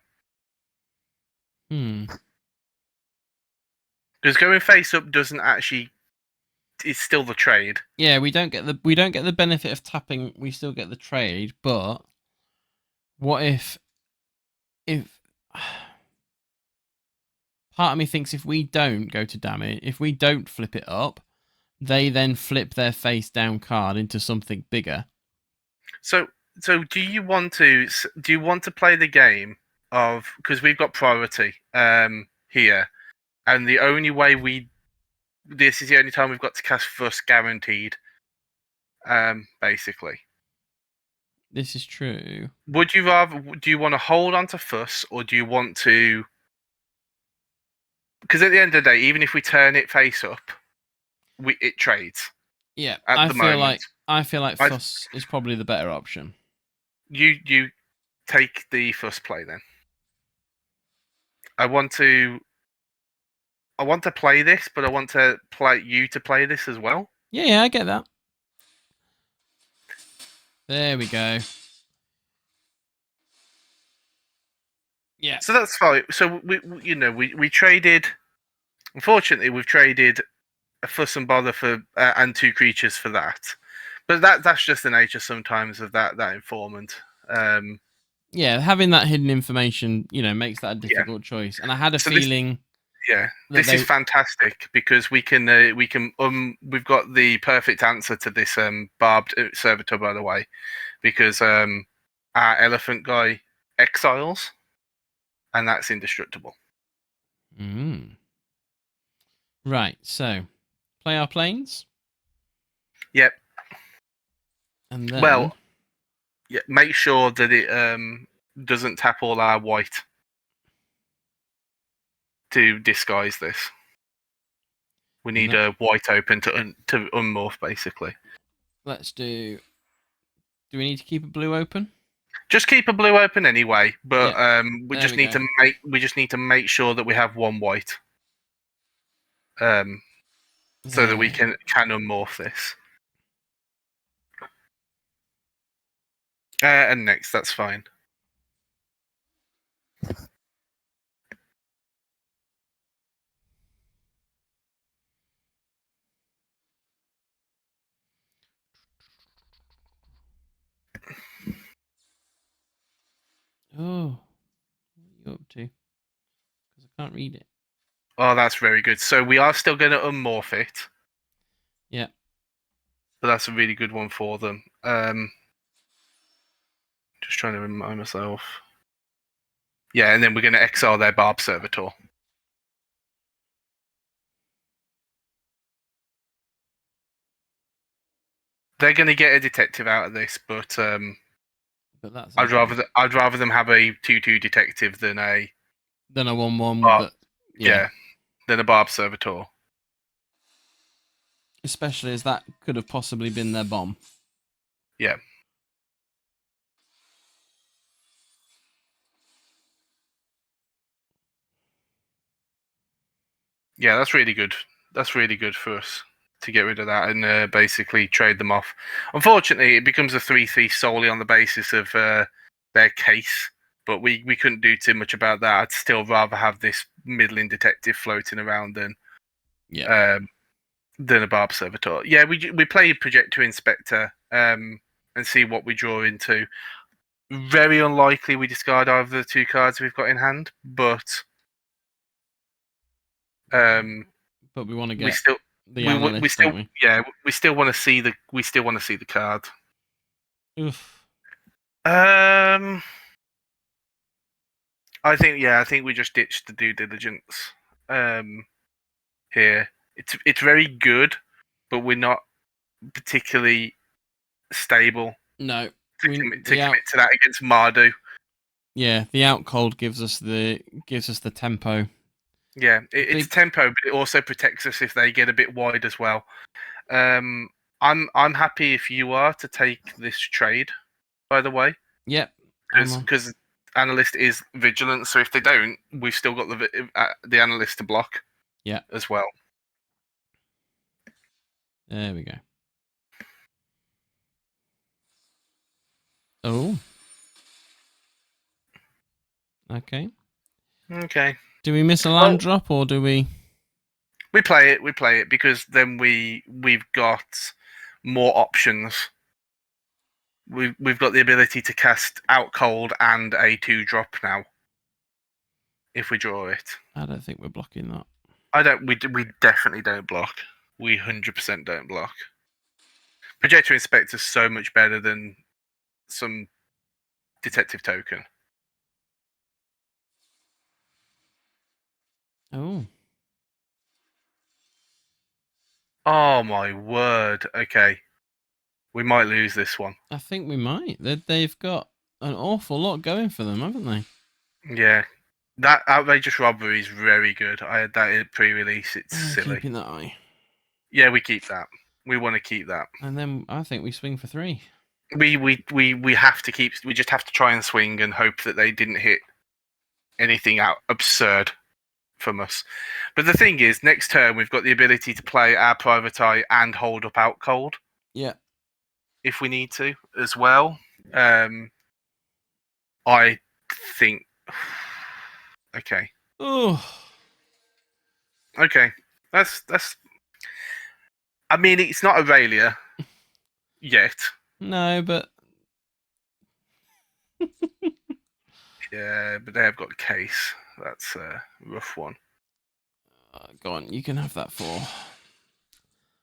Because going face up doesn't actually. It's still the trade. Yeah, we don't get the benefit of tapping. We still get the trade, but what if part of me thinks if we don't go to damage, if we don't flip it up, they then flip their face down card into something bigger. So do you want to play the game of, because we've got priority here, and the only way this is the only time we've got to cast Fuss guaranteed, basically. This is true. Would you rather? Do you want to hold on to Fuss, or do you want to? Because at the end of the day, even if we turn it face up, it trades Yeah, at I the feel moment. like Fuss is probably the better option. You take the Fuss play then. I want to play this, but I want to play you to play this as well. Yeah, I get that. There we go. Yeah. So that's fine. So we traded. Unfortunately, we've traded a Fuss and Bother for and 2 creatures for that. But that's just the nature sometimes of that informant. Yeah, having that hidden information, makes that a Yeah. difficult choice. And I had a So feeling this is fantastic because we've got the perfect answer to this barbed servitor, by the way, because our elephant guy exiles, and that's indestructible. Right, so play our planes. Yep. And then Well, yeah, make sure that it doesn't tap all our white to disguise this. We need a white open to unmorph, basically. let's do. Do we need to keep a blue open? Just keep a blue open anyway, but we There just we need go. to make sure that we have one white, so that we can unmorph this. And next, that's fine. Oh, what are you up to? Because I can't read it. Oh, that's very good. So we are still going to unmorph it. Yeah. But that's a really good one for them. Just trying to remind myself. Yeah, and then we're going to exile their Barb Servitor. They're going to get a detective out of this, but that's I'd rather them have a 2/2 detective than a 1/1. than a Barb Servitor. Especially as that could have possibly been their bomb. Yeah. Yeah, that's really good. That's really good for us to get rid of that and basically trade them off. Unfortunately, it becomes a 3/3 solely on the basis of their case, but we couldn't do too much about that. I'd still rather have this middling detective floating around than a Barb Servitor. Yeah, we play Projector Inspector and see what we draw into. Very unlikely we discard either of the 2 cards we've got in hand, but we want to get the analyst, don't we? Yeah, we still want to see the card. Oof. I think we just ditched the due diligence here. It's very good, but we're not particularly stable. No, to commit to that against Mardu. Yeah, the out cold gives us the tempo. Yeah, it's tempo, but it also protects us if they get a bit wide as well. I'm happy if you are to take this trade. By the way, yep, because analyst is vigilant, so if they don't, we've still got the analyst to block. Yeah, as well. There we go. Oh. Okay. Okay. Do we miss a land drop or do we? We play it because then we've got more options. We've got the ability to cast Out Cold and a 2-drop now. If we draw it. I don't think we're blocking that. We definitely don't block. We 100% don't block. Projector Inspector's so much better than some detective token. Oh. Oh my word. Okay. We might lose this one. I think we might. They've got an awful lot going for them, haven't they? Yeah. That outrageous robbery is very good. I had that in pre-release. It's silly. Keeping that eye. Yeah, we keep that. We want to keep that. And then I think we swing for 3. We have to keep. We just have to try and swing and hope that they didn't hit anything out absurd from us. But the thing is, next turn we've got the ability to play our private eye and hold up out cold. Yeah. If we need to as well. I think. Okay. Oh. Okay. That's. I mean, it's not Aurelia yet. No, but Yeah, but they have got case. That's a rough one. go on. You can have that 4.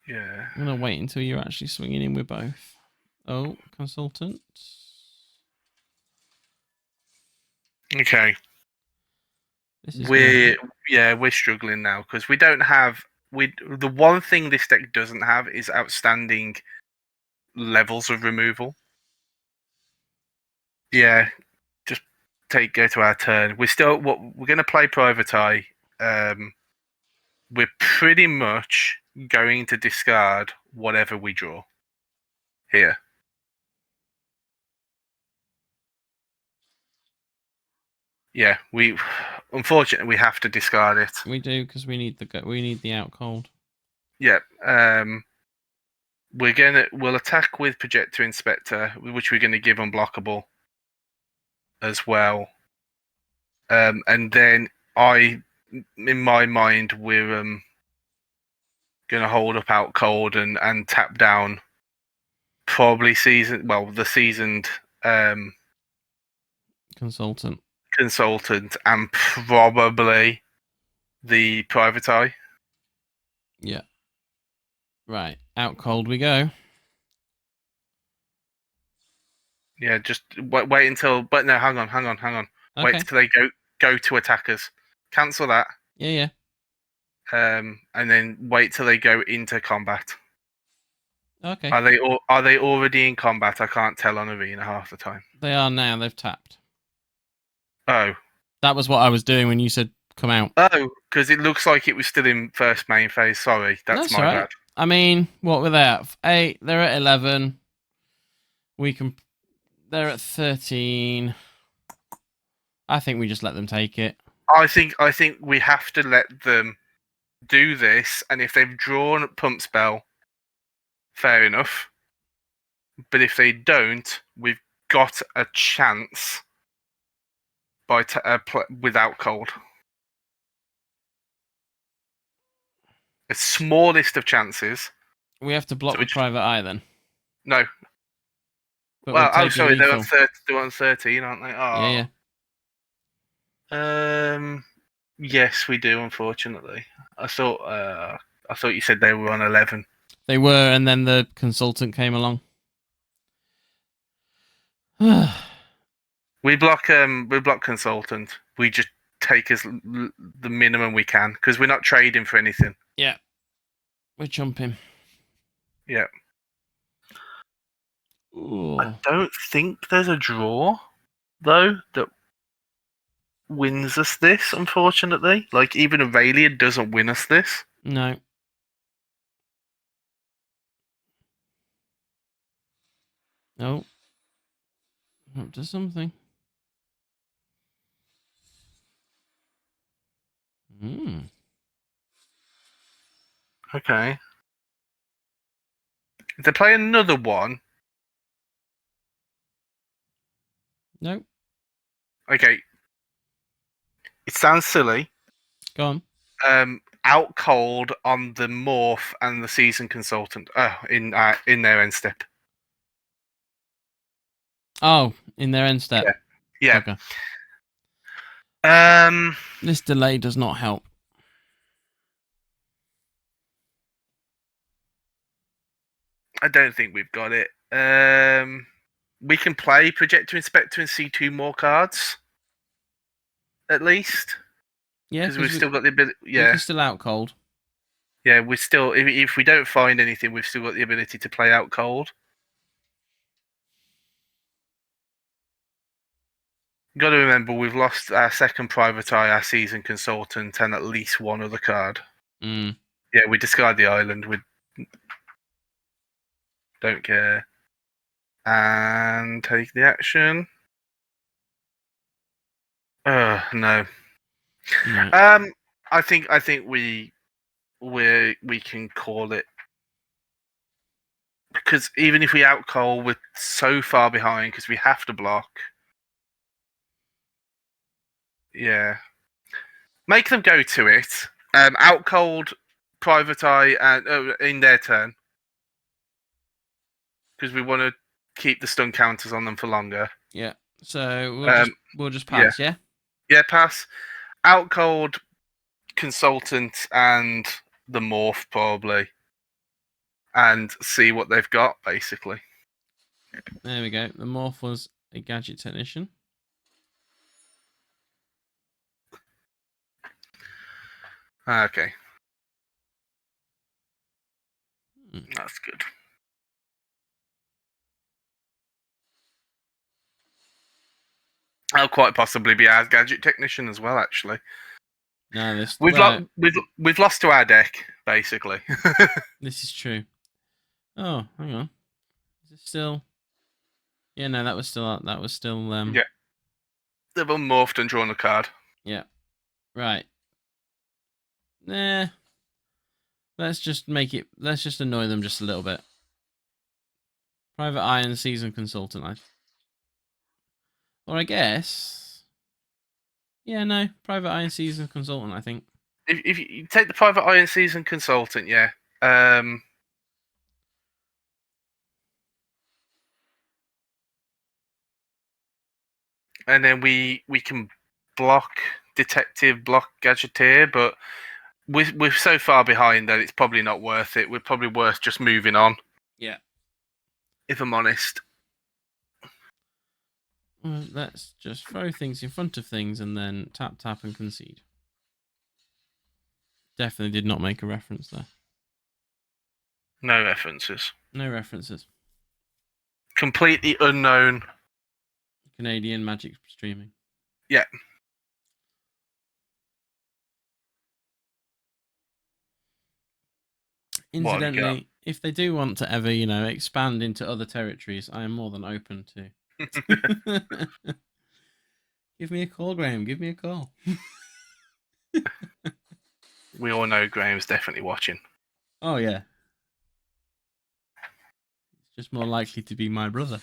Yeah. I'm gonna wait until you're actually swinging in with both. Oh, consultant. Okay. This is We're struggling now because we don't have the one thing this deck doesn't have is outstanding levels of removal. Yeah, just go to our turn. We're going to play Private Eye. We're pretty much going to discard whatever we draw here. Yeah, unfortunately we have to discard it. We do because we need the out cold. Yeah. We'll attack with Projector Inspector, which we're going to give unblockable as well. And then in my mind, we're going to hold up out cold and tap down probably the seasoned Consultant consultant and probably the private eye. Yeah. Right. Out cold we go. Yeah, just wait until. But no, hang on. Okay. Wait till they go to attackers. Cancel that. Yeah. And then wait till they go into combat. Okay. Are they already in combat? I can't tell on Arena half the time. They are now. They've tapped. Oh. That was what I was doing when you said come out. Oh, because it looks like it was still in first main phase. Sorry, that's my bad. I mean, what were they at? 8. They're at 11. They're at 13. I think we just let them take it. I think we have to let them do this, and if they've drawn Pump Spell, fair enough. But if they don't, we've got a chance without cold. A smallest of chances. We have to block the private eye then. No. But sorry, they're on 13, aren't they? Oh. Yeah. Yes, we do. Unfortunately, I thought you said they were on 11. They were, and then the consultant came along. We block consultant. We just take the minimum we can because we're not trading for anything. Yeah, we're jumping. Yeah. Ooh. I don't think there's a draw though that wins us this. Unfortunately, like even Aurelia doesn't win us this. No. Oh. Up to something. Okay. If they play another one. No. Okay. It sounds silly. Go on. Out cold on the morph and the season consultant. In their end step. Oh, in their end step. Yeah. Okay. Um. This delay does not help. I don't think we've got it. we can play Projector Inspector and see 2 more cards, at least. Yeah, Because we've because still got the ability. we Yeah, can still out cold. yeah, we're still. If we don't find anything, we've still got the ability to play out cold. Got to remember, we've lost our second private eye, our season consultant, and at least one other card. Mm. Yeah, we discard the island. We don't care. And take the action. No. No. I think we can call it, because even if we out call, we're so far behind because we have to block. Yeah, make them go to it. Out cold, private eye, and in their turn, because we want to keep the stun counters on them for longer. Yeah. So we'll just Yeah, pass. Yeah. yeah, pass. Out cold, consultant, and the morph probably, and see what they've got basically. There we go. The morph was a gadget technician. Okay, Mm. that's good. I'll quite possibly be our gadget technician as well. Actually, No, this we've lost to our deck basically. this is true. Oh, hang on. Is it still? Yeah, no, that was still. Yeah, they've unmorphed and drawn a card. Yeah. Right. Nah. Let's just make it. Let's just annoy them just a little bit. Private eye and season consultant. Or I guess. Yeah, no. Private eye and season consultant. I think. If you take the private eye and season consultant, yeah. And then we can block detective, block gadgeteer, but we're so far behind that it's probably not worth it. We're probably worth just moving on. Yeah. If I'm honest. Well, let's just throw things in front of things and then tap, tap, and concede. Definitely did not make a reference there. No references. No references. Completely unknown. Canadian magic streaming. Yeah. Incidentally, if they do want to ever, expand into other territories, I am more than open to. Give me a call, Graham. Give me a call. We all know Graham's definitely watching. Oh, yeah. It's just more likely to be my brother.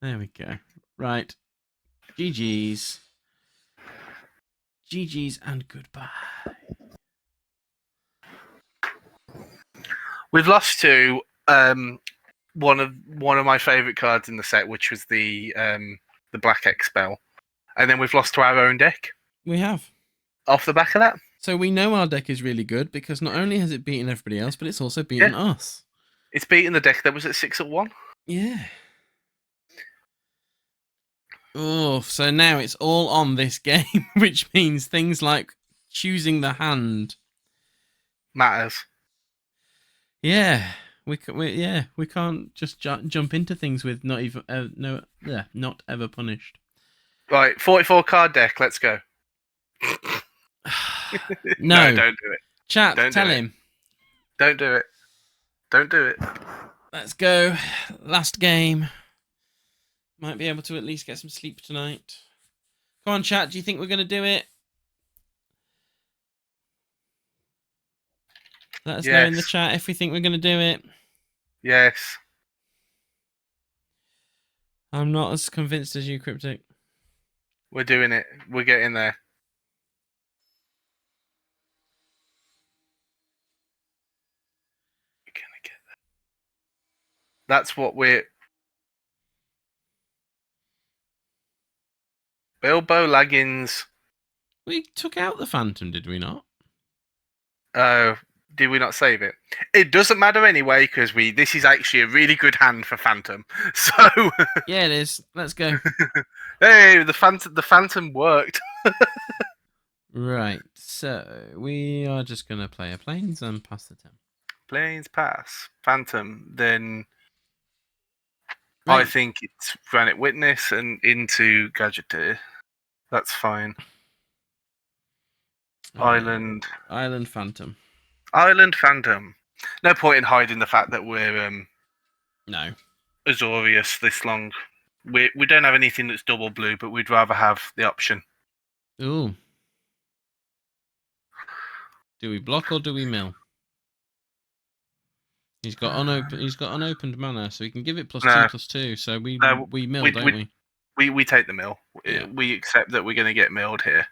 There we go. Right. GG's. GG's and goodbye. We've lost to one of my favourite cards in the set, which was the Black Expel, and then we've lost to our own deck We have. off the back of that. So we know our deck is really good because not only has it beaten everybody else, but it's also beaten us. It's beaten the deck that was at 6-1. Yeah. Oh, so now it's all on this game, which means things like choosing the hand Matters. Yeah, we can't just jump into things with not even not ever punished. Right, 44 card deck. Let's go. No, don't do it. Chat, Don't tell do it. him. Don't do it. Don't do it. Let's go. Last game. Might be able to at least get some sleep tonight. Come on, chat. Do you think we're going to do it? Let us know in the chat if we think we're going to do it. Yes. I'm not as convinced as you, Cryptic. We're doing it. We're getting there. We're going to get there. That's what we're... Bilbo Laggins. We took out the Phantom, did we not? Oh, Did we not save it? It doesn't matter anyway because this is actually a really good hand for Phantom. So Yeah, it is. Let's go. hey, the Phantom worked. Right. So we are just gonna play a planes and pass the turn. Planes pass Phantom. Then Right. I think it's Granite Witness and into Gadgeteer. That's fine. Island Phantom. Island Phantom. No point in hiding the fact that we're No. Azorius this long. We don't have anything that's double blue, but we'd rather have the option. Ooh. Do we block or do we mill? He's got unopened mana, so he can give it +2/+2. So we mill, don't we? We take the mill. Yeah. We accept that we're going to get milled here.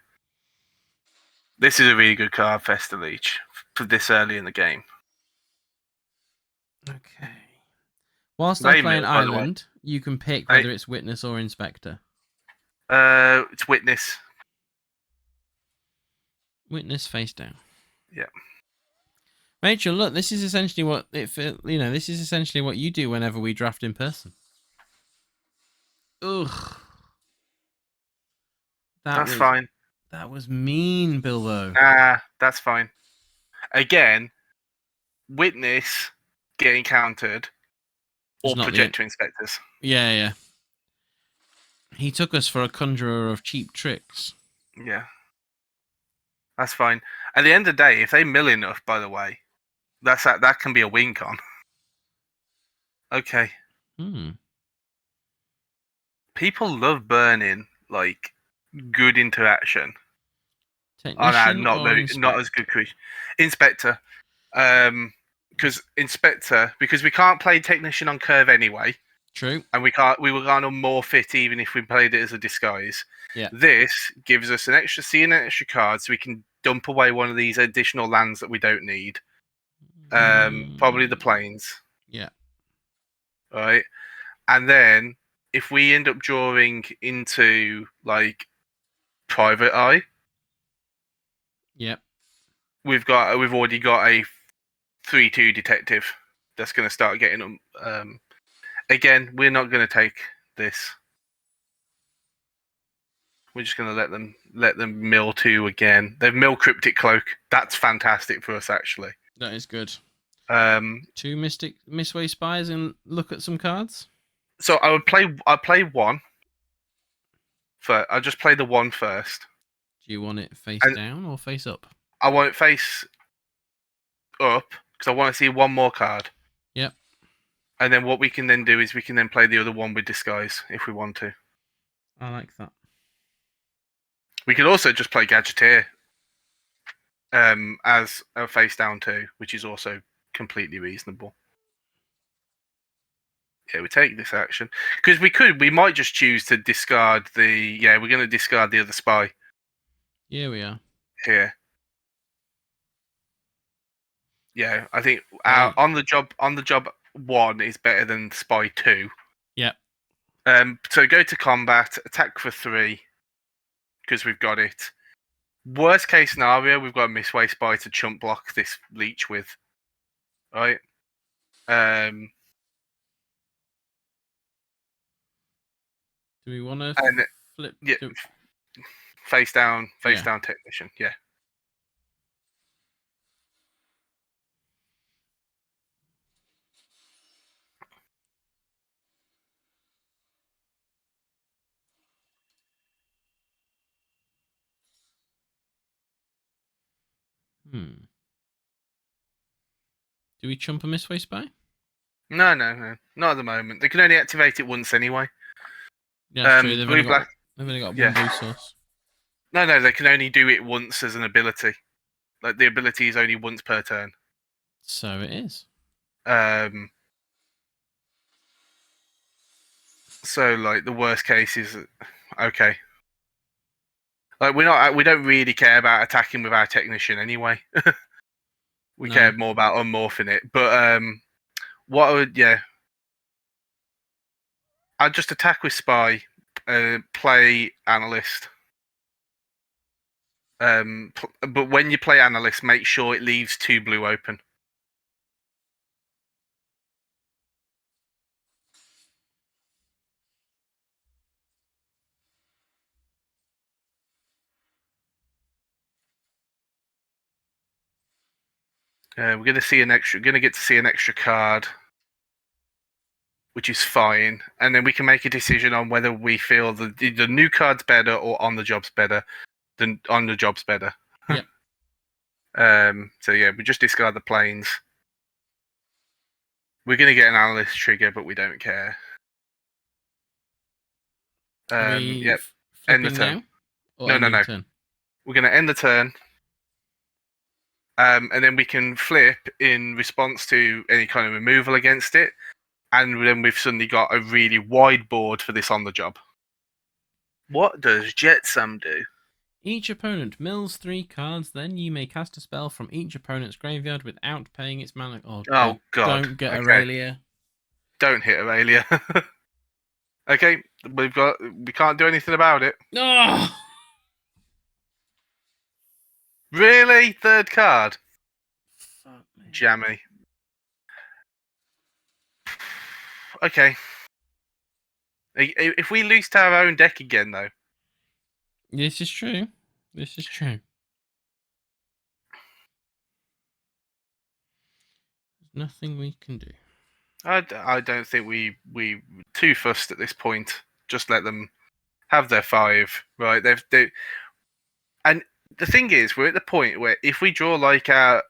This is a really good card, Festa Leech, for this early in the game. Okay. Whilst They I'm playing mill, by the way. Island, you can pick whether it's Witness or Inspector. It's Witness. Witness face down. Yeah. Rachel, look, this is essentially what this is essentially what you do whenever we draft in person. Ugh. That's fine. That was mean, Bilbo. That's fine. Again, Witness getting countered or Projector Inspectors. Yeah. He took us for a conjurer of cheap tricks. Yeah. That's fine. At the end of the day, if they mill enough, by the way, that can be a win con. Okay. People love burning like good interaction. Technician not as good creation. Inspector. Because we can't play Technician on curve anyway. True. And we were going to morph it even if we played it as a disguise. Yeah. This gives us an extra card so we can dump away one of these additional lands that we don't need. Probably the plains. Yeah. Right. And then if we end up drawing into like Private Eye. Yep. We've already got a 3/2 detective that's going to start getting them. Again, we're not going to take this. We're just going to let them mill 2 again. They've mill Cryptic Cloak. That's fantastic for us, actually. That is good. 2 Mystic Mistway Spies and look at some cards. So I'll play 1. I'll just play the 1 first. Do you want it face down or face up? I want it face up because I want to see 1 more card. Yep. And then what we can then do is we can then play the other one with Disguise if we want to. I like that. We could also just play Gadgeteer as a face down too, which is also completely reasonable. Yeah, we take this action because we might just choose to discard we're going to discard the other spy. Yeah, we are. Here. Yeah, I think on the job 1 is better than spy 2. Yep. So go to combat, attack for 3 because we've got it. Worst case scenario, we've got a Mistway Spy to chump block this leech with. Right? Do we want to flip? Yeah, face down Technician. Yeah. Do we chump a Mistway Spy? No, not at the moment. They can only activate it once anyway. Yeah, that's true. They've only got one blue source. No, they can only do it once as an ability. Like the ability is only once per turn. So it is. So like the worst case is okay. Like we don't really care about attacking with our Technician anyway. We care more about unmorphing it. But I'd just attack with Spy, play Analyst, But when you play analyst, make sure it leaves 2 blue open. We're going to see an extra. Going to get to see an extra card, which is fine, and then we can make a decision on whether we feel the new card's better or on the job's better than on the job's better. Yep. So yeah, we just discard the planes. We're going to get an analyst trigger, but we don't care. Are we Yep. End the flipping turn. now? Or No. ending turn? We're going to end the turn. And then we can flip in response to any kind of removal against it. And then we've suddenly got a really wide board for this on the job. What does Jetsam do? Each opponent mills 3 cards, then you may cast a spell from each opponent's graveyard without paying its mana. Oh, Oh, God. Don't get Okay. Aurelia. Don't hit Aurelia. Okay, we can't do anything about it. No! Really? Third card? Fuck me. Jammy. Okay. If we lose to our own deck again, though. This is true. This is true. There's nothing we can do. I don't think we too fussed at this point. Just let them have their 5, right? And the thing is, we're at the point where if we draw like our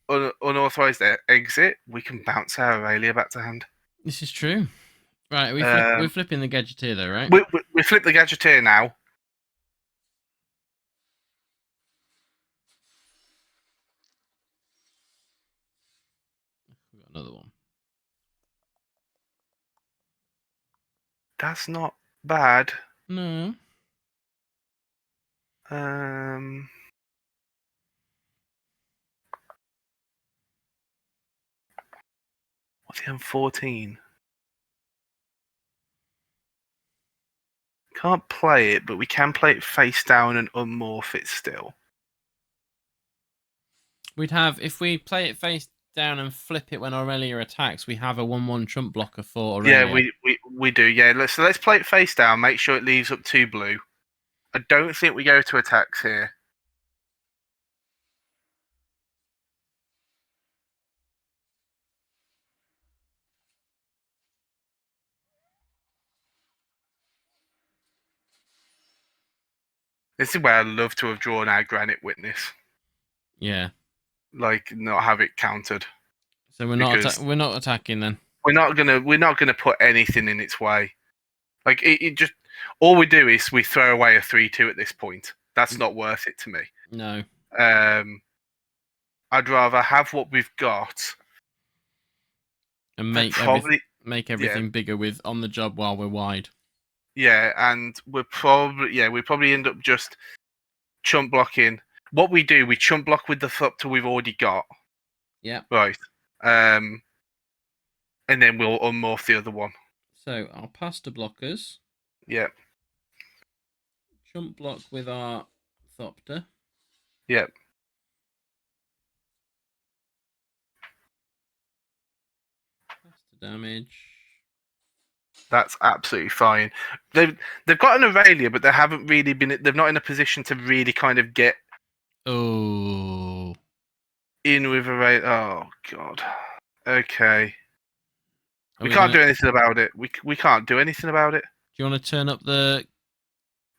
unauthorized exit, we can bounce our Aurelia back to hand. This is true. Right, we're flipping the Gadgeteer though, right? We flip the Gadgeteer now. We've got another one. That's not bad. No. What's the M14? Can't play it, but we can play it face down and unmorph it still. We'd have, if we play it face down and flip it when Aurelia attacks, we have a 1/1 trump blocker for Aurelia. Yeah, we do. Yeah, let's play it face down. Make sure it leaves up 2 blue. I don't think we go to attacks here. This is where I'd love to have drawn our Granite Witness. Yeah. Like, not have it countered. So we're not attacking then. We're not gonna put anything in its way. Like it just all we do is we throw away a 3/2 at this point. That's not worth it to me. No. I'd rather have what we've got And make everything bigger with on the job while we're wide. Yeah, and we probably end up just chump blocking. What we do, we chump block with the Thopter we've already got. Yeah. Right. And then we'll unmorph the other one. So our pasta blockers. Yeah. Chump block with our Thopter. Yep. Pasta damage. That's absolutely fine. They've got an Aurelia, but they haven't really been. They're not in a position to really kind of get in with Aurelia. Oh God. Okay. We can't do anything about it. We can't do anything about it. Do you want to turn up the?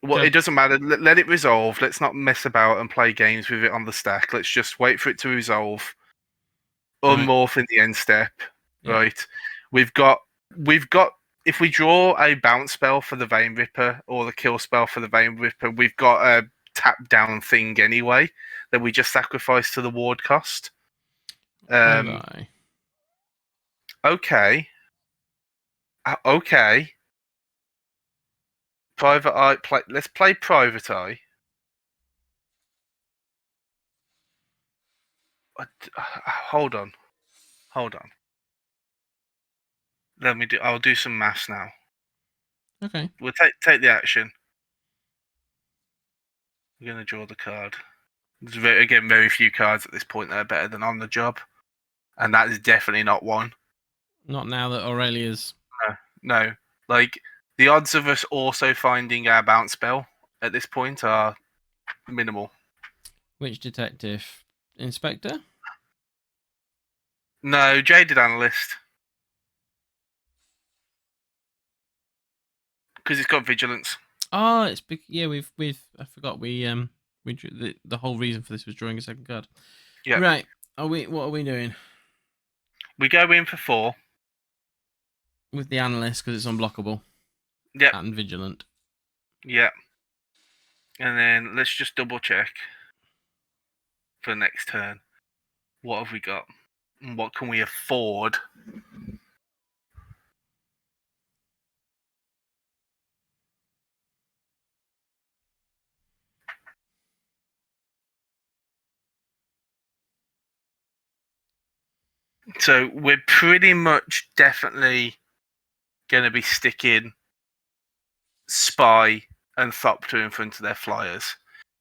Well, it doesn't matter. Let it resolve. Let's not mess about and play games with it on the stack. Let's just wait for it to resolve. Unmorph in the end step. Yep. Right. We've got. If we draw a bounce spell for the Vein Ripper or the kill spell for the Vein Ripper, we've got a tap down thing anyway that we just sacrifice to the ward cost. Okay. Okay. Private Eye. Let's play Private Eye. Hold on. I'll do some maths now. Okay. We'll take the action. We're gonna draw the card. There's again very few cards at this point that are better than on the job, and that is definitely not one. Not now that Aurelia's. No, like the odds of us also finding our bounce spell at this point are minimal. Which detective? Inspector? No, jaded analyst because it's got vigilance. Oh, it's yeah. We've. I forgot we drew the whole reason for this was drawing a second card. Yeah, Right. Are we? What are we doing we go in for 4. with the analyst because it's unblockable? Yep. And vigilant. Yeah, and then let's just double check for next turn. What have we got? And what can we afford? So we're pretty much definitely going to be sticking Spy and Thopter in front of their flyers.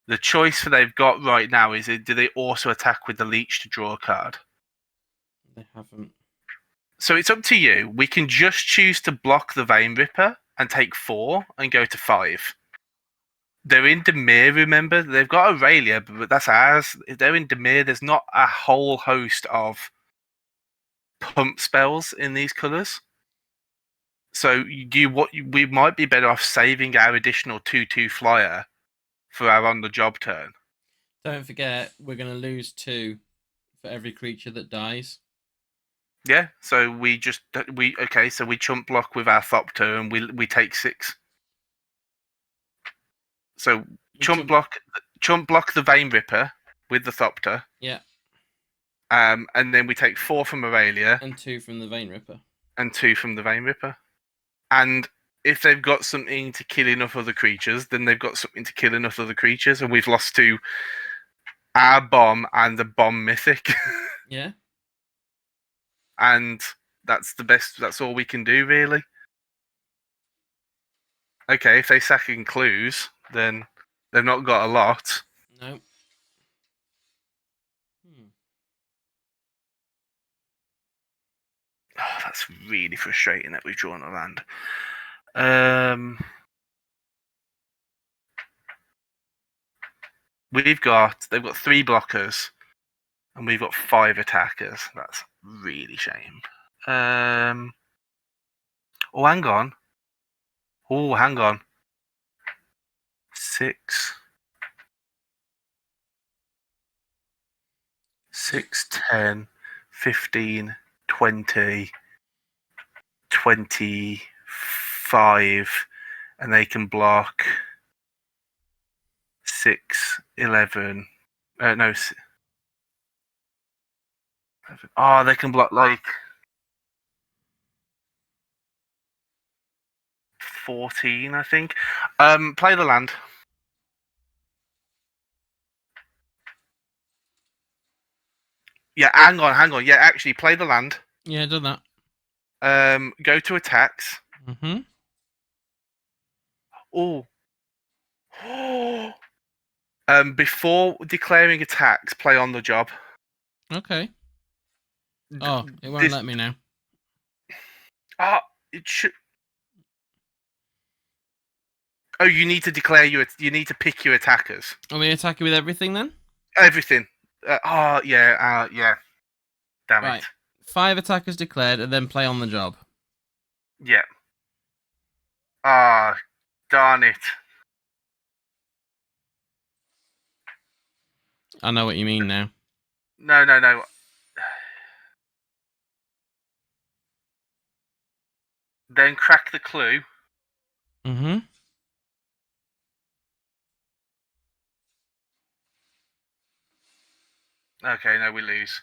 The choice for they've got right now is do they also attack with the Leech to draw a card? They haven't. So it's up to you. We can just choose to block the Vein Ripper and take 4 and go to 5. They're in Demir, remember? They've got Aurelia, but that's ours. If they're in Demir, there's not a whole host of pump spells in these colours. So we might be better off saving our additional 2/2 flyer for our on the job turn. Don't forget, we're going to lose 2 for every creature that dies. Yeah, so we chump block with our Thopter and we take 6. So chump block the Vein Ripper with the Thopter. Yeah. And then we take 4 from Aurelia and 2 from the Vein Ripper. and 2 from the Vein Ripper. And if they've got something to kill enough other creatures, then they've got something to kill enough other creatures, and we've lost to our bomb and the bomb mythic. Yeah. And that's the best. That's all we can do, really. Okay, if they sack in clues, then they've not got a lot. No. Oh, that's really frustrating that we've drawn a land. They've got 3 blockers, and we've got 5 attackers. That's really shame. Oh, hang on. 6, 10, 15, 20, 25, and they can block 6, 11. No. Oh, they can block like 14, I think. Play the land. Yeah, hang on. Yeah, actually, play the land. Yeah, done that. Go to attacks. Mm-hmm. Oh. Before declaring attacks, play on the job. Okay. Oh, it won't This, let me now. it should. Oh, you need to declare you need to pick your attackers. Are we attacking with everything then? Everything. Yeah. Damn Right. it. 5 attackers declared, and then play on the job. Yeah. Darn it. I know what you mean now. No. Then crack the clue. Mm-hmm. Okay, no, we lose.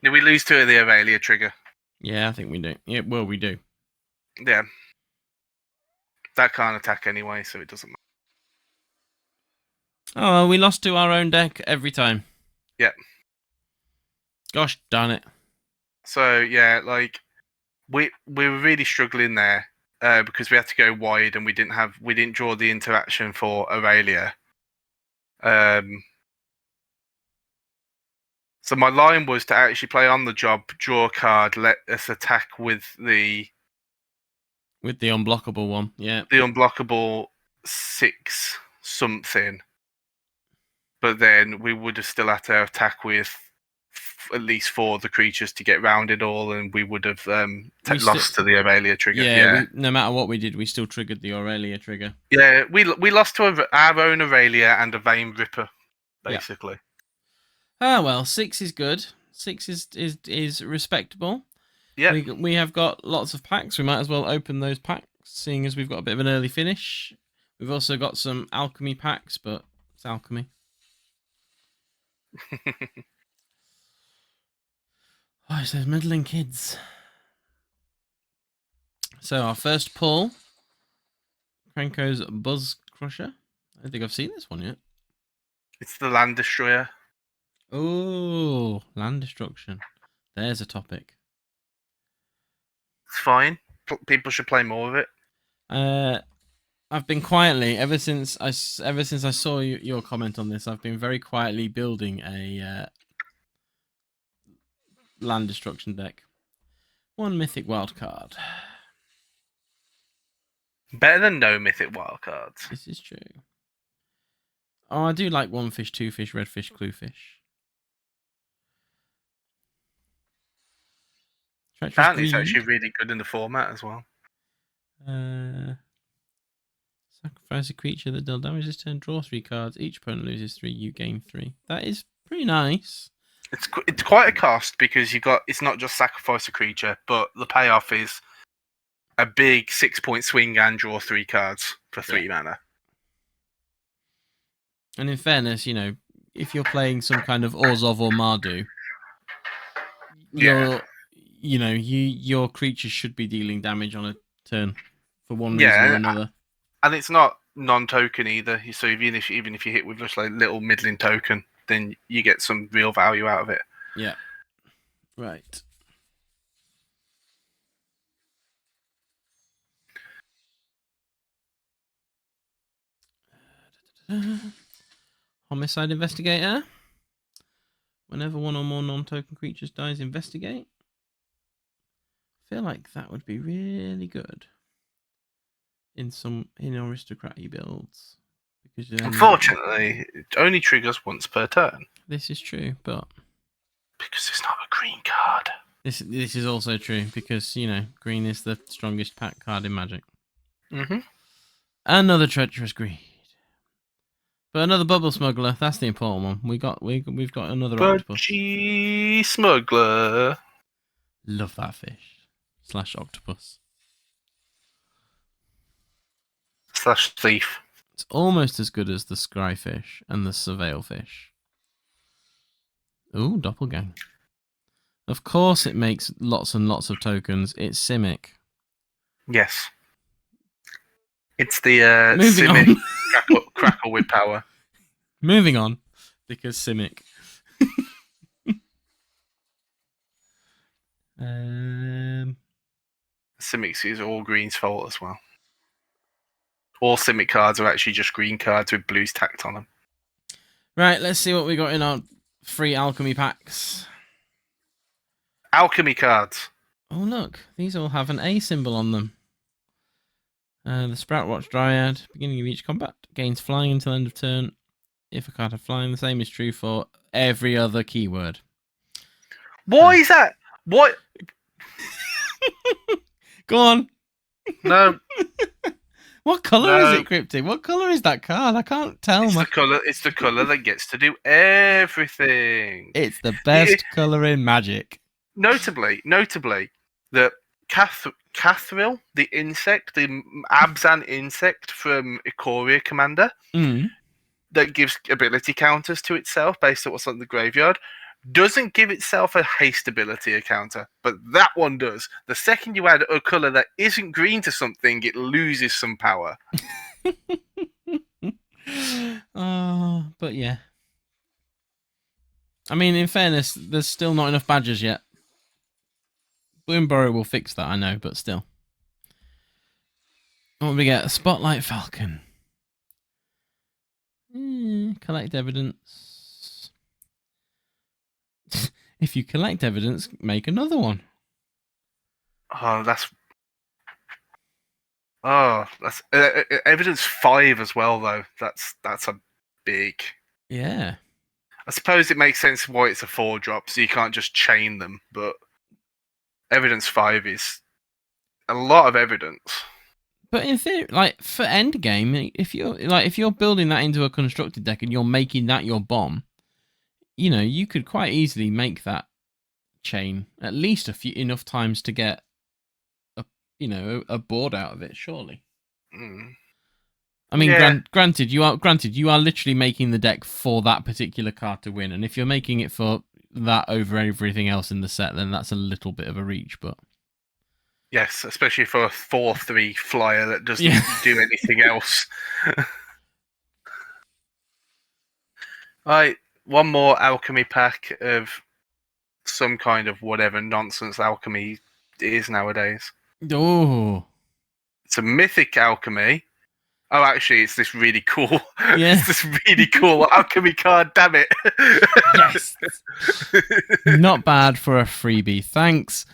Did we lose 2 of the Aurelia trigger? Yeah, I think we do. Yeah, well, we do. Yeah. That can't attack anyway, so it doesn't matter. Oh, we lost to our own deck every time. Yeah. Gosh darn it. So yeah, like we're really struggling there. because we had to go wide and we didn't draw the interaction for Aurelia. So my line was to actually play on the job, draw a card, let us attack with the unblockable one. Yeah. the unblockable 6 something. But then we would have still had to attack with at least 4 of the creatures to get round it all, and we would have lost to the Aurelia trigger. Yeah, no matter what we did, we still triggered the Aurelia trigger. Yeah, we lost to our own Aurelia and a Vein Ripper, basically. Ah, well, 6 is good. 6 is respectable. Yeah. We have got lots of packs. We might as well open those packs, seeing as we've got a bit of an early finish. We've also got some alchemy packs, but it's alchemy. Oh, it's those middling kids. So our first pull, Krenko's Buzz Crusher. I don't think I've seen this one yet. It's the Land Destroyer. Oh, land destruction. There's a topic. It's fine. People should play more of it. I've been quietly ever since I saw your comment on this. I've been very quietly building a land destruction deck. 1 mythic wild card. Better than no mythic wild cards. This is true. Oh, I do like 1 fish, 2 fish, red fish, clue fish. Apparently, it's actually really good in the format as well. Sacrifice a creature that deals damage this turn. Draw 3 cards. Each opponent loses 3. You gain 3. That is pretty nice. It's quite a cost because it's not just sacrifice a creature, but the payoff is a big 6-point swing and draw 3 cards for 3 mana. And in fairness, if you're playing some kind of Orzhov or Mardu, your creatures should be dealing damage on a turn for one reason or another. And it's not non-token either. So even if you hit with just like little middling token, then you get some real value out of it. Yeah. Right. Homicide Investigator. Whenever one or more non-token creatures dies, investigate. I feel like that would be really good in aristocratic builds. Because unfortunately, it only triggers once per turn. This is true, but because it's not a green card. This is also true because green is the strongest pack card in Magic. Mm-hmm. Another treacherous greed, but another bubble smuggler. That's the important one. we've got another octopus. Budgie smuggler. Love that fish / octopus / thief. It's almost as good as the scryfish and the surveil fish. Ooh, doppelgang. Of course, it makes lots and lots of tokens. It's Simic. Yes. It's the Simic crackle with power. Moving on, because Simic. Simic is all green's fault as well. All Simic cards are actually just green cards with blues tacked on them. Right, let's see what we got in our free alchemy packs. Alchemy cards. Oh, look. These all have an A symbol on them. The Sprout Watch Dryad. Beginning of each combat. Gains flying until end of turn. If a card has flying, the same is true for every other keyword. Why is that? What? Go on. No. What colour is it, Cryptic? What colour is that card? I can't tell. It's the colour that gets to do everything. It's the best colour in Magic. Notably, that Cathril, the insect, the Abzan insect from Ikoria Commander, that gives ability counters to itself based on what's on the graveyard, doesn't give itself a haste ability counter, but that one does. The second you add a colour that isn't green to something, it loses some power. Oh, but yeah. I mean, in fairness, there's still not enough badges yet. Bloomburrow will fix that, I know, but still. What we get? A Spotlight Falcon. Collect evidence. If you collect evidence, make another one. Oh, that's evidence 5 as well, though. That's a big. Yeah. I suppose it makes sense why it's a 4-drop, so you can't just chain them. But evidence 5 is a lot of evidence. But in theory, like for endgame, if you're building that into a constructed deck and you're making that your bomb, you could quite easily make that chain at least enough times to get a board out of it. Surely. Mm. I mean, Yeah. granted, you are literally making the deck for that particular card to win, and if you're making it for that over everything else in the set, then that's a little bit of a reach. But Yes, especially for a 4/3 flyer that doesn't do anything else. Right, one more alchemy pack of some kind of whatever nonsense alchemy is nowadays. Oh, It's a mythic alchemy. Oh, actually, it's this really cool. Yeah. It's this really cool alchemy card. Damn it! Yes. Not bad for a freebie. Thanks,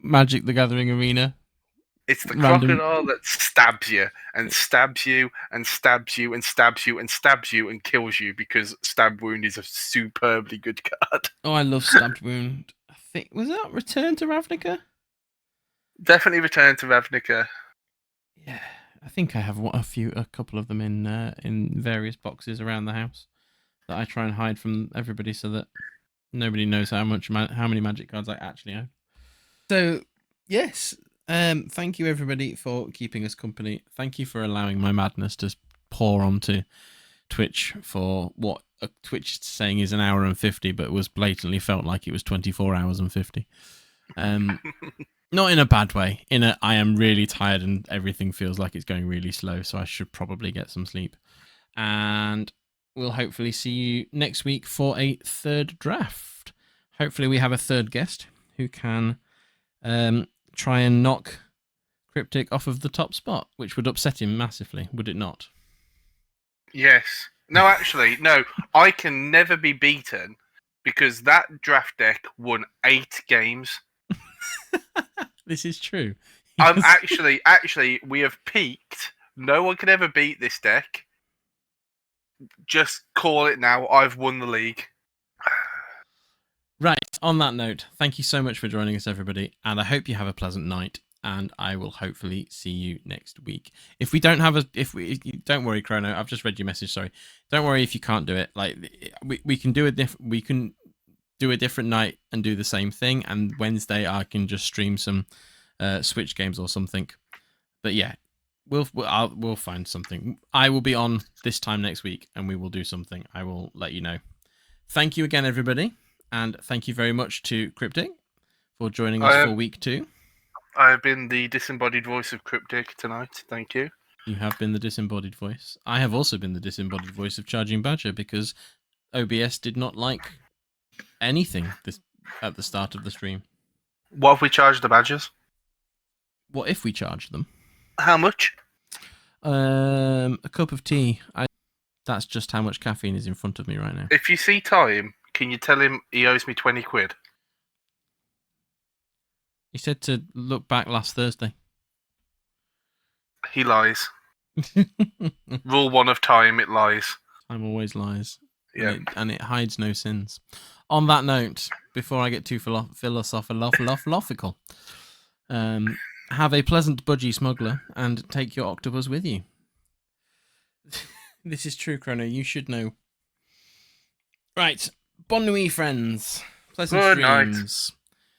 Magic the Gathering Arena. It's the Random. crocodile that stabs you and stabs you and stabs you and stabs you and stabs you and kills you because stab wound is a superbly good card. Oh, I love Stabbed Wound. I think was that Return to Ravnica? Definitely Return to Ravnica. Yeah, I think I have a couple of them in various boxes around the house that I try and hide from everybody so that nobody knows how many Magic cards I actually own. So yes, thank you everybody for keeping us company. Thank you for allowing my madness to pour onto Twitch for what Twitch is saying is an hour and 50, but was blatantly felt like it was 24 hours and 50. Not in a bad way. I am really tired and everything feels like it's going really slow, so I should probably get some sleep. And we'll hopefully see you next week for a third draft. Hopefully we have a third guest who can try and knock Cryptic off of the top spot, which would upset him massively, would it not? Yes. No, actually, no. I can never be beaten because that draft deck won 8 games. This is true. I'm actually, we have peaked. No one can ever beat this deck. Just call it now. I've won the league. Right, on that note, thank you so much for joining us, everybody, and I hope you have a pleasant night, and I will hopefully see you next week. If we don't have don't worry, Chrono, I've just read your message, sorry. Don't worry if you can't do it. Like, we can do we can do a different night and do the same thing, and Wednesday I can just stream some Switch games or something. But yeah, we'll find something. I will be on this time next week, and we will do something. I will let you know. Thank you again, everybody. And thank you very much to Cryptic for joining us for week 2. I have been the disembodied voice of Cryptic tonight. Thank you. You have been the disembodied voice. I have also been the disembodied voice of Charging Badger because OBS did not like anything at the start of the stream. What if we charge the badgers? What if we charged them? How much? A cup of tea. That's just how much caffeine is in front of me right now. If you see Time, can you tell him he owes me 20 quid? He said to look back last Thursday. He lies. Rule 1 of Time, it lies. Time always lies. Yeah. And it hides no sins. On that note, before I get too philosophical, have a pleasant budgie smuggler and take your octopus with you. This is true, Chrono. You should know. Right. Bonne nuit, friends. Pleasant Good dreams. night.